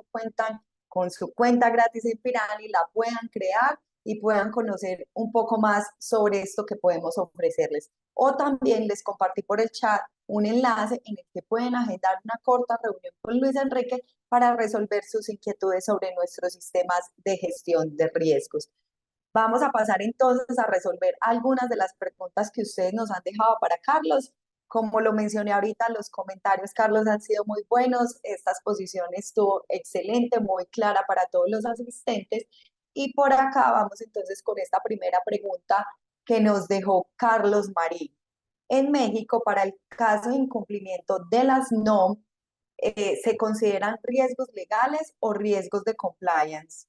cuentan con su cuenta gratis en Pirani, la puedan crear y puedan conocer un poco más sobre esto que podemos ofrecerles. O también les compartí por el chat un enlace en el que pueden agendar una corta reunión con Luis Enrique para resolver sus inquietudes sobre nuestros sistemas de gestión de riesgos. Vamos a pasar entonces a resolver algunas de las preguntas que ustedes nos han dejado para Carlos. Como lo mencioné ahorita, los comentarios, Carlos, han sido muy buenos. Esta exposición estuvo excelente, muy clara para todos los asistentes. Y por acá vamos entonces con esta primera pregunta que nos dejó Carlos Marín. En México, para el caso de incumplimiento de las NOM, ¿se consideran riesgos legales o riesgos de compliance?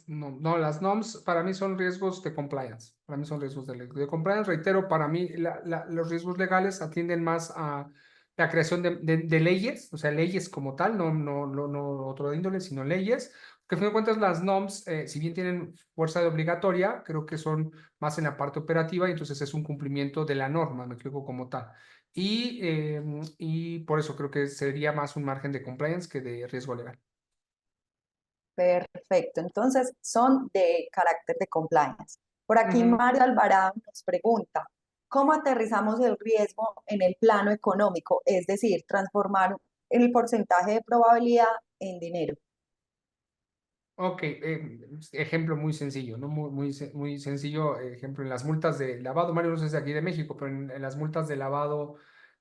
No, las NOMs para mí son riesgos de compliance. Para mí son riesgos de compliance. Reitero, para mí los riesgos legales atienden más a la creación de leyes, o sea, leyes como tal, no otro de índole, sino leyes. Que a fin de cuentas las NOMs, si bien tienen fuerza de obligatoria, creo que son más en la parte operativa y entonces es un cumplimiento de la norma, me explico como tal. Y por eso creo que sería más un margen de compliance que de riesgo legal. Perfecto, entonces son de carácter de compliance. Por aquí Mario Alvarado nos pregunta, ¿cómo aterrizamos el riesgo en el plano económico? Es decir, transformar el porcentaje de probabilidad en dinero. Ok, ejemplo muy sencillo, ¿no? Muy sencillo, ejemplo, en las multas de lavado, Mario no sé si es de aquí de México, pero en las multas de lavado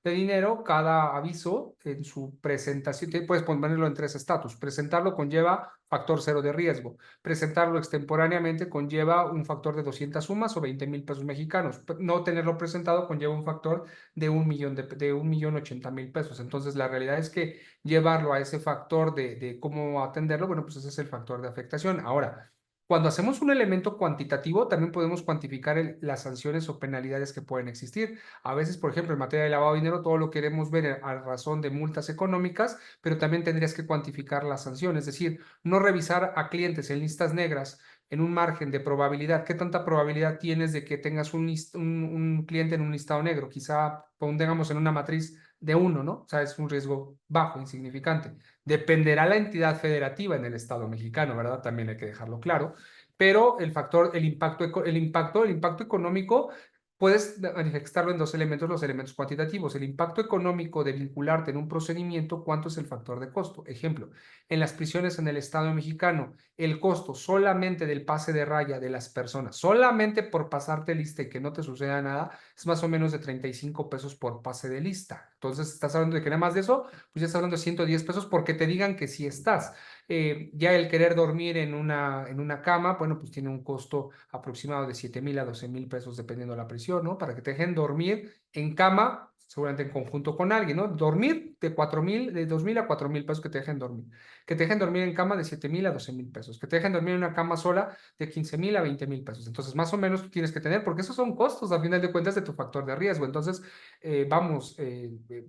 de dinero, cada aviso en su presentación, puedes ponerlo en 3 estatus. Presentarlo conlleva factor 0 de riesgo. Presentarlo extemporáneamente conlleva un factor de 200 sumas o 20,000 pesos mexicanos. No tenerlo presentado conlleva un factor de 1,000,000 de 1,080,000 pesos. Entonces, la realidad es que llevarlo a ese factor de cómo atenderlo, bueno, pues ese es el factor de afectación. Ahora, cuando hacemos un elemento cuantitativo, también podemos cuantificar las sanciones o penalidades que pueden existir. A veces, por ejemplo, en materia de lavado de dinero, todo lo queremos ver a razón de multas económicas, pero también tendrías que cuantificar la sanción, es decir, no revisar a clientes en listas negras en un margen de probabilidad. ¿Qué tanta probabilidad tienes de que tengas un cliente en un listado negro? Quizá pongamos en una matriz de 1, ¿no? O sea, es un riesgo bajo, insignificante. Dependerá la entidad federativa en el Estado mexicano, ¿verdad? También hay que dejarlo claro. Pero el impacto económico puedes manifestarlo en 2 elementos, los elementos cuantitativos. El impacto económico de vincularte en un procedimiento, ¿cuánto es el factor de costo? Ejemplo, en las prisiones en el Estado mexicano, el costo solamente del pase de raya de las personas, solamente por pasarte lista y que no te suceda nada, es más o menos de 35 pesos por pase de lista. Entonces, estás hablando de que nada más de eso, pues ya estás hablando de 110 pesos porque te digan que sí estás. Ya el querer dormir en una cama, bueno, pues tiene un costo aproximado de 7,000 a 12,000 pesos dependiendo de la prisión, ¿no? Para que te dejen dormir en cama, seguramente en conjunto con alguien, ¿no? Dormir de 4,000, de 2,000 a 4,000 pesos que te dejen dormir. Que te dejen dormir en cama de 7,000 a 12,000 pesos. Que te dejen dormir en una cama sola de 15,000 a 20,000 pesos. Entonces, más o menos tú tienes que tener, porque esos son costos a final de cuentas de tu factor de riesgo. Entonces,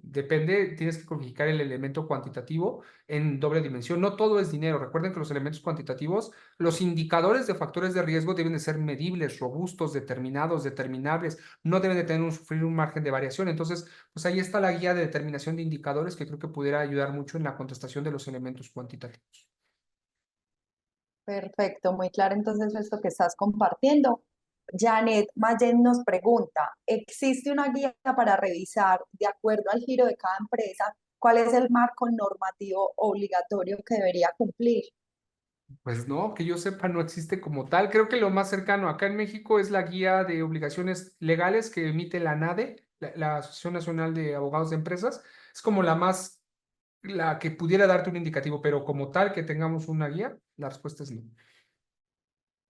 depende, tienes que codificar el elemento cuantitativo en doble dimensión. No todo es dinero. Recuerden que los elementos cuantitativos, los indicadores de factores de riesgo deben de ser medibles, robustos, determinados, determinables. No deben de sufrir un margen de variación. Entonces, pues ahí está la guía de determinación de indicadores que creo que pudiera ayudar mucho en la contestación de los elementos cuantitativos. Perfecto, muy claro entonces esto que estás compartiendo. Janet Mayen nos pregunta, ¿existe una guía para revisar, de acuerdo al giro de cada empresa, cuál es el marco normativo obligatorio que debería cumplir? Pues no, que yo sepa, no existe como tal. Creo que lo más cercano acá en México es la guía de obligaciones legales que emite la NADE, la Asociación Nacional de Abogados de Empresas. Es como la que pudiera darte un indicativo, pero como tal que tengamos una guía, la respuesta es no.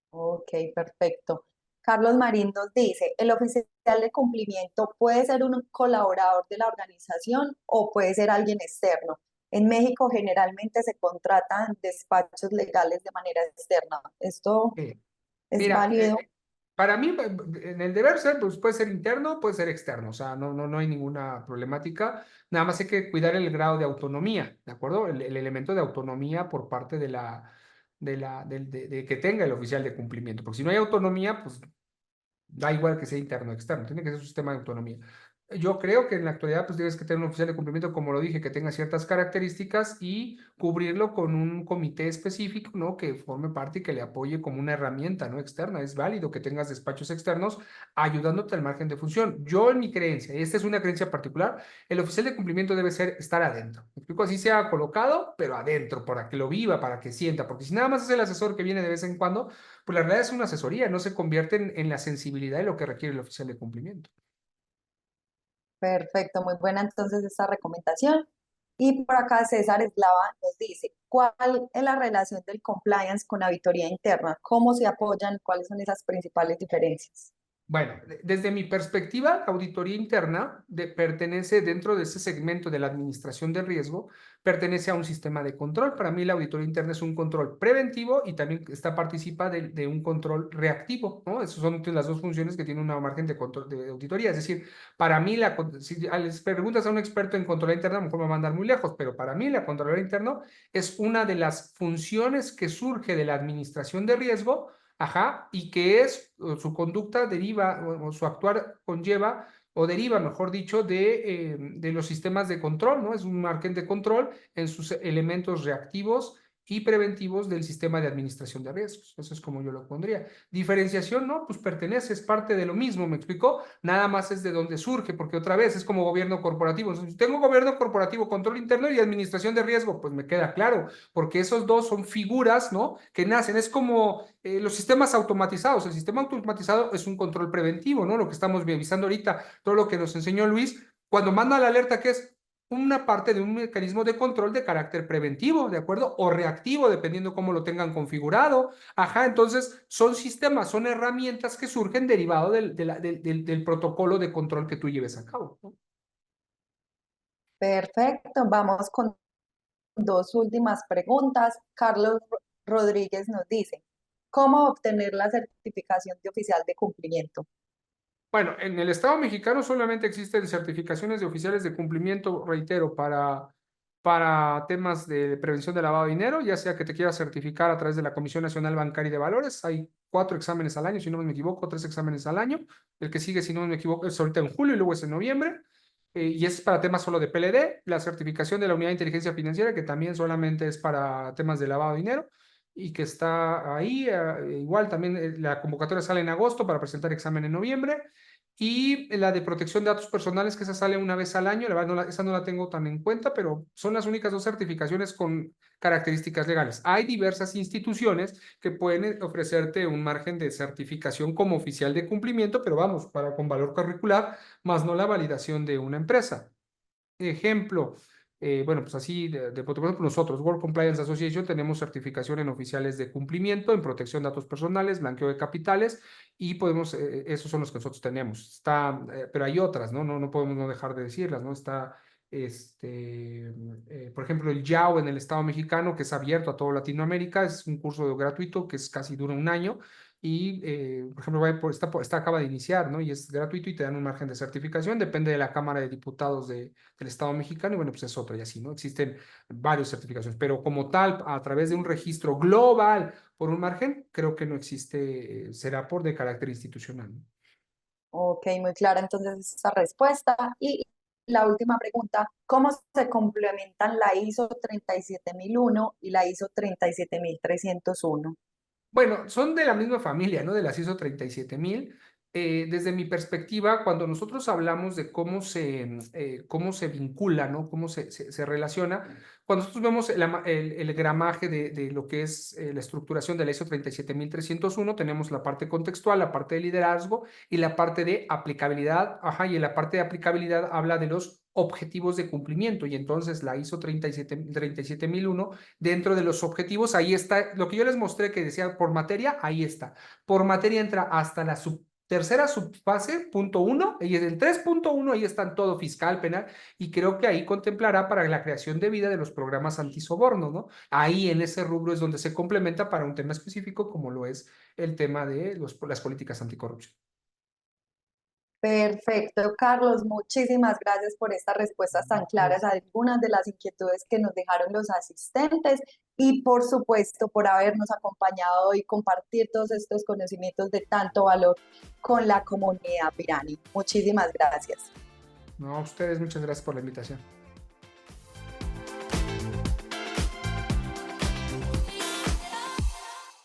Ok, perfecto. Carlos Marín nos dice, ¿el oficial de cumplimiento puede ser un colaborador de la organización o puede ser alguien externo? En México generalmente se contratan despachos legales de manera externa. ¿Esto Eh, es Mira, válido? para mí, en el deber ser, pues puede ser interno, puede ser externo, o sea, no hay ninguna problemática. Nada más hay que cuidar el grado de autonomía, ¿de acuerdo? El elemento de autonomía por parte de que tenga el oficial de cumplimiento, porque si no hay autonomía, pues da igual que sea interno o externo, tiene que ser un sistema de autonomía. Yo creo que en la actualidad pues tienes que tener un oficial de cumplimiento, como lo dije, que tenga ciertas características y cubrirlo con un comité específico, ¿no? Que forme parte y que le apoye como una herramienta, ¿no? Externa. Es válido que tengas despachos externos ayudándote al margen de función. Yo en mi creencia, y esta es una creencia particular, el oficial de cumplimiento debe estar adentro. ¿Me explico? Así sea colocado, pero adentro, para que lo viva, para que sienta, porque si nada más es el asesor que viene de vez en cuando, pues la realidad es una asesoría, no se convierte en la sensibilidad de lo que requiere el oficial de cumplimiento. Perfecto, muy buena entonces esta recomendación. Y por acá César Eslava nos dice, ¿cuál es la relación del compliance con auditoría interna? ¿Cómo se apoyan? ¿Cuáles son esas principales diferencias? Bueno, desde mi perspectiva, la auditoría interna pertenece dentro de ese segmento de la administración de riesgo, pertenece a un sistema de control. Para mí la auditoría interna es un control preventivo y también participa de un control reactivo, ¿no? Esas son las dos funciones que tiene una margen de control de auditoría. Es decir, para mí, si les preguntas a un experto en control interna, a lo mejor me va a mandar muy lejos, pero para mí la control interna es una de las funciones que surge de la administración de riesgo. Ajá, y que su conducta deriva, o su actuar conlleva, o deriva, mejor dicho, de los sistemas de control, ¿no? Es un margen de control en sus elementos reactivos y preventivos del sistema de administración de riesgos. Eso es como yo lo pondría. Diferenciación, ¿no? Pues pertenece, es parte de lo mismo, ¿me explicó? Nada más es de donde surge, porque otra vez es como gobierno corporativo. Entonces, tengo gobierno corporativo, control interno y administración de riesgo, pues me queda claro, porque esos dos son figuras, ¿no? Que nacen, es como los sistemas automatizados. El sistema automatizado es un control preventivo, ¿no? Lo que estamos revisando ahorita, todo lo que nos enseñó Luis, Cuando manda la alerta, ¿qué es? Una parte de un mecanismo de control de carácter preventivo, ¿de acuerdo? O reactivo, dependiendo cómo lo tengan configurado. Ajá, entonces son sistemas, son herramientas que surgen derivado del protocolo de control que tú lleves a cabo, ¿no? Perfecto, vamos con dos últimas preguntas. Carlos Rodríguez nos dice, ¿cómo obtener la certificación de oficial de cumplimiento? Bueno, en el Estado mexicano solamente existen certificaciones de oficiales de cumplimiento, reitero, para temas de prevención de lavado de dinero, ya sea que te quieras certificar a través de la Comisión Nacional Bancaria y de Valores. Hay 4 exámenes al año, si no me equivoco, 3 exámenes al año. El que sigue, si no me equivoco, es ahorita en julio y luego es en noviembre. Y es para temas solo de PLD, la certificación de la Unidad de Inteligencia Financiera, que también solamente es para temas de lavado de dinero y que está ahí. Igual también la convocatoria sale en agosto para presentar examen en noviembre. Y la de protección de datos personales, que esa sale una vez al año, la verdad esa no la tengo tan en cuenta, pero son las únicas 2 certificaciones con características legales. Hay diversas instituciones que pueden ofrecerte un margen de certificación como oficial de cumplimiento, pero vamos, con valor curricular, más no la validación de una empresa. Ejemplo, bueno, pues así, por ejemplo, nosotros, World Compliance Association, tenemos certificación en oficiales de cumplimiento, en protección de datos personales, blanqueo de capitales, y podemos, esos son los que nosotros tenemos. Está, pero hay otras, ¿no? No podemos no dejar de decirlas, ¿no? Está, por ejemplo, el YAO en el Estado mexicano, que es abierto a toda Latinoamérica, es un curso gratuito que es casi dura un año. Y, por ejemplo, está acaba de iniciar, ¿no? Y es gratuito y te dan un margen de certificación, depende de la Cámara de Diputados del Estado mexicano, y bueno, pues es otro y así, ¿no? Existen varias certificaciones, pero como tal, a través de un registro global por un margen, creo que no existe, será por de carácter institucional, ¿no? Ok, muy clara entonces esta respuesta. Y la última pregunta, ¿cómo se complementan la ISO 37001 y la ISO 37301? Bueno, son de la misma familia, ¿no? De las ISO 37000. Desde mi perspectiva, cuando nosotros hablamos de cómo se vincula, ¿no? Cómo se relaciona, cuando nosotros vemos el gramaje de lo que es la estructuración de la ISO 37301, tenemos la parte contextual, la parte de liderazgo y la parte de aplicabilidad. Ajá, y en la parte de aplicabilidad habla de los objetivos de cumplimiento, y entonces la ISO 37001, dentro de los objetivos, ahí está, lo que yo les mostré que decía por materia, ahí está. Por materia entra hasta la tercera subfase, punto 1, y en el 3.1 ahí están todo fiscal, penal, y creo que ahí contemplará para la creación de vida de los programas antisoborno, ¿no? Ahí en ese rubro es donde se complementa para un tema específico como lo es el tema de las políticas anticorrupción. Perfecto, Carlos, muchísimas gracias por estas respuestas tan claras a algunas de las inquietudes que nos dejaron los asistentes y por supuesto por habernos acompañado y compartir todos estos conocimientos de tanto valor con la comunidad Pirani. Muchísimas gracias. No, a ustedes muchas gracias por la invitación.